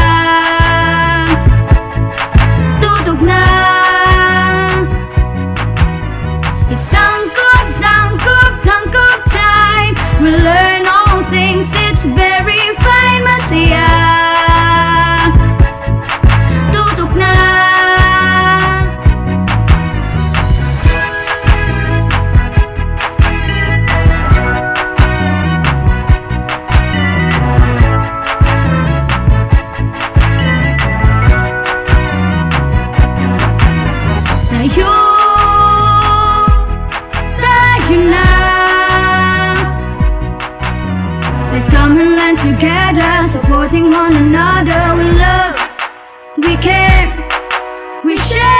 Tutok na. It's tangkop, tangkop, tangkop time. We learn all things, it's very fine, masaya. Tutok na. Tayo na. Let's come and learn together, supporting one another. We love, we care, we share.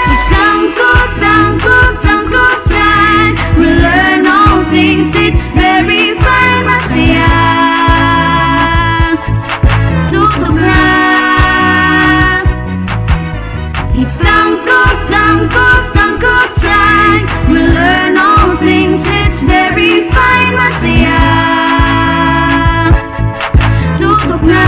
It's tangkop, tangkop, tangkop time. We learn all things, it's very fine, masaya. Tutok na. It's tangkop, tangkop, tangkop time. We learn all things, it's very fine, masaya. Tutok na.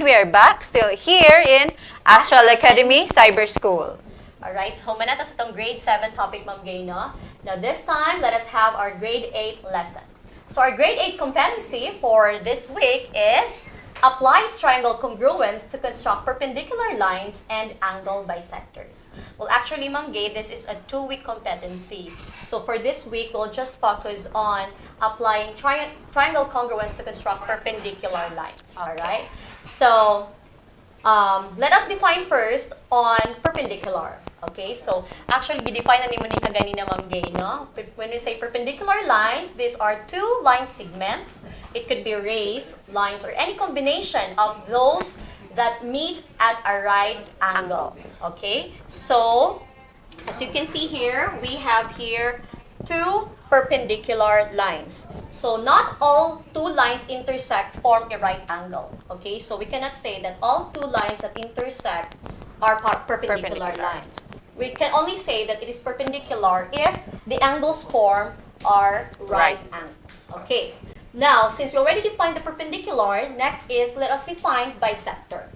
And we are back, still here in Astral Academy Cyber School. Alright, so humanata sa itong grade 7 topic, Ma'am Gay, no? Now this time, let us have our grade 8 lesson. So our grade 8 competency for this week is applies triangle congruence to construct perpendicular lines and angle bisectors. Well, actually, Ma'am Gay, this is a 2-week competency. So for this week, we'll just focus on applying triangle congruence to construct perpendicular lines. Alright? So, let us define first on perpendicular. Okay, so actually, gi-define na ni mo ni kaganina, Ma'am Gay, no? When we say perpendicular lines, these are two line segments. It could be rays, lines, or any combination of those that meet at a right angle. Okay, so as you can see here, we have here two perpendicular lines. So not all two lines intersect form a right angle. Okay, so we cannot say that all two lines that intersect are perpendicular lines. We can only say that it is perpendicular if the angles formed are right angles. Okay. Now, since we already defined the perpendicular, next is let us define bisector.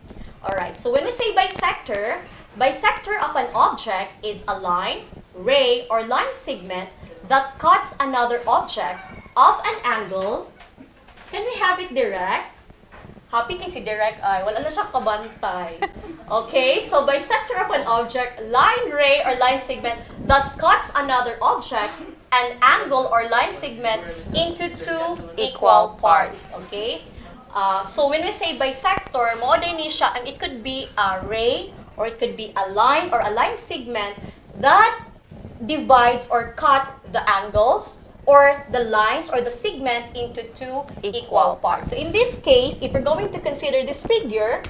Alright, so when we say bisector, bisector of an object is a line, ray, or line segment that cuts another object of an angle. Can we have it direct? Happy kay si direct ay, wala na siya kabantay. Okay, so bisector of an object, line, ray, or line segment that cuts another object, an angle or line segment into two equal parts. Okay? So when we say bisector, mo din ni siya, and it could be a ray, or it could be a line or a line segment that divides or cut the angles or the lines or the segment into two equal parts. So in this case, if we're going to consider this figure,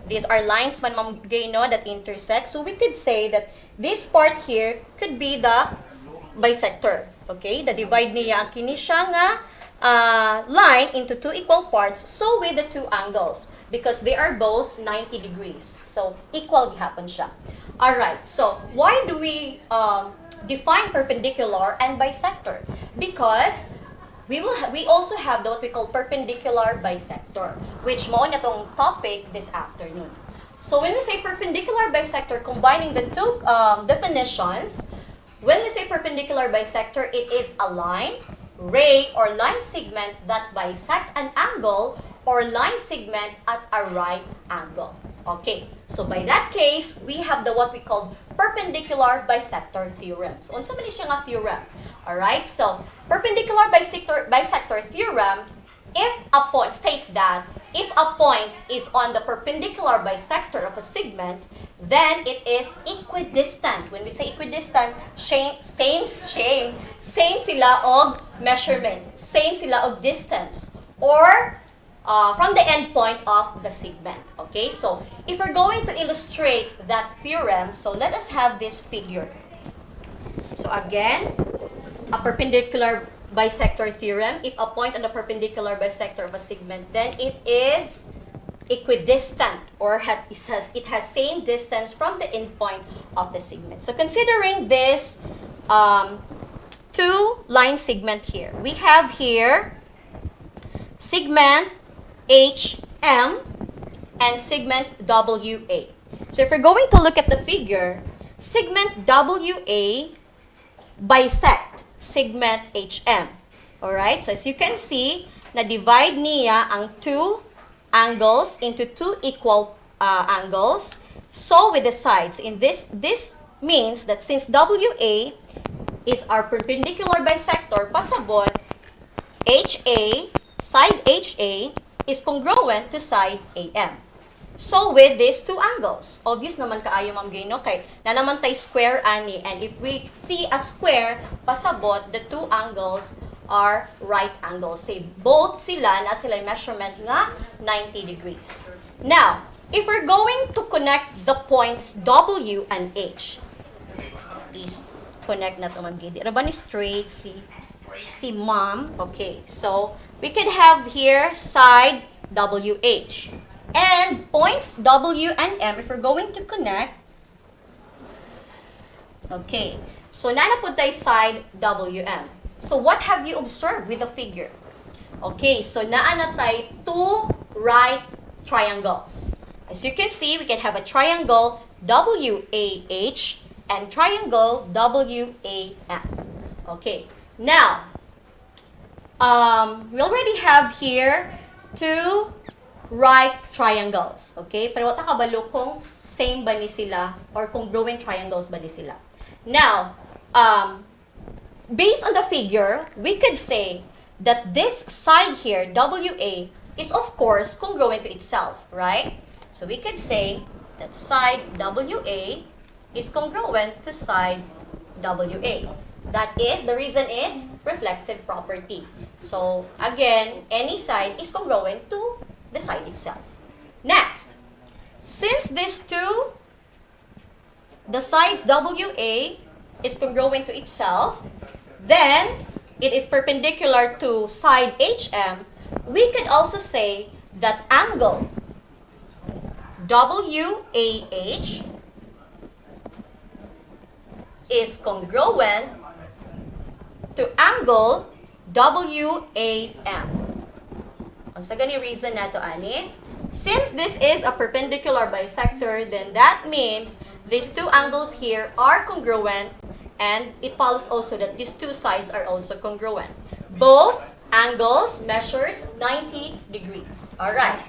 these are lines man Ma'am Gay, no, that intersect. So we could say that this part here could be the bisector. Okay? The divide niya ang kini siya nga line into two equal parts. So with the two angles because they are both 90 degrees. So equal gihapon siya. Alright, so why do we define perpendicular and bisector? Because we also have what we call perpendicular bisector, which mo na tong topic this afternoon. So when we say perpendicular bisector, combining the two definitions, when we say perpendicular bisector, it is a line, ray, or line segment that bisect an angle or line segment at a right angle. Okay, so by that case, we have the what we call perpendicular bisector theorem. So, unsa man siya nga theorem? Alright, so perpendicular bisector theorem, if a point states that if a point is on the perpendicular bisector of a segment, then it is equidistant. When we say equidistant, same sila og measurement, same sila og distance, or from the end point of the segment. Okay, so if we're going to illustrate that theorem, so let us have this figure. So again, a perpendicular bisector theorem, if a point on the perpendicular bisector of a segment, then it is equidistant, or it has same distance from the end point of the segment. So considering this two line segment here, we have here segment HM and segment WA. So if we're going to look at the figure, segment WA bisect segment HM. Alright, so as you can see, na-divide niya ang two angles into two equal angles. So with the sides, in this means that since WA is our perpendicular bisector, pasabot HA, side HA, is congruent to side AM. So with these two angles, obvious naman kaayo Ma'am Gay, no? Kay na naman tay square ani, and if we see a square, pasabot the two angles are right angles. Say both sila na sila measurement nga 90 degrees. Now, if we're going to connect the points W and H, is connect na to Ma'am Gay. Di ba ni straight si Ma'am? Okay, so we can have here side WH. And points W and M, if we're going to connect, okay, so nanapod tayo side WM. So what have you observed with the figure? Okay, so naana tayo two right triangles. As you can see, we can have a triangle WAH and triangle WAM. Okay, now, we already have here two right triangles. Okay, pero wata kabalo kung same ba ni sila or congruent triangles ba ni sila. Now, based on the figure, we could say that this side here, WA, is of course congruent to itself, right? So we could say that side WA is congruent to side WA. That is, the reason is reflexive property. So again, any side is congruent to the side itself. Next, since these two, the sides WA is congruent to itself, then it is perpendicular to side HM, we could also say that angle WAH is congruent to angle WAM. Sa gani reason na to, ani? Since this is a perpendicular bisector, then that means these two angles here are congruent, and it follows also that these two sides are also congruent. Both angles measures 90 degrees. Alright.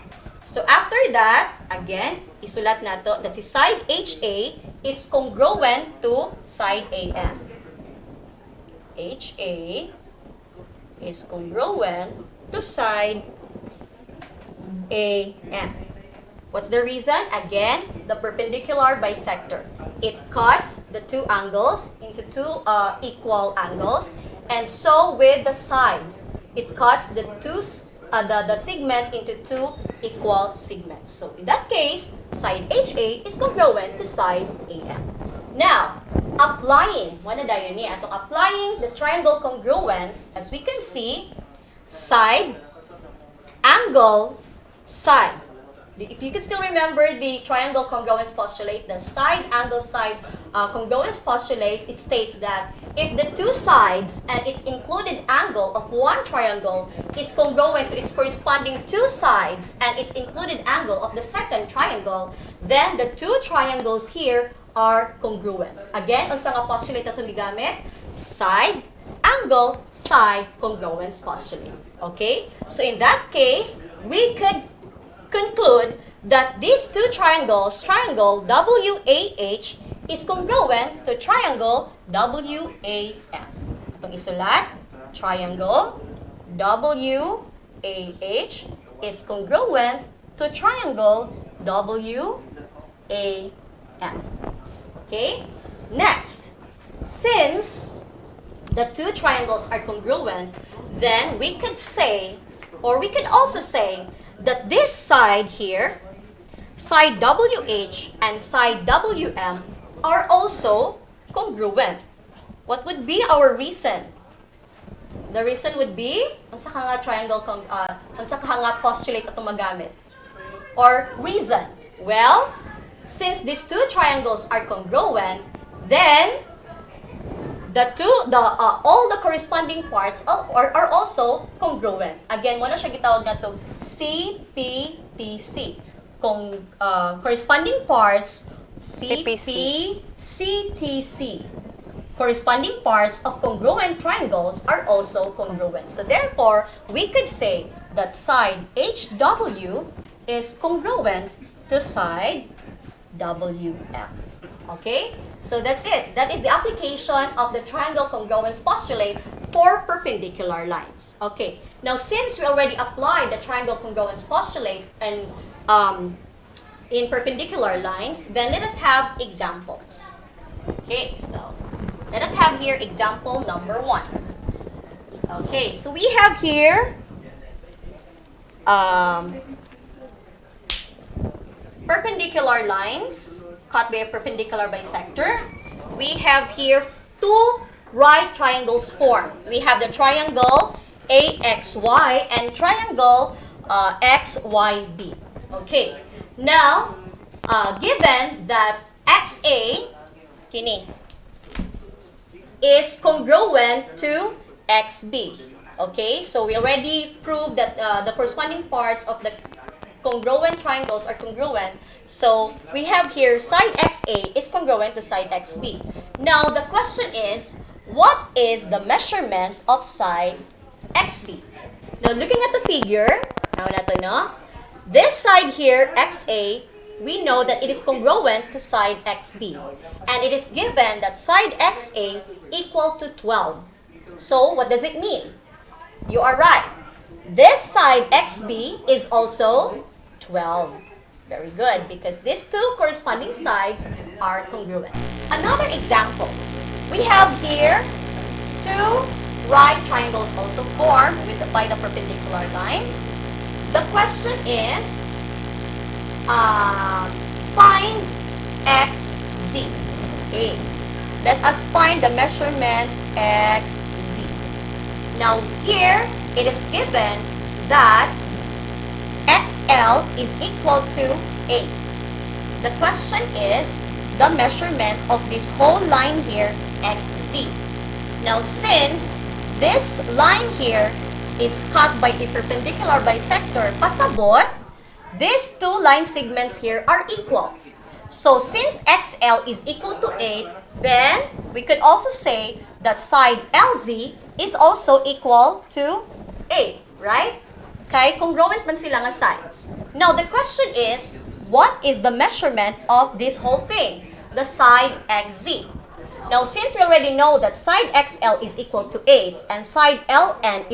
So after that, again, isulat na to that si side HA is congruent to side AM. HA is congruent to side AM. What's the reason? Again, the perpendicular bisector. It cuts the two angles into two equal angles, and so with the sides, it cuts the segment into two equal segments. So in that case, side HA is congruent to side AM. Now, applying the triangle congruence, as we can see, side, angle, side. If you can still remember the triangle congruence postulate, the side, angle, side congruence postulate, it states that if the two sides and its included angle of one triangle is congruent to its corresponding two sides and its included angle of the second triangle, then the two triangles here are congruent. Again, unsa nga postulate na itong gigamit? Side, angle, side congruence postulate. Okay? So in that case, we could conclude that these two triangles, triangle WAH is congruent to triangle WAM. Itong isulat, triangle WAH is congruent to triangle WAM. Okay? Next, since the two triangles are congruent, then we could say, or we could also say, that this side here, side WH and side WM, are also congruent. What would be our reason? The reason would be, unsa ka nga triangle, unsa ka nga postulate atong magamit? Or reason? Well, since these two triangles are congruent, then all the corresponding parts are also congruent. Again, mo na siya gitawag na to CPTC. Corresponding parts CP, CTC. Corresponding parts of congruent triangles are also congruent. So therefore, we could say that side HW is congruent to side WM. Okay? So that's it. That is the application of the triangle congruence postulate for perpendicular lines. Okay. Now, since we already applied the triangle congruence postulate and in perpendicular lines, then let us have examples. Okay, so let us have here example number 1. Okay, so we have here perpendicular lines cut by a perpendicular bisector. We have here two right triangles formed. We have the triangle AXY and triangle XYB. Okay. Now, given that XA kini is congruent to XB. Okay, so we already proved that the corresponding parts of the congruent triangles are congruent. So we have here side XA is congruent to side XB. Now the question is, what is the measurement of side XB? Now looking at the figure, now nato no? This side here, XA, we know that it is congruent to side XB. And it is given that side XA equal to 12. So what does it mean? You are right. This side XB is also 12. Very good, because these two corresponding sides are congruent. Another example. We have here two right triangles also formed by the perpendicular lines. The question is, find XZ. Okay. Let us find the measurement XZ. Now here, it is given that XL is equal to 8. The question is the measurement of this whole line here, XZ. Now since this line here is cut by a perpendicular bisector, pasabot, these two line segments here are equal. So since XL is equal to 8, then we could also say that side LZ is also equal to 8, right? Okay, congruent man sila nga sides. Now the question is, what is the measurement of this whole thing? The side XZ. Now since we already know that side XL is equal to 8 and side LZ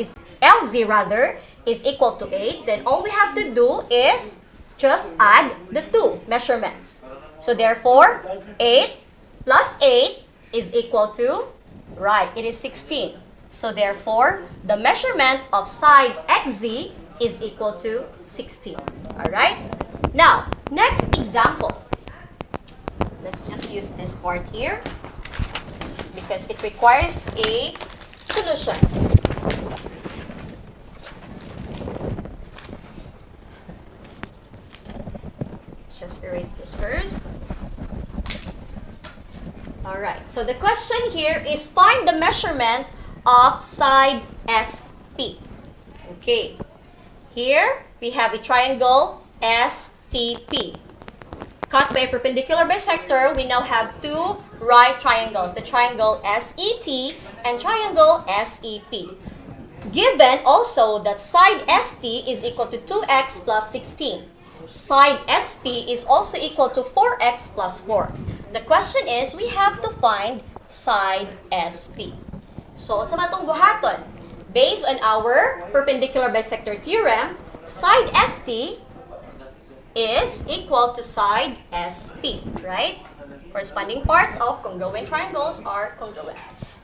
is equal to 8, then all we have to do is just add the two measurements. So therefore, 8 plus 8 is equal to, right, it is 16. So therefore, the measurement of side XZ is equal to 16. Alright? Now, next example. Let's just use this part here because it requires a solution. Let's just erase this first. Alright, so the question here is find the measurement of side SP. Okay, here we have a triangle STP. Cut by a perpendicular bisector, we now have two right triangles, the triangle SET and triangle SEP. Given also that side ST is equal to 2x plus 16. Side SP is also equal to 4x plus 4. The question is, we have to find side SP. So, sa matong buhaton, based on our perpendicular bisector theorem, side ST is equal to side SP, right? Corresponding parts of congruent triangles are congruent.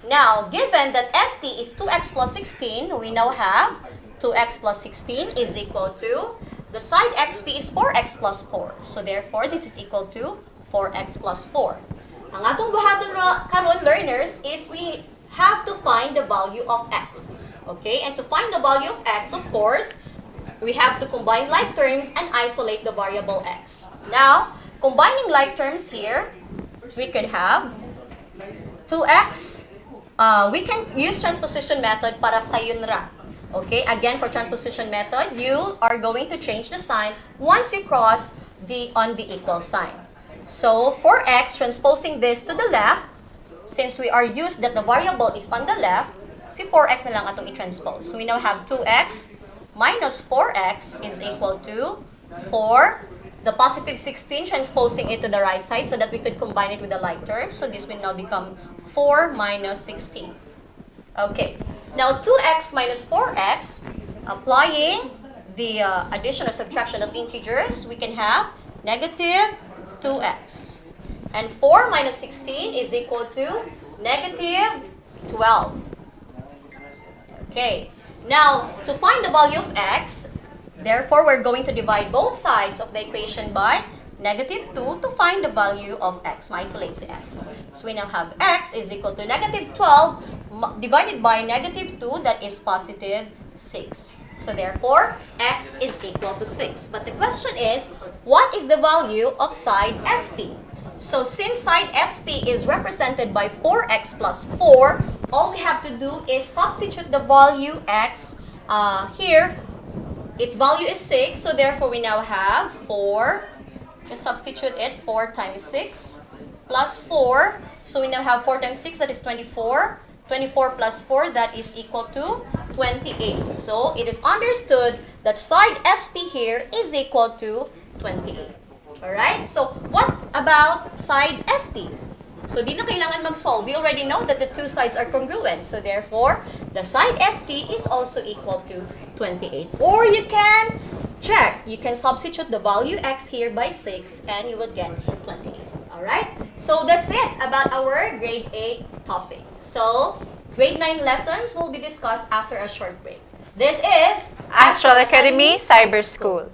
Now, given that ST is 2x plus 16, we now have 2x plus 16 is equal to, the side XP is 4x plus 4. So, therefore, this is equal to 4x plus 4. Ang atong buhaton karon learners is we have to find the value of x. Okay? And to find the value of x, of course, we have to combine like terms and isolate the variable x. Now, combining like terms here, we could have 2x. We can use transposition method para sa yun ra. Okay? Again, for transposition method, you are going to change the sign once you cross on the equal sign. So, for x, transposing this to the left, since we are used that the variable is on the left, si 4x na lang atong i-transpose. So, we now have 2x minus 4x is equal to 4. The positive 16, transposing it to the right side so that we could combine it with the like terms. So, this will now become 4 minus 16. Okay. Now, 2x minus 4x, applying the addition or subtraction of integers, we can have negative 2x. And 4 minus 16 is equal to negative 12. Okay. Now, to find the value of x, therefore, we're going to divide both sides of the equation by negative 2 to find the value of x. Ma-isolate si x. So, we now have x is equal to negative 12 divided by negative 2, that is positive 6. So, therefore, x is equal to 6. But the question is, what is the value of side SP? So, since side SP is represented by 4x plus 4, all we have to do is substitute the value x here its value is 6, so therefore we now have 4. Just substitute it, 4 times 6 plus 4. So we now have 4 times 6, that is 24. 24 plus 4, that is equal to 28. So it is understood that side SP here is equal to 28. Alright? So what about side ST? So di na kailangan mag-solve. We already know that the two sides are congruent. So therefore, the side ST is also equal to 28. Or you can check. You can substitute the value x here by 6 and you would get 28. Alright? So that's it about our grade 8 topic. So, grade 9 lessons will be discussed after a short break. This is Astral Academy Cyber School.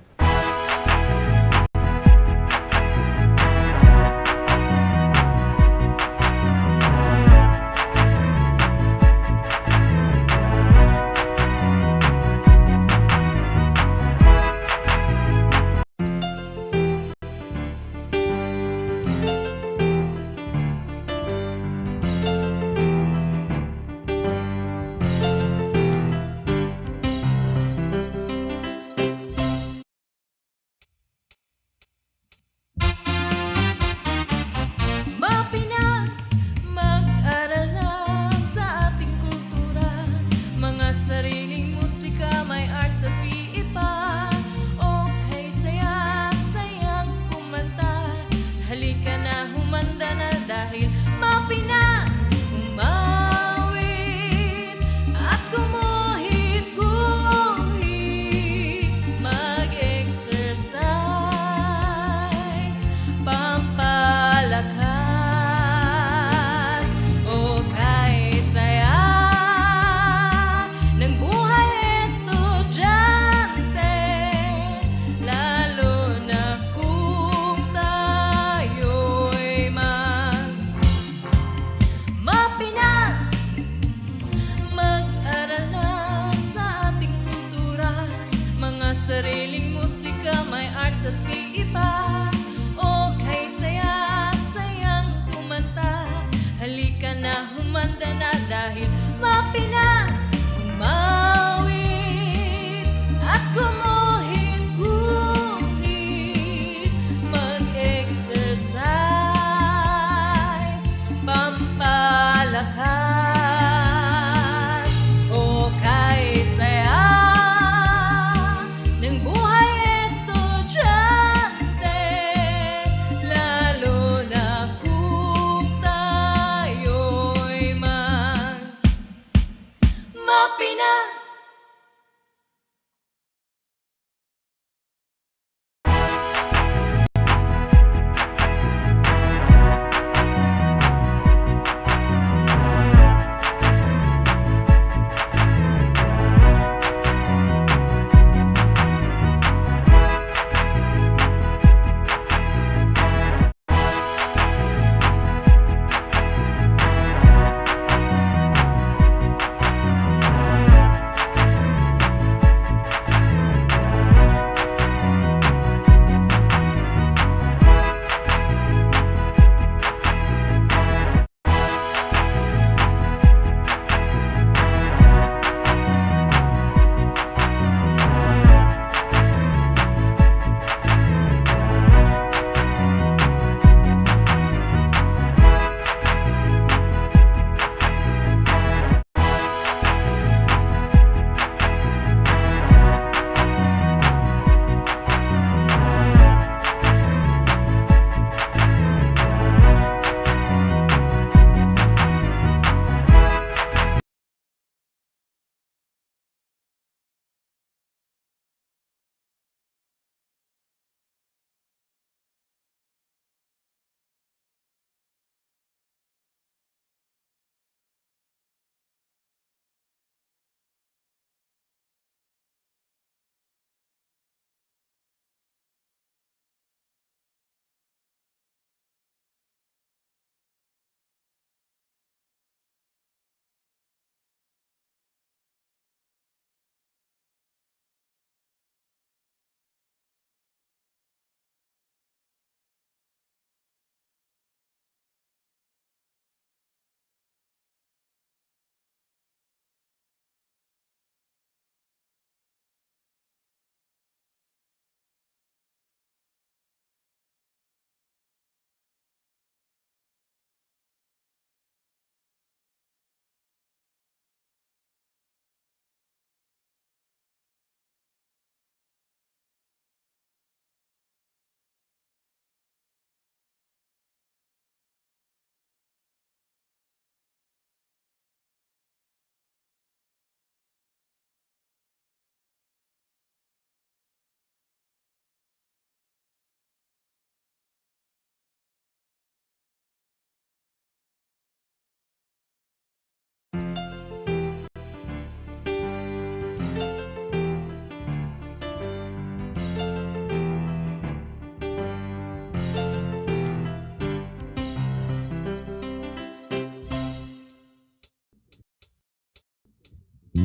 This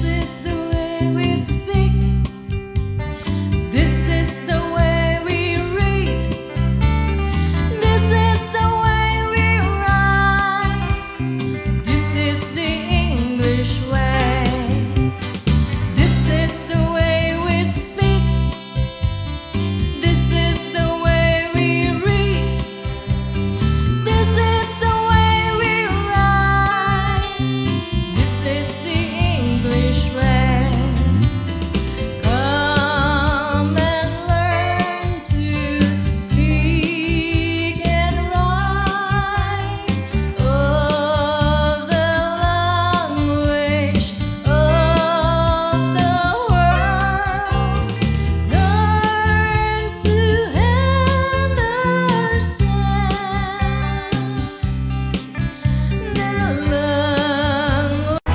is the way we speak. This is the way we read. This is the way we write. This is the English way. This is the way we speak. This is the way we read. This is the way we write. This is the English way. Come and learn to speak and write of the language of the world. Learn to understand the language.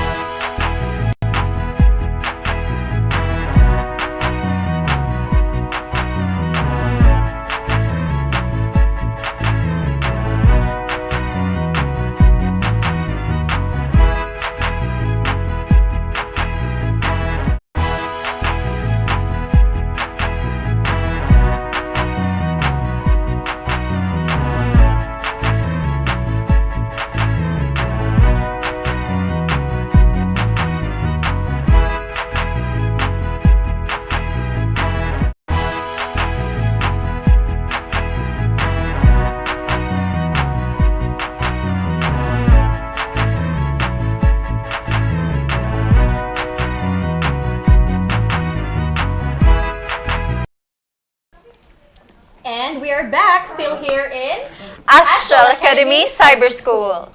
And we are back, still here in Astral Academy Cyber School.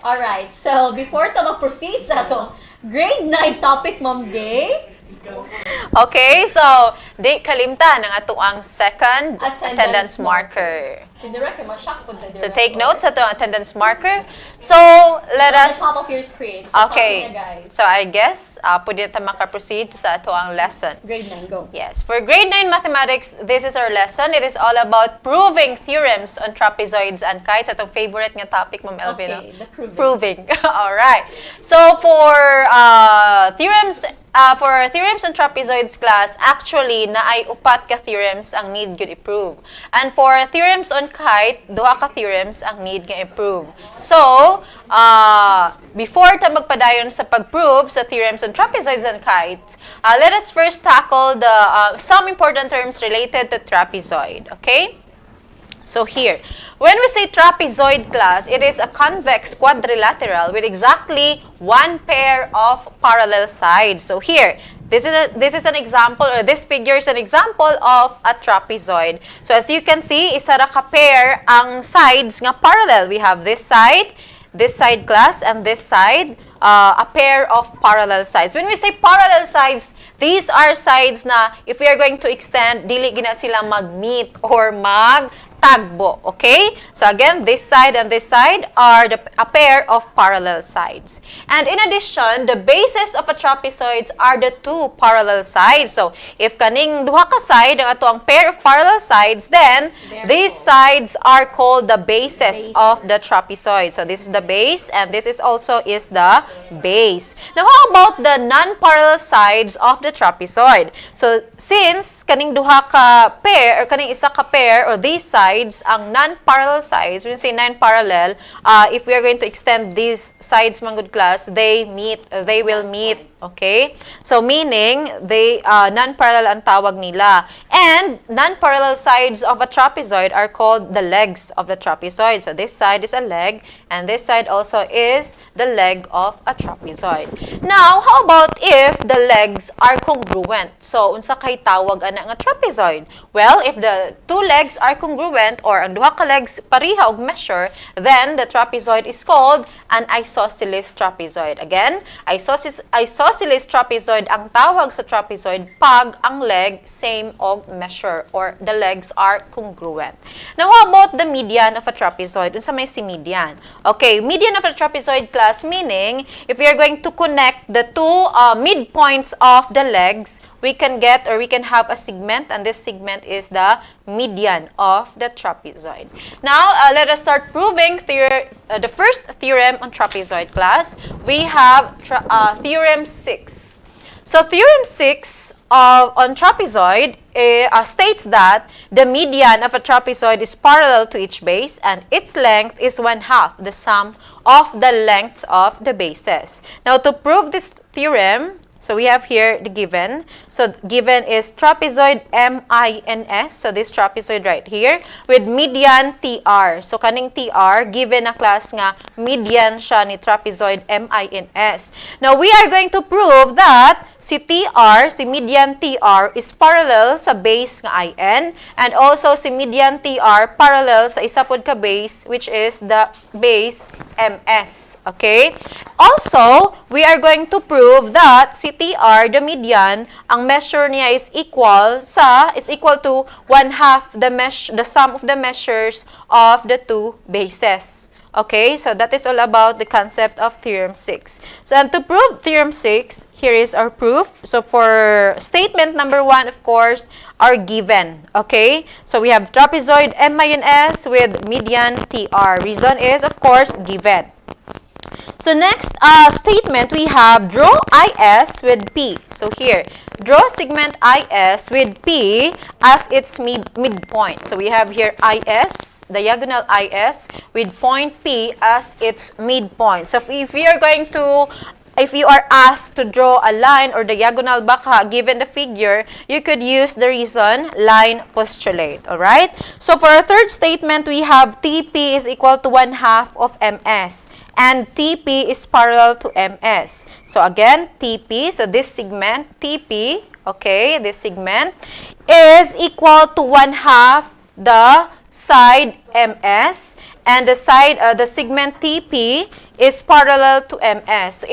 Alright, so before to mag-proceed sa itong grade 9 topic, Ma'am Gay, Okay, so di kalimtan ang ato ang second attendance marker. si Direk, ma-shock po na So Direk. take note sa ato ang attendance marker. So let At us the top of your screen. Sa top Okay. niya, guys. So I guess pwede na maka-proceed sa ato ang lesson. Grade 9, go. Yes, for grade 9 mathematics, this is our lesson. It is all about proving theorems on trapezoids and kites. Atong favorite nga topic, Ma'am Elvin. Okay, the proving. Proving. All right. So for theorems on trapezoids class, actually naay upat ka theorems ang need gyud i-prove. And for theorems on kite, duha ka theorems ang need nga i-prove. So, before ta magpadayon sa pag-prove sa theorems on trapezoids and kites, let us first tackle the some important terms related to trapezoid, okay? So here, when we say trapezoid class, it is a convex quadrilateral with exactly one pair of parallel sides. So here, this is an example, or this figure is an example of a trapezoid. So as you can see, isa ra ka pair ang sides nga parallel. We have this side class, and this side, a pair of parallel sides. When we say parallel sides, these are sides na if we are going to extend, dili gina sila mag-meet or mag-tagbo, okay? So again, this side and this side are a pair of parallel sides. And in addition, the bases of a trapezoids are the two parallel sides. So if kaning duha ka side ang ato ang pair of parallel sides, then these sides are called the bases of the trapezoid. So this is the base, and this is also is the base. Now how about the non-parallel sides of the trapezoid? So since kaning duha ka pair or kaning isa ka pair, or these sides ang non-parallel sides, when we say non-parallel, if we are going to extend these sides, mga good class, they will meet, okay? So meaning they non-parallel ang tawag nila. And non-parallel sides of a trapezoid are called the legs of the trapezoid. So this side is a leg, and this side also is the leg of a trapezoid. Now, how about if the legs are congruent? So unsa kay tawag ana nga trapezoid? Well, if the two legs are congruent, or ang duha ka legs pareha og measure, then the trapezoid is called an isosceles trapezoid. Again, isosceles trapezoid ang tawag sa trapezoid pag ang leg same og measure, or the legs are congruent. Now, how about the median of a trapezoid? Unsa may si median? Okay, median of a trapezoid class, meaning if we are going to connect the two midpoints of the legs, we can get, or we can have a segment, and this segment is the median of the trapezoid. Now, let us start proving the first theorem on trapezoid, class. We have theorem 6. So, theorem 6 on trapezoid states that the median of a trapezoid is parallel to each base, and its length is 1/2 the sum of the lengths of the bases. Now, to prove this theorem, so we have here the given. So, given is trapezoid MINS. So, this trapezoid right here with median TR. So, kaning TR, given na class nga median siya ni trapezoid MINS. Now, we are going to prove that si TR, si median TR is parallel sa base nga IN, and also si median TR parallel sa isa pod ka base, which is the base MS. Okay? Also, we are going to prove that si TR, the median, ang measure niya is equal to 1/2 the sum of the measures of the two bases. Okay, so that is all about the concept of theorem 6. So, and to prove theorem 6, here is our proof. So, for statement number 1, of course, are given. Okay, so we have trapezoid MINS with median TR. Reason is, of course, given. So, next statement, we have draw IS with P. So, here, draw segment IS with P as its midpoint. So, we have here IS, diagonal IS with point P as its midpoint. So, if you are asked to draw a line or diagonal baka given the figure, you could use the reason line postulate. Alright? So, for our third statement, we have TP is equal to 1/2 of MS. And TP is parallel to MS. So, again, TP, so this segment, TP, okay, this segment is equal to 1/2 the side MS, and the segment TP is parallel to MS.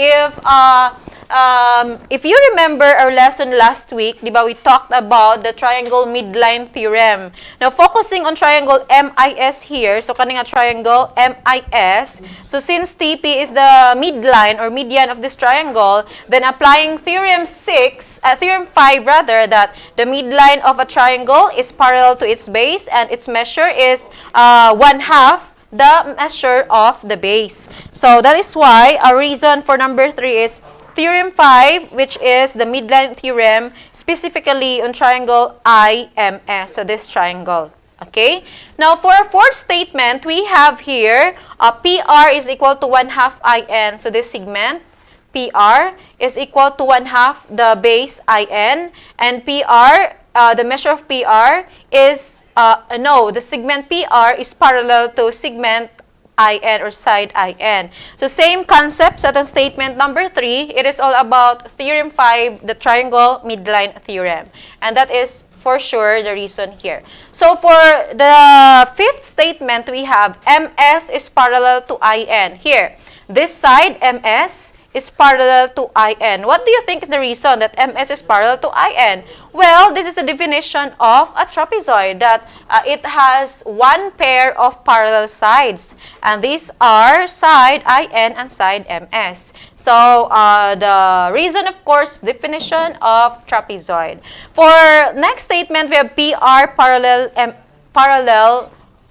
If you remember our lesson last week, di ba, we talked about the triangle midline theorem. Now, focusing on triangle MIS here, so kaning triangle MIS, so since TP is the midline or median of this triangle, then applying theorem 5 rather, that the midline of a triangle is parallel to its base and its measure is 1/2 the measure of the base. So, that is why our reason for number 3 is theorem 5, which is the midline theorem, specifically on triangle IMS, so this triangle. Okay? Now, for our fourth statement, we have here PR is equal to 1/2 IN, so this segment, PR is equal to 1/2 the base IN, and PR, the measure of PR is, the segment PR is parallel to segment IN or side IN. So, same concept sa statement number 3. It is all about theorem 5, the triangle midline theorem. And that is for sure the reason here. So, for the fifth statement, we have MS is parallel to IN. Here, this side MS is parallel to IN. What do you think is the reason that MS is parallel to IN? Well, this is the definition of a trapezoid, that it has one pair of parallel sides. And these are side IN and side MS. So, the reason, of course, definition of trapezoid. For next statement, we have PR parallel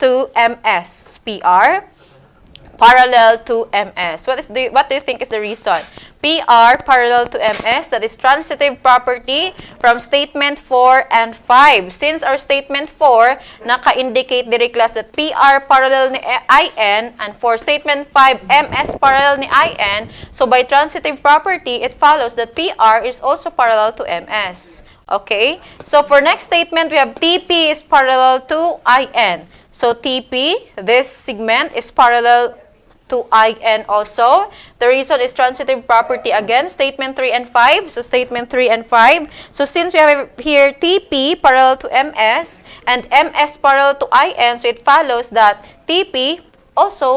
to MS. PR parallel to MS. What do you think is the reason? PR parallel to MS, that is transitive property from statement 4 and 5. Since our statement 4 naka-indicate diri class that PR parallel ni IN, and for statement 5 MS parallel ni IN, so by transitive property, it follows that PR is also parallel to MS. Okay? So for next statement, we have TP is parallel to IN. So TP, this segment is parallel to IN also. The reason is transitive property again, statement 3 and 5. So, statement 3 and 5. So, since we have here TP parallel to MS and MS parallel to IN, so it follows that TP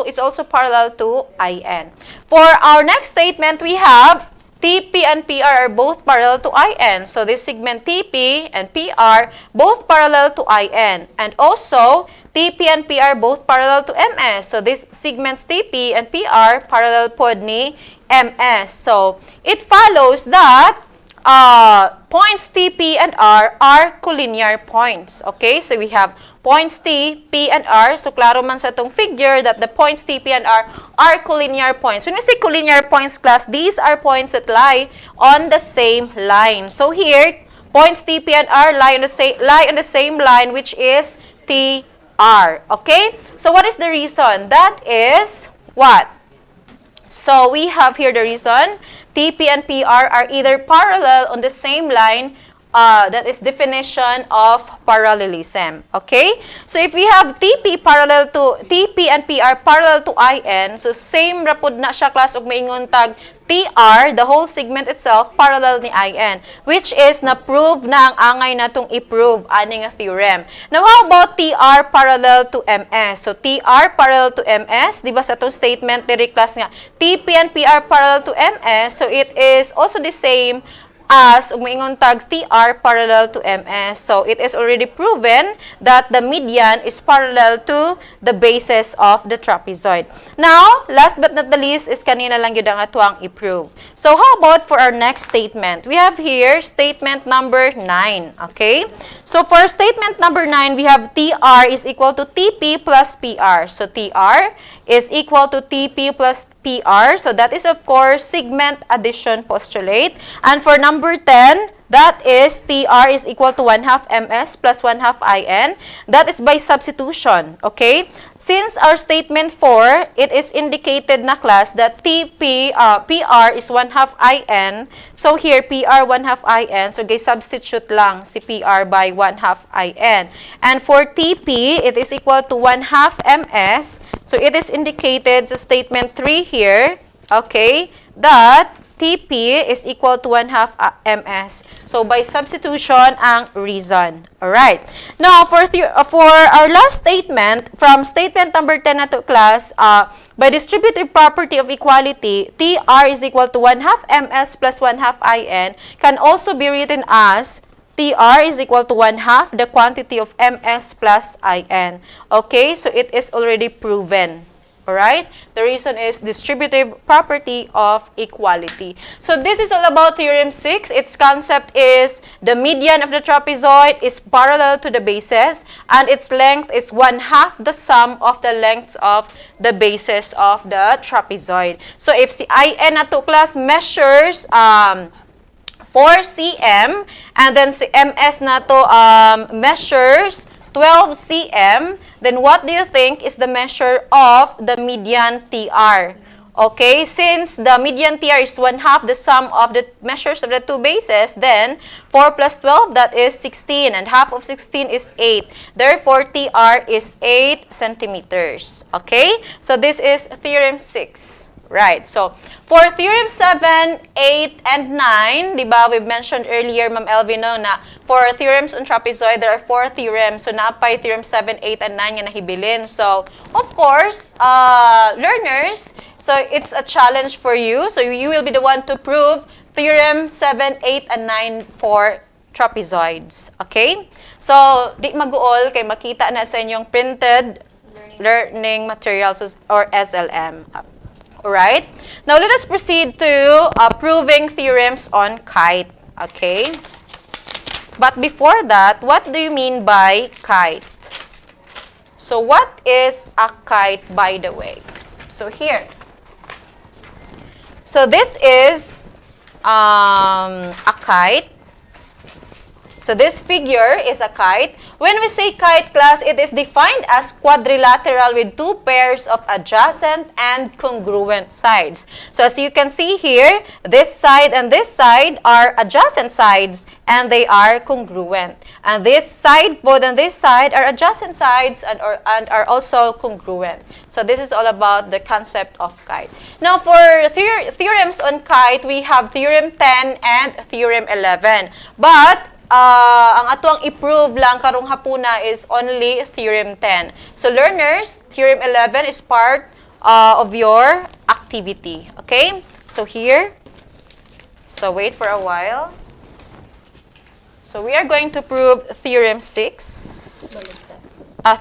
is also parallel to IN. For our next statement, we have TP and PR are both parallel to IN. So, this segment TP and PR both parallel to IN. And also, TP and PR both parallel to MS. So, this segments TP and PR parallel pod ni MS. So, it follows that points T, P, and R are collinear points. Okay? So we have points T, P, and R. So klaro man sa itong figure that the points T, P, and R are collinear points. When we say collinear points, class, these are points that lie on the same line. So here, points T, P, and R lie on the same line, which is T, R. Okay? So what is the reason? That is what? So we have here the reason. TP and PR are either parallel on the same line. That is definition of parallelism. Okay? So if we have TP and PR parallel to IN, so same rapod na siya, class, og maingon tag TR, the whole segment itself, parallel ni IN, which is na-prove na ang angay natong i-prove ani nga theorem. Now, how about TR parallel to MS? So, TR parallel to MS, di ba sa itong statement, diri class nga, TP and PR parallel to MS, so it is also the same as umingon tag TR parallel to MS. So, it is already proven that the median is parallel to the bases of the trapezoid. Now, last but not the least is kanina lang yun ang atuang i-prove. So, how about for our next statement? We have here statement number 9. Okay? So, for statement number 9, we have TR is equal to TP plus PR. So, TR is equal to TP plus PR. So, that is, of course, segment addition postulate. And for number 10, that is TR is equal to 1/2 MS plus 1/2 IN. That is by substitution. Okay? Since our statement 4, it is indicated na class that PR is 1/2 IN. So, here, PR 1/2 IN. So, substitute lang si PR by 1/2 IN. And for TP, it is equal to 1/2 MS. So, it is indicated sa statement 3 here, okay, that TP is equal to 1/2 MS. So, by substitution, ang reason. Alright. Now, for our last statement, from statement number 10 na to class, by distributive property of equality, TR is equal to 1/2 MS plus 1/2 IN can also be written as TR is equal to 1/2 the quantity of MS plus IN. Okay? So, it is already proven. Alright? The reason is distributive property of equality. So, this is all about Theorem 6. Its concept is the median of the trapezoid is parallel to the bases and its length is 1/2 the sum of the lengths of the bases of the trapezoid. So, if si IN na to class measures 4 cm and then si MS na to measures 12 cm, then what do you think is the measure of the median TR? Okay, since the median TR is 1/2 the sum of the measures of the two bases, then 4 plus 12, that is 16, and half of 16 is 8. Therefore, TR is 8 centimeters. Okay, so this is Theorem 6. Right, so for Theorem 7, 8, and 9, di ba, we've mentioned earlier, Ma'am Elvin, no, na for theorems on trapezoid, there are 4 theorems. So, naapay Theorem 7, 8, and 9 nga nahibilin. So, of course, learners, so it's a challenge for you. So, you will be the one to prove Theorem 7, 8, and 9 for trapezoids. Okay? So, di maguol, kay makita na sa inyong printed learning materials or SLM. Alright? Now, let us proceed to proving theorems on kite. Okay? But before that, what do you mean by kite? So, what is a kite, by the way? So, here. So, this is a kite. So, this figure is a kite. When we say kite, class, it is defined as quadrilateral with two pairs of adjacent and congruent sides. So, as you can see here, this side and this side are adjacent sides and they are congruent. And this side, both on this side, are adjacent sides and are also congruent. So, this is all about the concept of kite. Now, for theorems on kite, we have Theorem 10 and Theorem 11. But, ang atuang i-prove lang karong hapuna is only Theorem 10. So, learners, Theorem 11 is part of your activity. Okay? So, here. So, wait for a while. So, we are going to prove Theorem 6.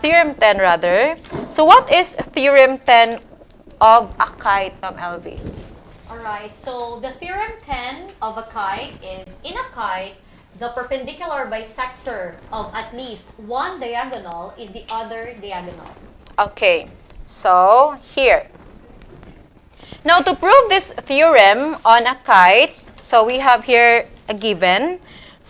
Theorem 10 rather. So, what is Theorem 10 of a kite, Ma'am LV? Alright, so the theorem 10 of a kite is, in a kite, the perpendicular bisector of at least one diagonal is the other diagonal. Okay, so here. Now, to prove this theorem on a kite, so we have here a given.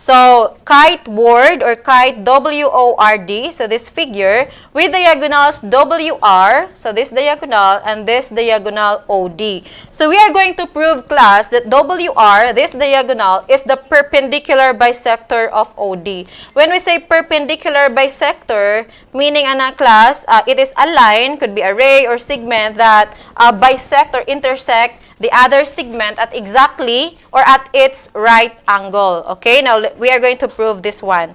So, kite word or kite W-O-R-D, so this figure, with diagonals WR, so this diagonal, and this diagonal OD. So, we are going to prove, class, that WR, this diagonal, is the perpendicular bisector of OD. When we say perpendicular bisector, meaning, class, it is a line, could be a ray or segment that bisect or intersect the other segment at exactly or at its right angle. Okay, now we are going to prove this one.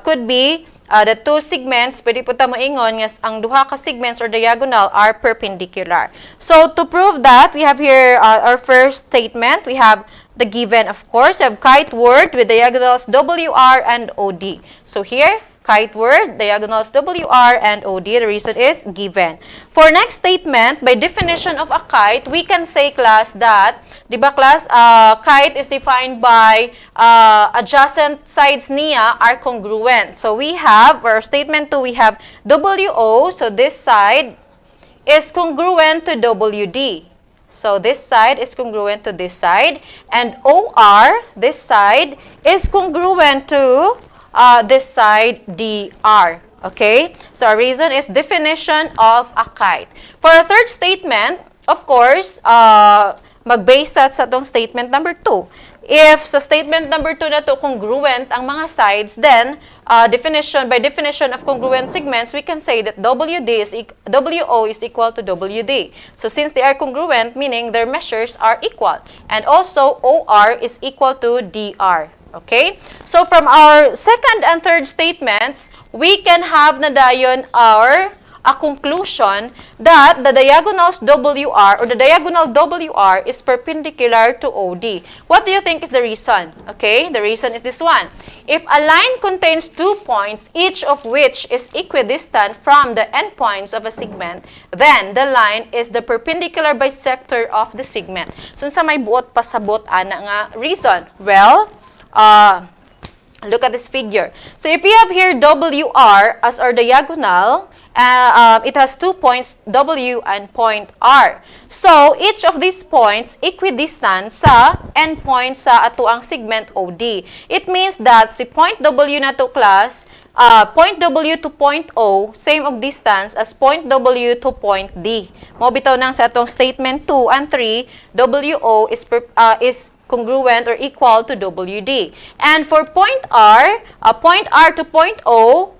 Could be the two segments, pwede po ta moingon nga ang duha ka segments or diagonal are perpendicular. So to prove that, we have here our first statement. We have the given, of course. We have kite word with diagonals WR and OD. So here, kite word, diagonals WR and OD. The reason is given. For next statement, by definition of a kite, we can say, class, that, di ba, class, kite is defined by adjacent sides niya are congruent. So we have, for statement 2, we have WO, so this side is congruent to WD. So this side is congruent to this side. And OR, this side, is congruent to this side DR. Okay? So our reason is definition of a kite. For a third statement, of course, mag-base that sa itong statement number 2. If sa statement number 2 na to congruent ang mga sides, then by definition of congruent segments, we can say that WO is equal to WD. So since they are congruent, meaning their measures are equal. And also, OR is equal to DR. Okay? So from our second and third statements, we can have na dayon a conclusion that the diagonals WR or the diagonal WR is perpendicular to OD. What do you think is the reason? Okay? The reason is this one. If a line contains 2 points, each of which is equidistant from the endpoints of a segment, then the line is the perpendicular bisector of the segment. So sa may buot pasabot ana nga reason? Well, look at this figure. So if you have here WR as our diagonal, it has 2 points, W and point R. So each of these points equidistant sa endpoint sa atuang segment OD. It means that si point W na to, class, point W to point O, same of distance as point W to point D. Mo bitaw nang sa atong statement 2 and 3, WO is congruent or equal to WD. And for point R to point O,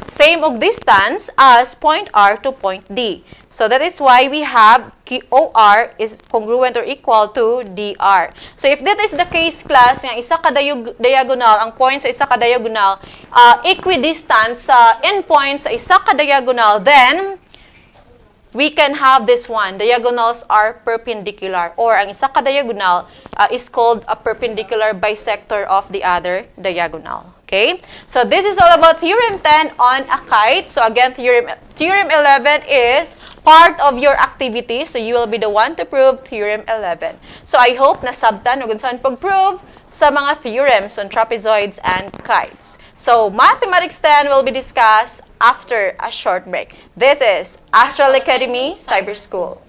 same of distance as point R to point D. So that is why we have OR is congruent or equal to DR. So if that is the case, class, nga isa ka diagonal, ang point sa isa ka diagonal, equidistant sa endpoint sa isa ka diagonal, then we can have this one. Diagonals are perpendicular, or ang isa ka diagonal is called a perpendicular bisector of the other diagonal. Okay? So this is all about Theorem 10 on a kite. So again, Theorem 11 is part of your activity. So you will be the one to prove Theorem 11. So I hope nasabtan o gunsan pag-prove sa mga theorems on trapezoids and kites. So Mathematics 10 will be discussed after a short break. This is Astral Academy Cyber School.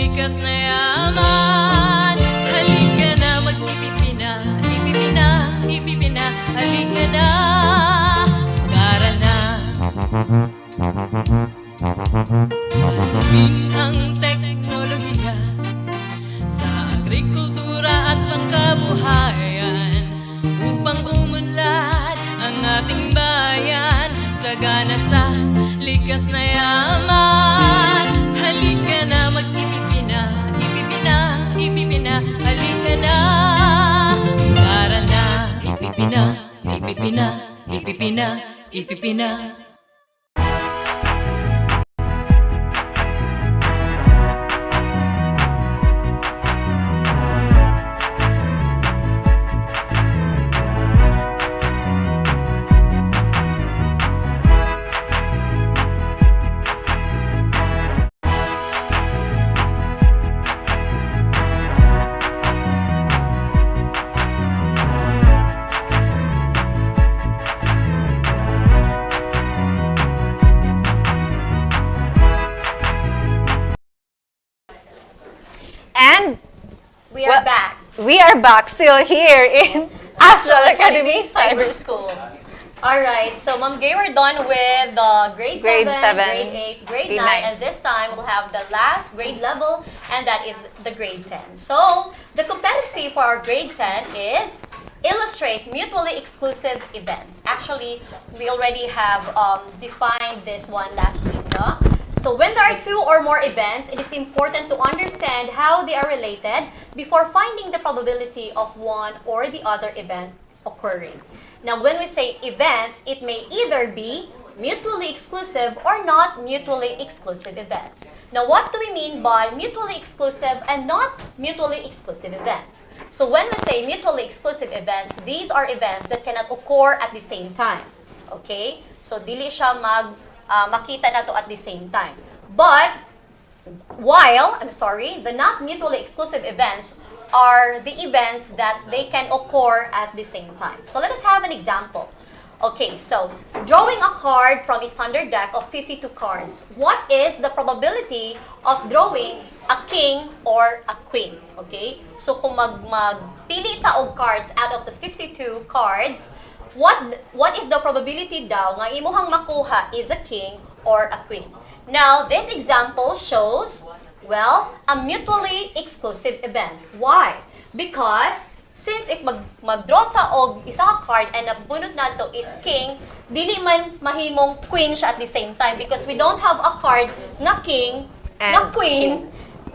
likas na yaman. Halika na, mag-ipipina, ipipina, ipipina. Halika na, mag-aral na. Huming ang teknolohiya sa agrikultura at pangkabuhayan upang umunlad ang ating bayan sagana sa likas na yaman. Halika na, mag-ipipina, ipipina, ipipina. Halika na, mag-aral na. Ipipina, ipipina, ipipina, ipipina. And We are back. we are back still here in Astral Academy Cyber School. Alright, so Ma'am Gay, we're done with the grade, Grade 7, seven, grade 8, grade grade 9, nine. and this time we'll have the last grade level, and that is the grade 10. So, the competency for our grade 10 is illustrate mutually exclusive events. Actually, we already have defined this one last week, no? So when there are two or more events, it is important to understand how they are related before finding the probability of one or the other event occurring. Now, when we say events, it may either be mutually exclusive or not mutually exclusive events. Now, what do we mean by mutually exclusive and not mutually exclusive events? So when we say mutually exclusive events, these are events that cannot occur at the same time. Okay? So, dili siya makita na to at the same time. But, the not mutually exclusive events are the events that they can occur at the same time. So, let us have an example. Okay, so, drawing a card from a standard deck of 52 cards. What is the probability of drawing a king or a queen? Okay? So, kung magpili ta og cards out of the 52 cards, what is the probability daw nga imuhang makuha is a king or a queen? Now, this example shows, well, a mutually exclusive event. Why? Because since if mag-draw ta og isa ka card and nabunot nato is king, dili man mahimong queen siya at the same time because we don't have a card nga king, nga queen,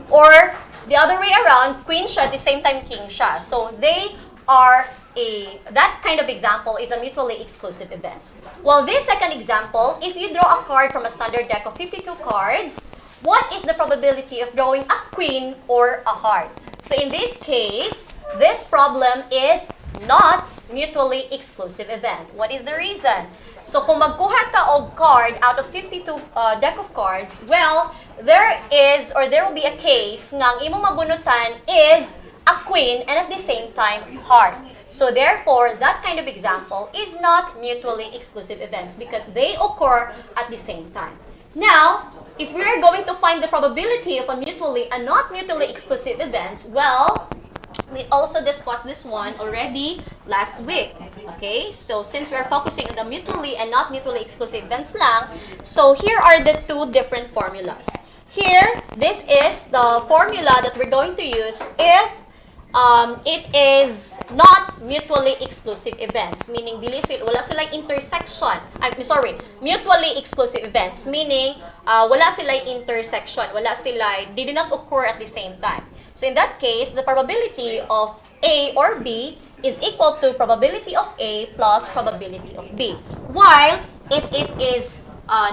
or the other way around, queen siya at the same time king siya. So they are that kind of example is a mutually exclusive event. Well, this second example, if you draw a card from a standard deck of 52 cards, what is the probability of drawing a queen or a heart? So in this case, this problem is not mutually exclusive event. What is the reason? So kung magkuha ta og card out of 52 deck of cards, well, there will be a case nga ang imong mabunutan is a queen and at the same time heart. So therefore, that kind of example is not mutually exclusive events because they occur at the same time. Now, if we are going to find the probability of a mutually and not mutually exclusive events, well, we also discussed this one already last week. Okay? So since we are focusing on the mutually and not mutually exclusive events lang, so here are the two different formulas. Here, this is the formula that we're going to use if it is not mutually exclusive events, meaning wala silang intersection. Mutually exclusive events, meaning wala silang intersection, they did not occur at the same time. So in that case, the probability of A or B is equal to probability of A plus probability of B. While if it is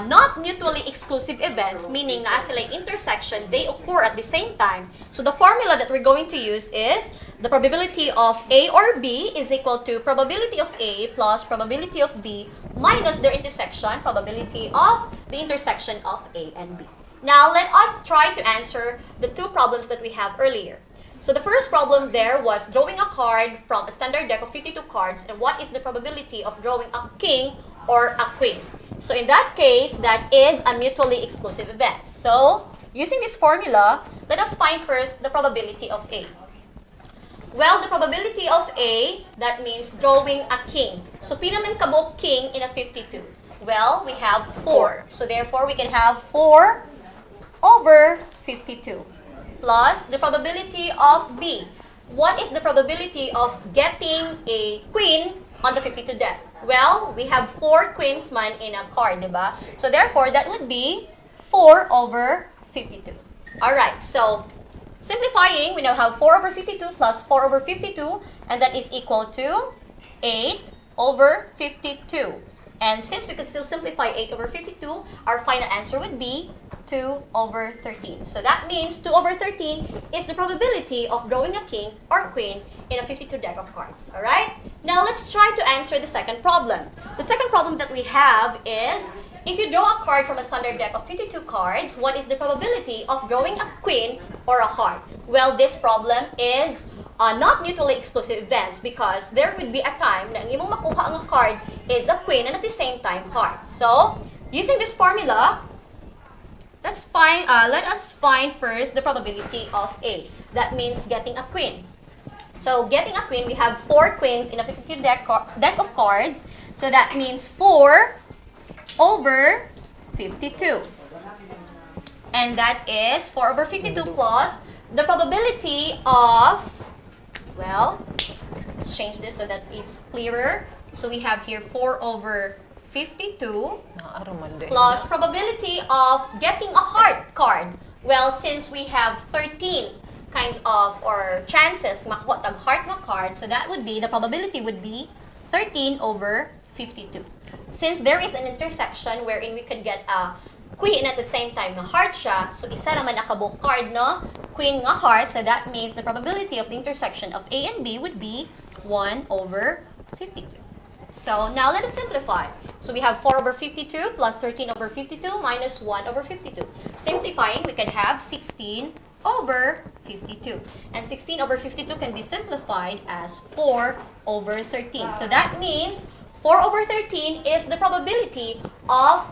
not mutually exclusive events, meaning na sila intersection, they occur at the same time. So the formula that we're going to use is the probability of A or B is equal to probability of A plus probability of B minus their intersection, probability of the intersection of A and B. Now let us try to answer the two problems that we have earlier. So the first problem there was drawing a card from a standard deck of 52 cards and what is the probability of drawing a king or a queen. So in that case, that is a mutually exclusive event. So using this formula, let us find first the probability of A. Well, the probability of A, that means drawing a king. So, pinaman kabok king in a 52. Well, we have 4. So, therefore, we can have 4 over 52 plus the probability of B. What is the probability of getting a queen on the 52 deck? Well, we have 4 queens man in a card, diba? So, therefore, that would be 4 over 52. Alright, so simplifying, we now have 4 over 52 plus 4 over 52, and that is equal to 8 over 52. And since we could still simplify 8 over 52, our final answer would be 2 over 13. So that means 2 over 13 is the probability of drawing a king or queen in a 52 deck of cards. Alright? Now let's try to answer the second problem. The second problem that we have is, if you draw a card from a standard deck of 52 cards, what is the probability of drawing a queen or a heart? Well, this problem is not mutually exclusive events because there would be a time na ang imong makuha ang card is a queen and at the same time heart. So, using this formula, let us find first the probability of A. That means getting a queen. So, getting a queen, we have 4 queens in a 52 deck of cards. So, that means 4 over 52. And that is 4 over 52 plus the probability of, well, let's change this so that it's clearer. So we have here 4 over 52 plus probability of getting a heart card. Well, since we have 13 kinds of or chances makuha tag heart nga card, so that would be, the probability would be 13 over 52. Since there is an intersection wherein we could get a queen at the same time nga heart siya, so isa naman nakabuk card, no? Queen nga heart, so that means the probability of the intersection of A and B would be 1 over 52. So now let us simplify. So we have 4 over 52 plus 13 over 52 minus 1 over 52. Simplifying, we can have 16 over 52. And 16 over 52 can be simplified as 4 over 13. So that means 4 over 13 is the probability of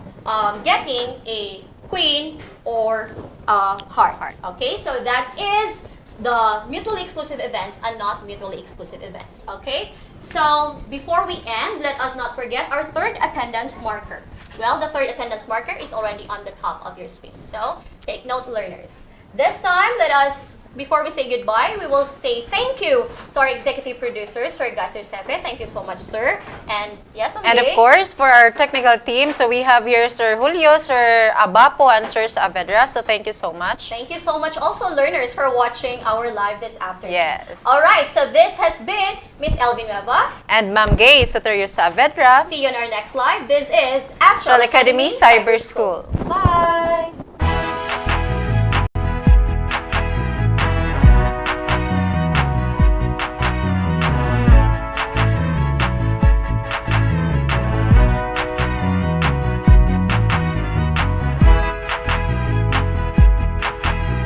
getting a queen or a heart. Okay, so that is the mutually exclusive events and not mutually exclusive events. Okay, so before we end, let us not forget our third attendance marker. Well, the third attendance marker is already on the top of your screen. So take note, learners. This time, let us, before we say goodbye, we will say thank you to our executive producer, Sir Gasser Sepe. Thank you so much, sir. And yes, Ma'am And of Jay? course, for our technical team, so we have here Sir Julio, Sir Abapo, and Sir Saavedra. So thank you so much. Thank you so much also, learners, for watching our live this afternoon. Yes. All right, so this has been Miss Elvin Nueva. And Ma'am Gay Soterio Saavedra, See you on our next live. This is Astral Astral Academy Cyber School. Bye!